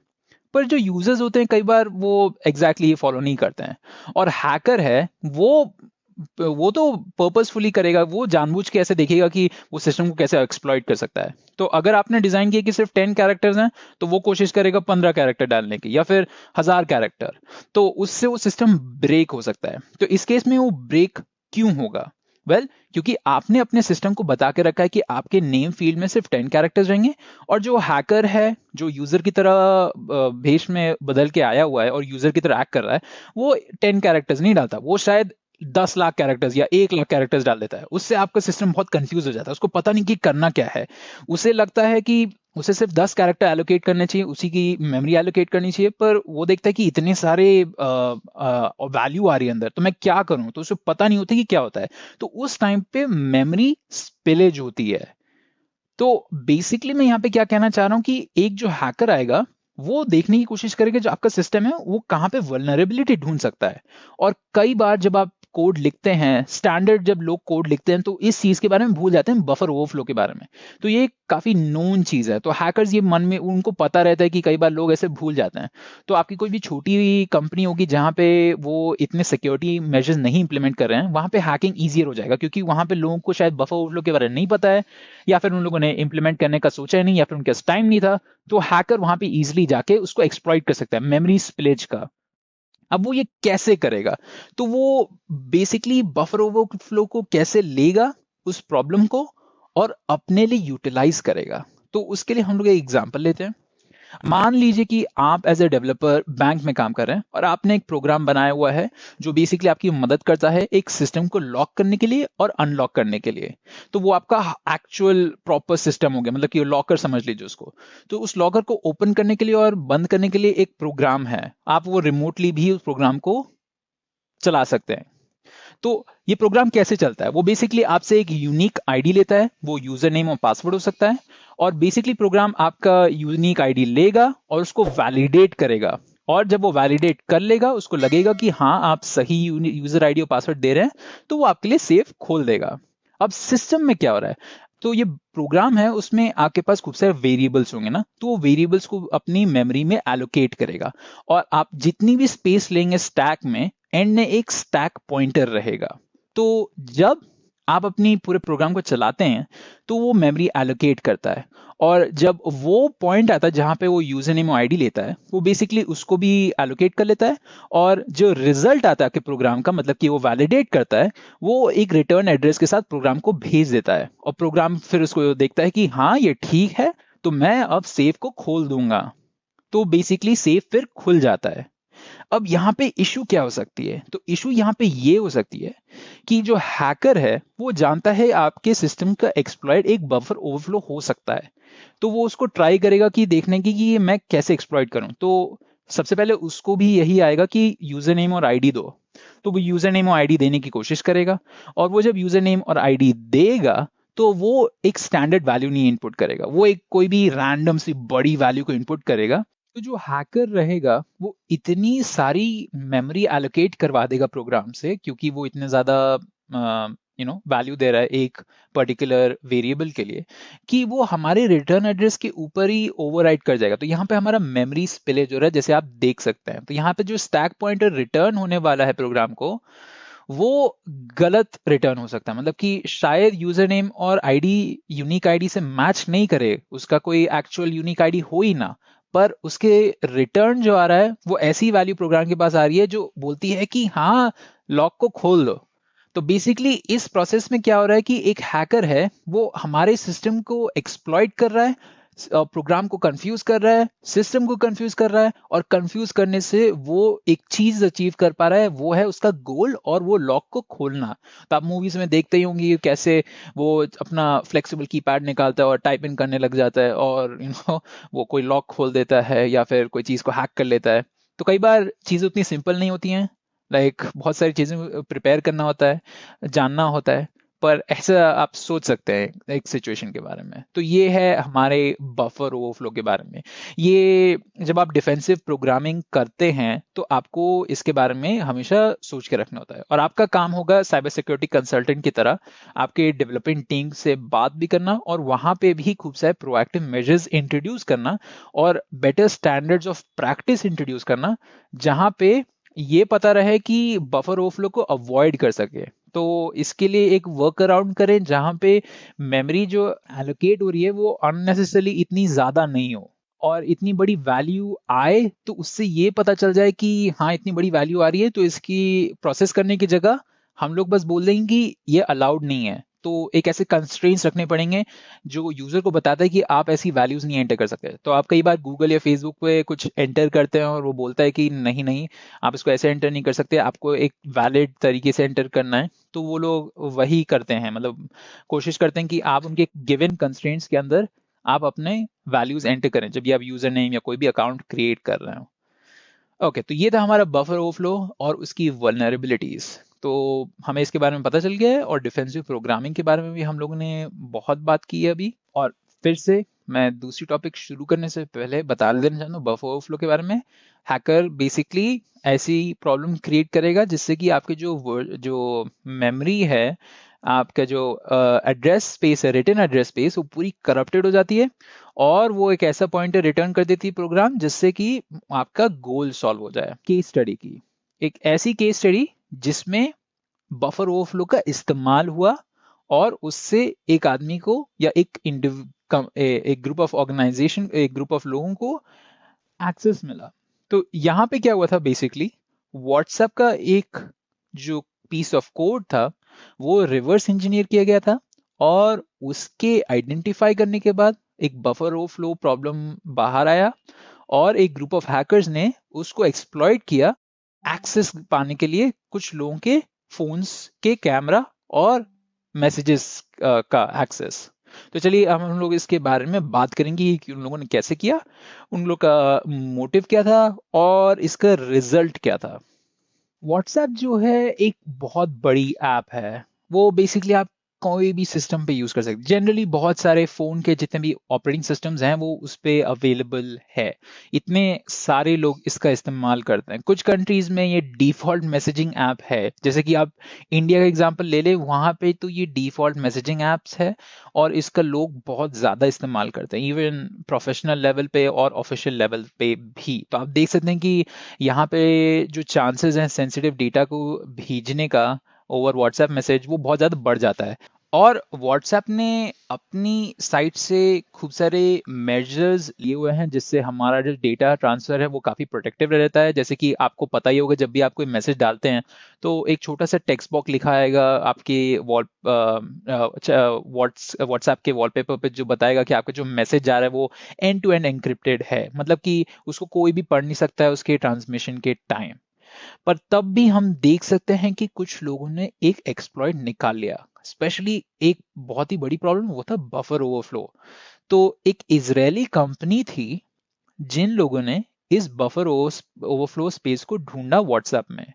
पर जो यूजर्स होते हैं कई बार वो एग्जैक्टली ये फॉलो नहीं करते हैं, और हैकर है वो तो पर्पसफुली करेगा, वो जानबूझ के ऐसे देखेगा कि वो सिस्टम को कैसे एक्सप्लॉइट कर सकता है। तो अगर आपने डिजाइन किया कि सिर्फ 10 कैरेक्टर्स हैं तो वो कोशिश करेगा 15 कैरेक्टर डालने की, या फिर 1000 कैरेक्टर। तो उससे वो सिस्टम ब्रेक हो सकता है। तो इस केस में वो ब्रेक क्यों होगा? वेल, क्योंकि आपने अपने सिस्टम को बता के रखा है कि आपके नेम फील्ड में सिर्फ 10 कैरेक्टर्स रहेंगे, और जो हैकर है जो यूजर की तरह भेष में बदल के आया हुआ है और यूजर की तरह एक्ट कर रहा है, वो 10 कैरेक्टर्स नहीं डालता, वो शायद 10 लाख कैरेक्टर्स या 1 लाख कैरेक्टर्स डाल देता है। उससे आपका सिस्टम बहुत कंफ्यूज हो जाता है, उसको पता नहीं कि करना क्या है। उसे लगता है कि उसे सिर्फ 10 कैरेक्टर एलोकेट करने चाहिए, उसी की मेमोरी एलोकेट करनी चाहिए, पर वो देखता है कि इतने सारे वैल्यू आ रही है अंदर, तो मैं क्या करूं? तो उसे पता नहीं होता कि क्या होता है। तो उस टाइम पे मेमोरी स्पिलेज होती है। तो बेसिकली मैं यहाँ पे क्या कहना चाह रहा हूँ कि एक जो हैकर आएगा वो देखने की कोशिश करेगा जो आपका सिस्टम है वो कहाँ पे वल्नरेबिलिटी ढूंढ सकता है। और कई बार जब आप कोड लिखते हैं, स्टैंडर्ड जब लोग कोड लिखते हैं तो इस चीज के बारे में भूल जाते हैं, बफर ओवरफ्लो के बारे में। तो ये काफी नोन चीज है, तो हैकर्स ये मन में उनको पता रहता है कि कई बार लोग ऐसे भूल जाते हैं। तो आपकी कोई भी छोटी कंपनी होगी जहां पे वो इतने सिक्योरिटी मेजर्स नहीं इंप्लीमेंट कर रहे हैं, वहां पे हैकिंग ईजियर हो जाएगा, क्योंकि वहां पे लोगों को शायद बफर ओवरफ्लो के बारे में नहीं पता है, या फिर उन लोगों ने इंप्लीमेंट करने का सोचा ही नहीं, या फिर उनके पास टाइम नहीं था। तो हैकर वहां पे इजिली जाके उसको एक्सप्लॉइट कर सकता है, मेमोरी स्पिलेज का। अब वो ये कैसे करेगा? तो वो बेसिकली बफर ओवरफ्लो को कैसे लेगा, उस प्रॉब्लम को, और अपने लिए यूटिलाइज करेगा। तो उसके लिए हम लोग एक एग्जांपल लेते हैं। मान लीजिए कि आप एज ए डेवलपर बैंक में काम कर रहे हैं और आपने एक प्रोग्राम बनाया हुआ है जो बेसिकली आपकी मदद करता है एक सिस्टम को लॉक करने के लिए और अनलॉक करने के लिए। तो वो आपका एक्चुअल प्रॉपर सिस्टम हो गया, मतलब कि लॉकर समझ लीजिए उसको। तो उस लॉकर को ओपन करने के लिए और बंद करने के लिए एक प्रोग्राम है, आप वो रिमोटली भी उस प्रोग्राम को चला सकते हैं। तो ये प्रोग्राम कैसे चलता है? वो बेसिकली आपसे एक यूनिक आईडी लेता है, वो यूजर नेम और पासवर्ड हो सकता है, और बेसिकली प्रोग्राम आपका यूनिक आईडी लेगा और उसको वैलिडेट करेगा। और जब वो वैलिडेट कर लेगा, उसको लगेगा कि हाँ आप सही यूजर आईडी और पासवर्ड दे रहे हैं, तो वो आपके लिए सेफ खोल देगा। अब सिस्टम में क्या हो रहा है? तो ये प्रोग्राम है, उसमें आपके पास खूब सारे वेरिएबल्स होंगे ना, तो वो वेरिएबल्स को अपनी मेमोरी में एलोकेट करेगा, और आप जितनी भी स्पेस लेंगे स्टैक में, एंड में एक स्टैक पॉइंटर रहेगा। तो जब आप अपनी पूरे प्रोग्राम को चलाते हैं तो वो मेमोरी एलोकेट करता है, और जब वो पॉइंट आता है जहां पे वो यूजर नेम और आईडी लेता है, वो बेसिकली उसको भी एलोकेट कर लेता है, और जो रिजल्ट आता है आपके प्रोग्राम का, मतलब कि वो वैलिडेट करता है, वो एक रिटर्न एड्रेस के साथ प्रोग्राम को भेज देता है, और प्रोग्राम फिर उसको देखता है कि हाँ ये ठीक है, तो मैं अब सेफ को खोल दूंगा। तो बेसिकली सेफ फिर खुल जाता है। अब यहाँ पे इशू क्या हो सकती है? तो इशू यहाँ पे ये हो सकती है कि जो हैकर है वो जानता है आपके सिस्टम का एक्सप्लॉइट एक बफर ओवरफ्लो हो सकता है, तो वो उसको ट्राई करेगा कि देखने की कि ये मैं कैसे एक्सप्लॉइट करूं। तो सबसे पहले उसको भी यही आएगा कि यूजर नेम और आईडी दो, तो वो यूजर नेम और आईडी देने की कोशिश करेगा, और वो जब यूजर नेम और आईडी देगा तो वो एक स्टैंडर्ड वैल्यू नहीं इनपुट करेगा, वो एक कोई भी रैंडम सी बड़ी वैल्यू को इनपुट करेगा। तो जो हैकर रहेगा वो इतनी सारी मेमोरी एलोकेट करवा देगा प्रोग्राम से, क्योंकि वो इतने ज्यादा वैल्यू दे रहा है एक पर्टिकुलर वेरिएबल के लिए, कि वो हमारे रिटर्न एड्रेस के ऊपर ही ओवरराइड कर जाएगा। तो यहाँ पे हमारा मेमोरी स्पिलेज हो रहा है, जैसे आप देख सकते हैं। तो यहाँ पे जो स्टैक पॉइंटर रिटर्न होने वाला है प्रोग्राम को, वो गलत रिटर्न हो सकता है, मतलब कि शायद यूजर नेम और आईडी यूनिक आईडी से मैच नहीं करे, उसका कोई एक्चुअल यूनिक आईडी हो ही ना, पर उसके रिटर्न जो आ रहा है वो ऐसी वैल्यू प्रोग्राम के पास आ रही है जो बोलती है कि हाँ लॉक को खोल दो। तो बेसिकली इस प्रोसेस में क्या हो रहा है कि एक हैकर है वो हमारे सिस्टम को एक्सप्लॉइट कर रहा है, प्रोग्राम को कंफ्यूज कर रहा है, सिस्टम को कंफ्यूज कर रहा है, और कंफ्यूज करने से वो एक चीज अचीव कर पा रहा है, वो है उसका गोल, और वो लॉक को खोलना। तो आप मूवीज में देखते ही होंगे कैसे वो अपना फ्लेक्सिबल कीपैड निकालता है और टाइप इन करने लग जाता है, और वो कोई लॉक खोल देता है या फिर कोई चीज को हैक कर लेता है। तो कई बार चीजें उतनी सिंपल नहीं होती हैं, लाइक बहुत सारी चीजें प्रिपेयर करना होता है, जानना होता है। पर ऐसा आप सोच सकते हैं एक सिचुएशन के बारे में। तो ये है हमारे बफर ओवरफ्लो के बारे में। ये जब आप डिफेंसिव प्रोग्रामिंग करते हैं तो आपको इसके बारे में हमेशा सोच के रखना होता है, और आपका काम होगा साइबर सिक्योरिटी कंसल्टेंट की तरह आपके डेवलपिंग टीम से बात भी करना, और वहां पे भी खूब सारे प्रोएक्टिव मेजर्स इंट्रोड्यूस करना, और better standards of practice introduce करना, जहां पे ये पता रहे कि बफर ओवरफ्लो को अवॉइड कर सके। तो इसके लिए एक वर्क अराउंड करें जहां पे मेमोरी जो एलोकेट हो रही है वो अननेसेसरली इतनी ज्यादा नहीं हो, और इतनी बड़ी वैल्यू आए तो उससे ये पता चल जाए कि हाँ इतनी बड़ी वैल्यू आ रही है, तो इसकी प्रोसेस करने की जगह हम लोग बस बोल देंगे कि ये अलाउड नहीं है। तो एक ऐसे कंस्ट्रेंट्स रखने पड़ेंगे जो यूजर को बताता है कि आप ऐसी वैल्यूज नहीं एंटर कर सकते। तो आप कई बार गूगल या फेसबुक पे कुछ एंटर करते हैं और वो बोलता है कि नहीं नहीं, आप इसको ऐसे एंटर नहीं कर सकते, आपको एक वैलिड तरीके से एंटर करना है। तो वो लोग वही करते हैं, मतलब कोशिश करते हैं कि आप उनके गिवन कंस्ट्रेंट्स के अंदर आप अपने वैल्यूज एंटर करें जब भी आप यूजर नेम या कोई भी अकाउंट क्रिएट कर रहे हो। ओके, तो ये था हमारा बफर ओवरफ्लो और उसकी वल्नरेबिलिटीज। तो हमें इसके बारे में पता चल गया है, और डिफेंसिव प्रोग्रामिंग के बारे में भी हम लोगों ने बहुत बात की है अभी। और फिर से मैं दूसरी टॉपिक शुरू करने से पहले बता देना चाहता हूँ बफर ओवरफ्लो के बारे में। हैकर बेसिकली ऐसी प्रॉब्लम क्रिएट करेगा जिससे कि आपके जो मेमोरी है, आपका जो एड्रेस स्पेस है, रिटर्न एड्रेस स्पेस, वो पूरी करप्टेड हो जाती है और वो एक ऐसा पॉइंटर रिटर्न कर देती है प्रोग्राम जिससे कि आपका गोल सॉल्व हो जाए। केस स्टडी की एक ऐसी केस स्टडी जिसमें बफर ओवरफ्लो का इस्तेमाल हुआ और उससे एक आदमी को या एक ग्रुप ऑफ ऑर्गेनाइजेशन, एक ग्रुप ऑफ लोगों को एक्सेस मिला। तो यहाँ पे क्या हुआ था, बेसिकली व्हाट्सएप का एक जो पीस ऑफ कोड था वो रिवर्स इंजीनियर किया गया था और उसके आइडेंटिफाई करने के बाद एक बफर ओवरफ्लो प्रॉब्लम बाहर आया और एक ग्रुप ऑफ हैकर्स ने उसको एक्सप्लॉइट किया एक्सेस पाने के लिए कुछ लोगों के फोन्स के कैमरा और मैसेजेस का एक्सेस। तो चलिए अब हम लोग इसके बारे में बात करेंगे कि उन लोगों ने कैसे किया, उन लोग का मोटिव क्या था और इसका रिजल्ट क्या था। व्हाट्सएप जो है एक बहुत बड़ी ऐप है। वो बेसिकली आप कोई भी सिस्टम पे यूज कर सकते हैं। जनरली बहुत सारे फोन के जितने भी ऑपरेटिंग सिस्टम्स हैं वो उस पे अवेलेबल है। इतने सारे लोग इसका इस्तेमाल करते हैं। कुछ कंट्रीज में ये डिफॉल्ट मैसेजिंग ऐप है, जैसे कि आप इंडिया का एग्जांपल ले ले, वहाँ पे तो ये डिफॉल्ट मैसेजिंग ऐप्स है और इसका लोग बहुत ज्यादा इस्तेमाल करते हैं, इवन प्रोफेशनल लेवल पे और ऑफिशियल लेवल पे भी। तो आप देख सकते हैं कि यहाँ पे जो चांसेस हैं सेंसिटिव डेटा को भेजने का ओवर व्हाट्सएप मैसेज वो बहुत ज़्यादा बढ़ जाता है। और व्हाट्सएप ने अपनी साइट से खूब सारे मेजर्स लिए हुए हैं जिससे हमारा जो डेटा ट्रांसफर है वो काफ़ी प्रोटेक्टिव रहता है। जैसे कि आपको पता ही होगा, जब भी आप कोई मैसेज डालते हैं तो एक छोटा सा टेक्स्ट बॉक्स लिखा आएगा आपके व्हाट्सएप के वॉलपेपर पे जो बताएगा कि आपका जो मैसेज जा रहा है वो एंड टू एंड एनक्रिप्टेड है, मतलब कि उसको कोई भी पढ़ नहीं सकता है उसके ट्रांसमिशन के टाइम। पर तब भी हम देख सकते हैं कि कुछ लोगों ने एक एक्सप्लॉइट निकाल लिया। स्पेशली एक बहुत ही बड़ी प्रॉब्लम वो था बफर ओवरफ्लो। तो एक इजरायली कंपनी थी जिन लोगों ने इस बफर ओवरफ्लो स्पेस को ढूंढा व्हाट्सएप में।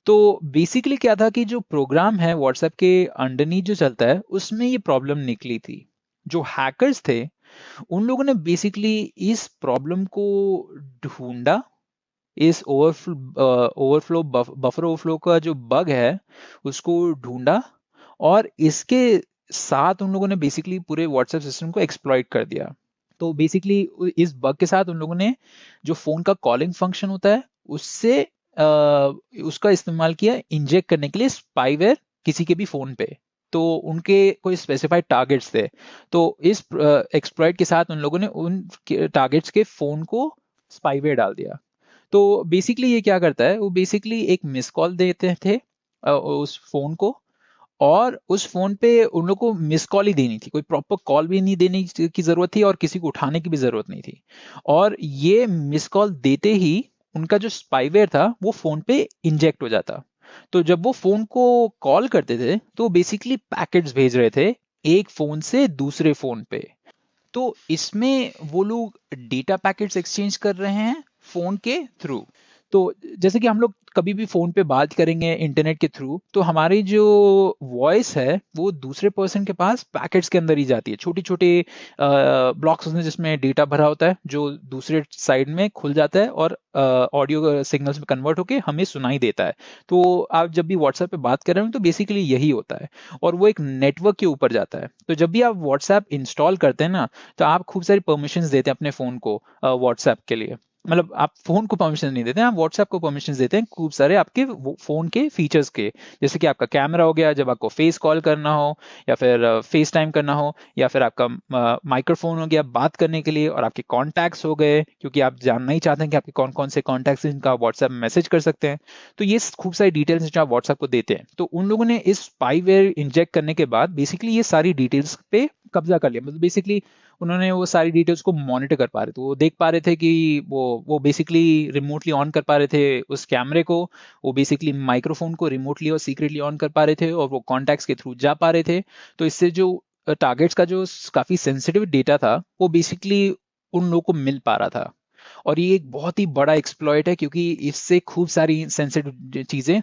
तो बेसिकली क्या था कि जो प्रोग्राम है व्हाट्सएप के अंडरनीथ जो चलता है उसमें ये प्रॉब्लम निकली थी। जो हैकर्स थे उन लोगों ने बेसिकली इस प्रॉब्लम को ढूंढा, इस ओवरफ्लो बफर ओवरफ्लो का जो बग है उसको ढूंढा और इसके साथ उन लोगों ने बेसिकली पूरे व्हाट्सएप सिस्टम को एक्सप्लॉइट कर दिया। तो बेसिकली इस बग के साथ उन लोगों ने जो फोन का कॉलिंग फंक्शन होता है उससे उसका इस्तेमाल किया इंजेक्ट करने के लिए स्पाईवेयर किसी के भी फोन पे। तो उनके कोई स्पेसिफाइड टारगेट्स थे, तो इस एक्सप्लॉइट के साथ उन लोगों ने उन टारगेट्स के फोन को स्पाईवेयर डाल दिया। तो बेसिकली ये क्या करता है, वो बेसिकली एक मिस कॉल देते थे उस फोन को, और उस फोन पे उन लोग को मिस कॉल ही देनी थी, कोई प्रॉपर कॉल भी नहीं देने की जरूरत थी और किसी को उठाने की भी जरूरत नहीं थी। और ये मिस कॉल देते ही उनका जो स्पाईवेयर था वो फोन पे इंजेक्ट हो जाता। तो जब वो फोन को कॉल करते थे तो बेसिकली पैकेट्स भेज रहे थे एक फोन से दूसरे फोन पे। तो इसमें वो लोग डेटा पैकेट्स एक्सचेंज कर रहे हैं फोन के थ्रू। तो जैसे कि हम लोग कभी भी फोन पे बात करेंगे इंटरनेट के थ्रू, तो हमारी जो वॉइस है वो दूसरे पर्सन के पास पैकेट्स के अंदर ही जाती है। छोटी छोटी ब्लॉक्स होते हैं जिसमें डेटा भरा होता है जो दूसरे साइड में खुल जाता है और ऑडियो सिग्नल्स में कन्वर्ट होके हमें सुनाई देता है। तो आप जब भी व्हाट्सएप पे बात कर रहे हो तो बेसिकली यही होता है और वो एक नेटवर्क के ऊपर जाता है। तो जब भी आप व्हाट्सएप इंस्टॉल करते हैं ना, तो आप खूब सारी परमिशंस देते हैं अपने फोन को व्हाट्सएप के लिए। मतलब आप फोन को परमिशन नहीं देते हैं, आप व्हाट्सएप को परमिशन देते हैं खूब सारे आपके फोन के फीचर्स के, जैसे कि आपका कैमरा हो गया जब आपको फेस कॉल करना हो या फिर फेस टाइम करना हो, या फिर आपका माइक्रोफोन हो गया बात करने के लिए, और आपके कॉन्टैक्ट्स हो गए क्योंकि आप जानना ही चाहते हैं कि आपके कौन कौन से कॉन्टैक्ट्स जिनका व्हाट्सएप मैसेज कर सकते हैं। तो ये खूब सारी डिटेल्स जो आप व्हाट्सएप को देते हैं, तो उन लोगों ने इस स्पाईवेयर इंजेक्ट करने के बाद बेसिकली ये सारी डिटेल्स पे कब्जा कर लिया। मतलब बेसिकली उन्होंने वो सारी डिटेल्स को मॉनिटर कर पा रहे थे, वो देख पा रहे थे कि वो बेसिकली रिमोटली ऑन कर पा रहे थे उस कैमरे को, वो बेसिकली माइक्रोफोन को रिमोटली और सीक्रेटली ऑन कर पा रहे थे और वो कॉन्टैक्ट्स के थ्रू जा पा रहे थे। तो इससे जो टारगेट्स का जो काफी सेंसिटिव डेटा था वो बेसिकली उन लोगों को मिल पा रहा था। और ये एक बहुत ही बड़ा एक्सप्लॉइट है क्योंकि इससे खूब सारी सेंसिटिव चीजें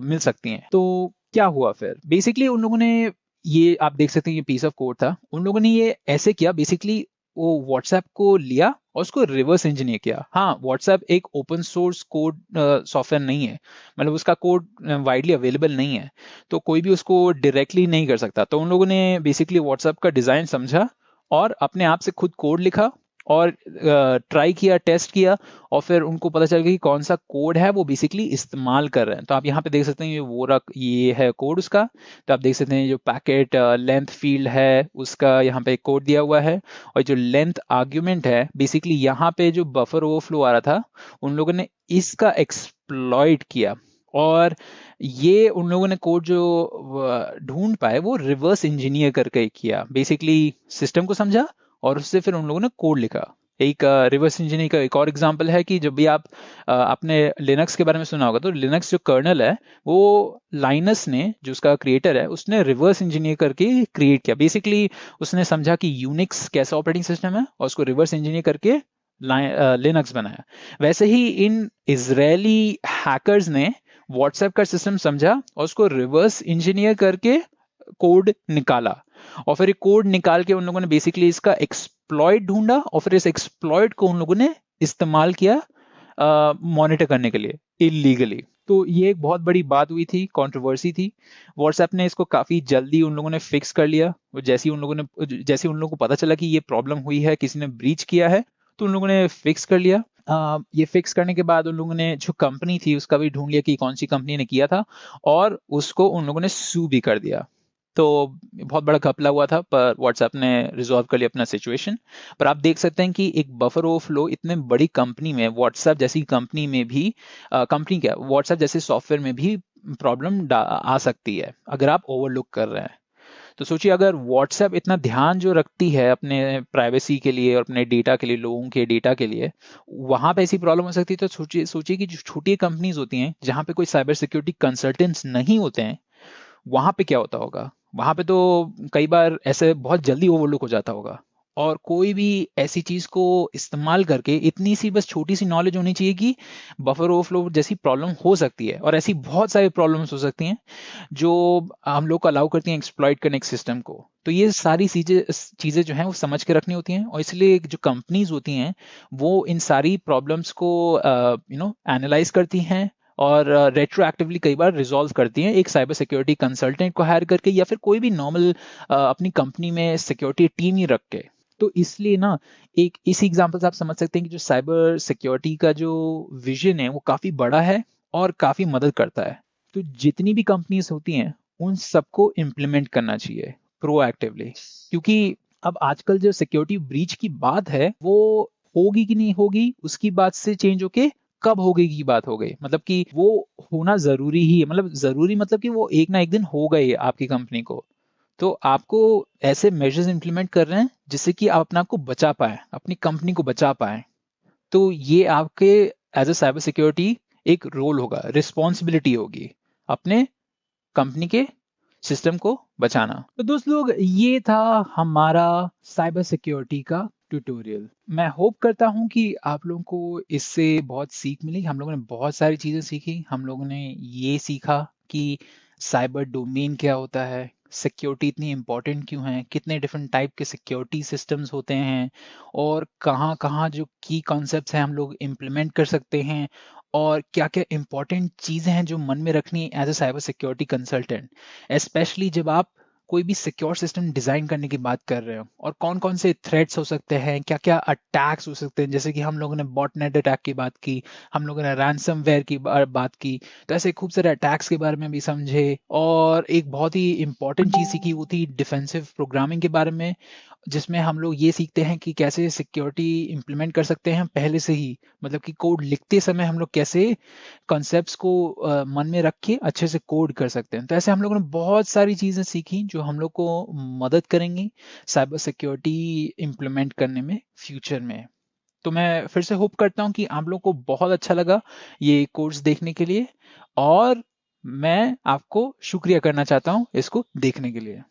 मिल सकती हैं। तो क्या हुआ फिर, बेसिकली उन लोगों ने, ये आप देख सकते हैं ये पीस ऑफ कोड था, उन लोगों ने ये ऐसे किया बेसिकली वो व्हाट्सएप को लिया और उसको रिवर्स इंजीनियर किया। हाँ, व्हाट्सएप एक ओपन सोर्स कोड सॉफ्टवेयर नहीं है, मतलब उसका कोड वाइडली अवेलेबल नहीं है, तो कोई भी उसको डायरेक्टली नहीं कर सकता। तो उन लोगों ने बेसिकली व्हाट्सएप का डिजाइन समझा और अपने आप से खुद कोड लिखा और ट्राई किया, टेस्ट किया, और फिर उनको पता चल गया कि कौन सा कोड है वो बेसिकली इस्तेमाल कर रहे हैं। तो आप यहाँ पे देख सकते हैं ये है कोड उसका। तो आप देख सकते हैं जो पैकेट लेंथ फील्ड है उसका यहाँ पे कोड दिया हुआ है, और जो लेंथ आर्ग्यूमेंट है बेसिकली यहाँ पे जो बफर ओवरफ्लो आ रहा था उन लोगों ने इसका एक्सप्लॉइट किया, और ये उन लोगों ने कोड जो ढूंढ पाए वो रिवर्स इंजीनियर करके किया। बेसिकली सिस्टम को समझा और उससे फिर उन लोगों ने कोड लिखा। एक रिवर्स इंजीनियरिंग का एक और एग्जांपल है कि जब भी आप आपने लिनक्स के बारे में सुना होगा, तो लिनक्स जो कर्नल है वो लाइनस ने, जो उसका क्रिएटर है, उसने रिवर्स इंजीनियर करके क्रिएट किया। बेसिकली उसने समझा कि यूनिक्स कैसा ऑपरेटिंग सिस्टम है और उसको रिवर्स इंजीनियर करके लिनक्स बनाया। वैसे ही इन इजरायली हैकर्स ने व्हाट्सएप का सिस्टम समझा और उसको रिवर्स इंजीनियर करके कोड निकाला, और फिर कोड निकाल के उन लोगों ने बेसिकली इसका एक्सप्लॉइट ढूंढा और फिर इस एक्सप्लॉइट को उन लोगों ने इस्तेमाल किया मॉनिटर करने के लिए इलीगली। तो ये एक बहुत बड़ी बात हुई थी, कंट्रोवर्सी थी। व्हाट्सएप ने इसको काफी जल्दी उन लोगों ने फिक्स कर लिया। जैसे उन लोगों को पता चला कि ये प्रॉब्लम हुई है, किसी ने ब्रीच किया है, तो उन लोगों ने फिक्स कर लिया। ये फिक्स करने के बाद उन लोगों ने जो कंपनी थी उसका भी ढूंढ लिया कि कौन सी कंपनी ने किया था, और उसको उन लोगों ने सू भी कर दिया। तो बहुत बड़ा घपला हुआ था, पर व्हाट्सएप ने रिजॉल्व कर लिया अपना सिचुएशन। पर आप देख सकते हैं कि एक बफर ओवरफ्लो इतने बड़ी कंपनी में, व्हाट्सएप जैसी कंपनी में भी, कंपनी क्या, व्हाट्सएप जैसे सॉफ्टवेयर में भी प्रॉब्लम आ सकती है अगर आप ओवरलुक कर रहे हैं। तो सोचिए, अगर व्हाट्सएप इतना ध्यान जो रखती है अपने प्राइवेसी के लिए और अपने डेटा के लिए, लोगों के डेटा के लिए, वहां पे ऐसी प्रॉब्लम हो सकती है। तो सोचिए कि जो छोटी कंपनीज होती हैं जहां पे कोई साइबर सिक्योरिटी कंसल्टेंट्स नहीं होते हैं, वहां पे क्या होता होगा। वहां पे तो कई बार ऐसे बहुत जल्दी ओवरलुक हो जाता होगा। और कोई भी ऐसी चीज को इस्तेमाल करके, इतनी सी बस छोटी सी नॉलेज होनी चाहिए कि बफर ओवरफ्लो जैसी प्रॉब्लम हो सकती है, और ऐसी बहुत सारी प्रॉब्लम्स हो सकती हैं जो हम लोग को अलाउ करती हैं एक्सप्लॉइट करने के सिस्टम को। तो ये सारी चीजें चीजें जो हैं वो समझ के रखनी होती हैं, और इसलिए जो कंपनीज होती हैं वो इन सारी प्रॉब्लम्स को एनालाइज करती हैं और रेट्रोएक्टिवली कई बार रिजॉल्व करती हैं एक साइबर सिक्योरिटी कंसल्टेंट को हायर करके, या फिर कोई भी नॉर्मल अपनी कंपनी में सिक्योरिटी टीम ही रख के। तो इसलिए ना, एक इस एग्जांपल से आप समझ सकते हैं कि जो साइबर सिक्योरिटी का जो विजन है वो काफी बड़ा है और काफी मदद करता है। तो जितनी भी कंपनीज होती हैं उन सबको इम्प्लीमेंट करना चाहिए प्रोएक्टिवली, क्योंकि अब आजकल जो सिक्योरिटी ब्रीच की बात है वो होगी कि नहीं होगी उसकी बात से चेंज होके कब होगी की बात हो गई। मतलब कि वो होना जरूरी ही है, मतलब जरूरी मतलब कि वो एक ना एक दिन हो गई आपकी कंपनी को। तो आपको ऐसे मेजर्स इंप्लीमेंट कर रहे हैं जिससे कि आप अपने आप को बचा पाए, अपनी कंपनी को बचा पाए। तो ये आपके एज ए साइबर सिक्योरिटी एक रोल होगा, रिस्पॉन्सिबिलिटी होगी अपने कंपनी के सिस्टम को बचाना। तो दोस्त लोग, ये था हमारा साइबर सिक्योरिटी का ट्यूटोरियल। मैं होप करता हूं कि आप लोगों को इससे बहुत सीख मिली। हम लोगों ने बहुत सारी चीजें सीखी। हम लोगों ने ये सीखा कि साइबर डोमेन क्या होता है, सिक्योरिटी इतनी इंपॉर्टेंट क्यों है, कितने डिफरेंट टाइप के सिक्योरिटी सिस्टम्स होते हैं, और कहाँ कहाँ जो की कॉन्सेप्ट्स हैं हम लोग इम्प्लीमेंट कर सकते हैं, और क्या क्या इंपॉर्टेंट चीजें हैं जो मन में रखनी है as a cyber security consultant, specially जब आप कोई भी सिक्योर सिस्टम डिजाइन करने की बात कर रहे हो। और कौन कौन से थ्रेट्स हो सकते हैं, क्या क्या अटैक्स हो सकते हैं, जैसे कि हम लोगों ने बॉटनेट अटैक की बात की, हम लोगों ने रैंसमवेयर की बात की। तो ऐसे खूब सारे अटैक्स के बारे में भी समझे, और एक बहुत ही इंपॉर्टेंट चीज सीखी वो थी डिफेंसिव प्रोग्रामिंग के बारे में, जिसमें हम लोग ये सीखते हैं कि कैसे सिक्योरिटी इंप्लीमेंट कर सकते हैं पहले से ही। मतलब कि कोड लिखते समय हम लोग कैसे कॉन्सेप्ट्स को मन में रख के अच्छे से कोड कर सकते हैं। तो ऐसे हम लोगों ने बहुत सारी चीजें सीखी जो हम लोग को मदद करेंगी साइबर सिक्योरिटी इंप्लीमेंट करने में फ्यूचर में। तो मैं फिर से होप करता हूँ कि आप लोग को बहुत अच्छा लगा ये कोर्स देखने के लिए, और मैं आपको शुक्रिया करना चाहता हूँ इसको देखने के लिए।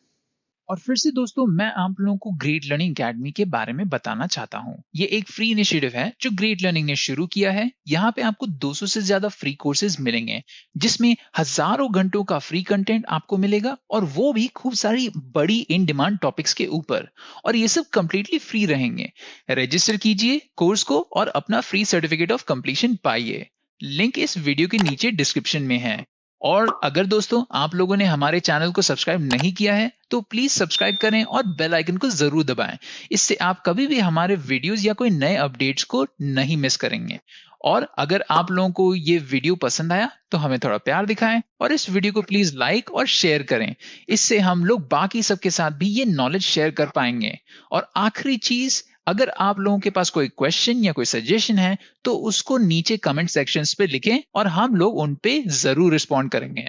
और फिर से दोस्तों मैं आप लोगों को ग्रेट लर्निंग एकेडमी के बारे में बताना चाहता हूँ। ये एक फ्री इनिशिएटिव है जो ग्रेट लर्निंग ने शुरू किया है। यहाँ पे आपको 200 से ज्यादा फ्री कोर्सेज मिलेंगे जिसमें हजारों घंटों का फ्री कंटेंट आपको मिलेगा और वो भी खूब सारी बड़ी इन डिमांड टॉपिक्स के ऊपर। और ये सब कंप्लीटली फ्री रहेंगे। रजिस्टर कीजिए कोर्स को और अपना फ्री सर्टिफिकेट ऑफ कंप्लीशन पाइए। लिंक इस वीडियो के नीचे डिस्क्रिप्शन में है। और अगर दोस्तों आप लोगों ने हमारे चैनल को सब्सक्राइब नहीं किया है तो प्लीज सब्सक्राइब करें और बेल आइकन को जरूर दबाएं। इससे आप कभी भी हमारे वीडियोस या कोई नए अपडेट्स को नहीं मिस करेंगे। और अगर आप लोगों को ये वीडियो पसंद आया तो हमें थोड़ा प्यार दिखाएं और इस वीडियो को प्लीज लाइक और शेयर करें। इससे हम लोग बाकी सबके साथ भी ये नॉलेज शेयर कर पाएंगे। और आखिरी चीज, अगर आप लोगों के पास कोई क्वेश्चन या कोई सजेशन है तो उसको नीचे कमेंट सेक्शंस पे लिखें और हम लोग उन पे जरूर रिस्पॉन्ड करेंगे।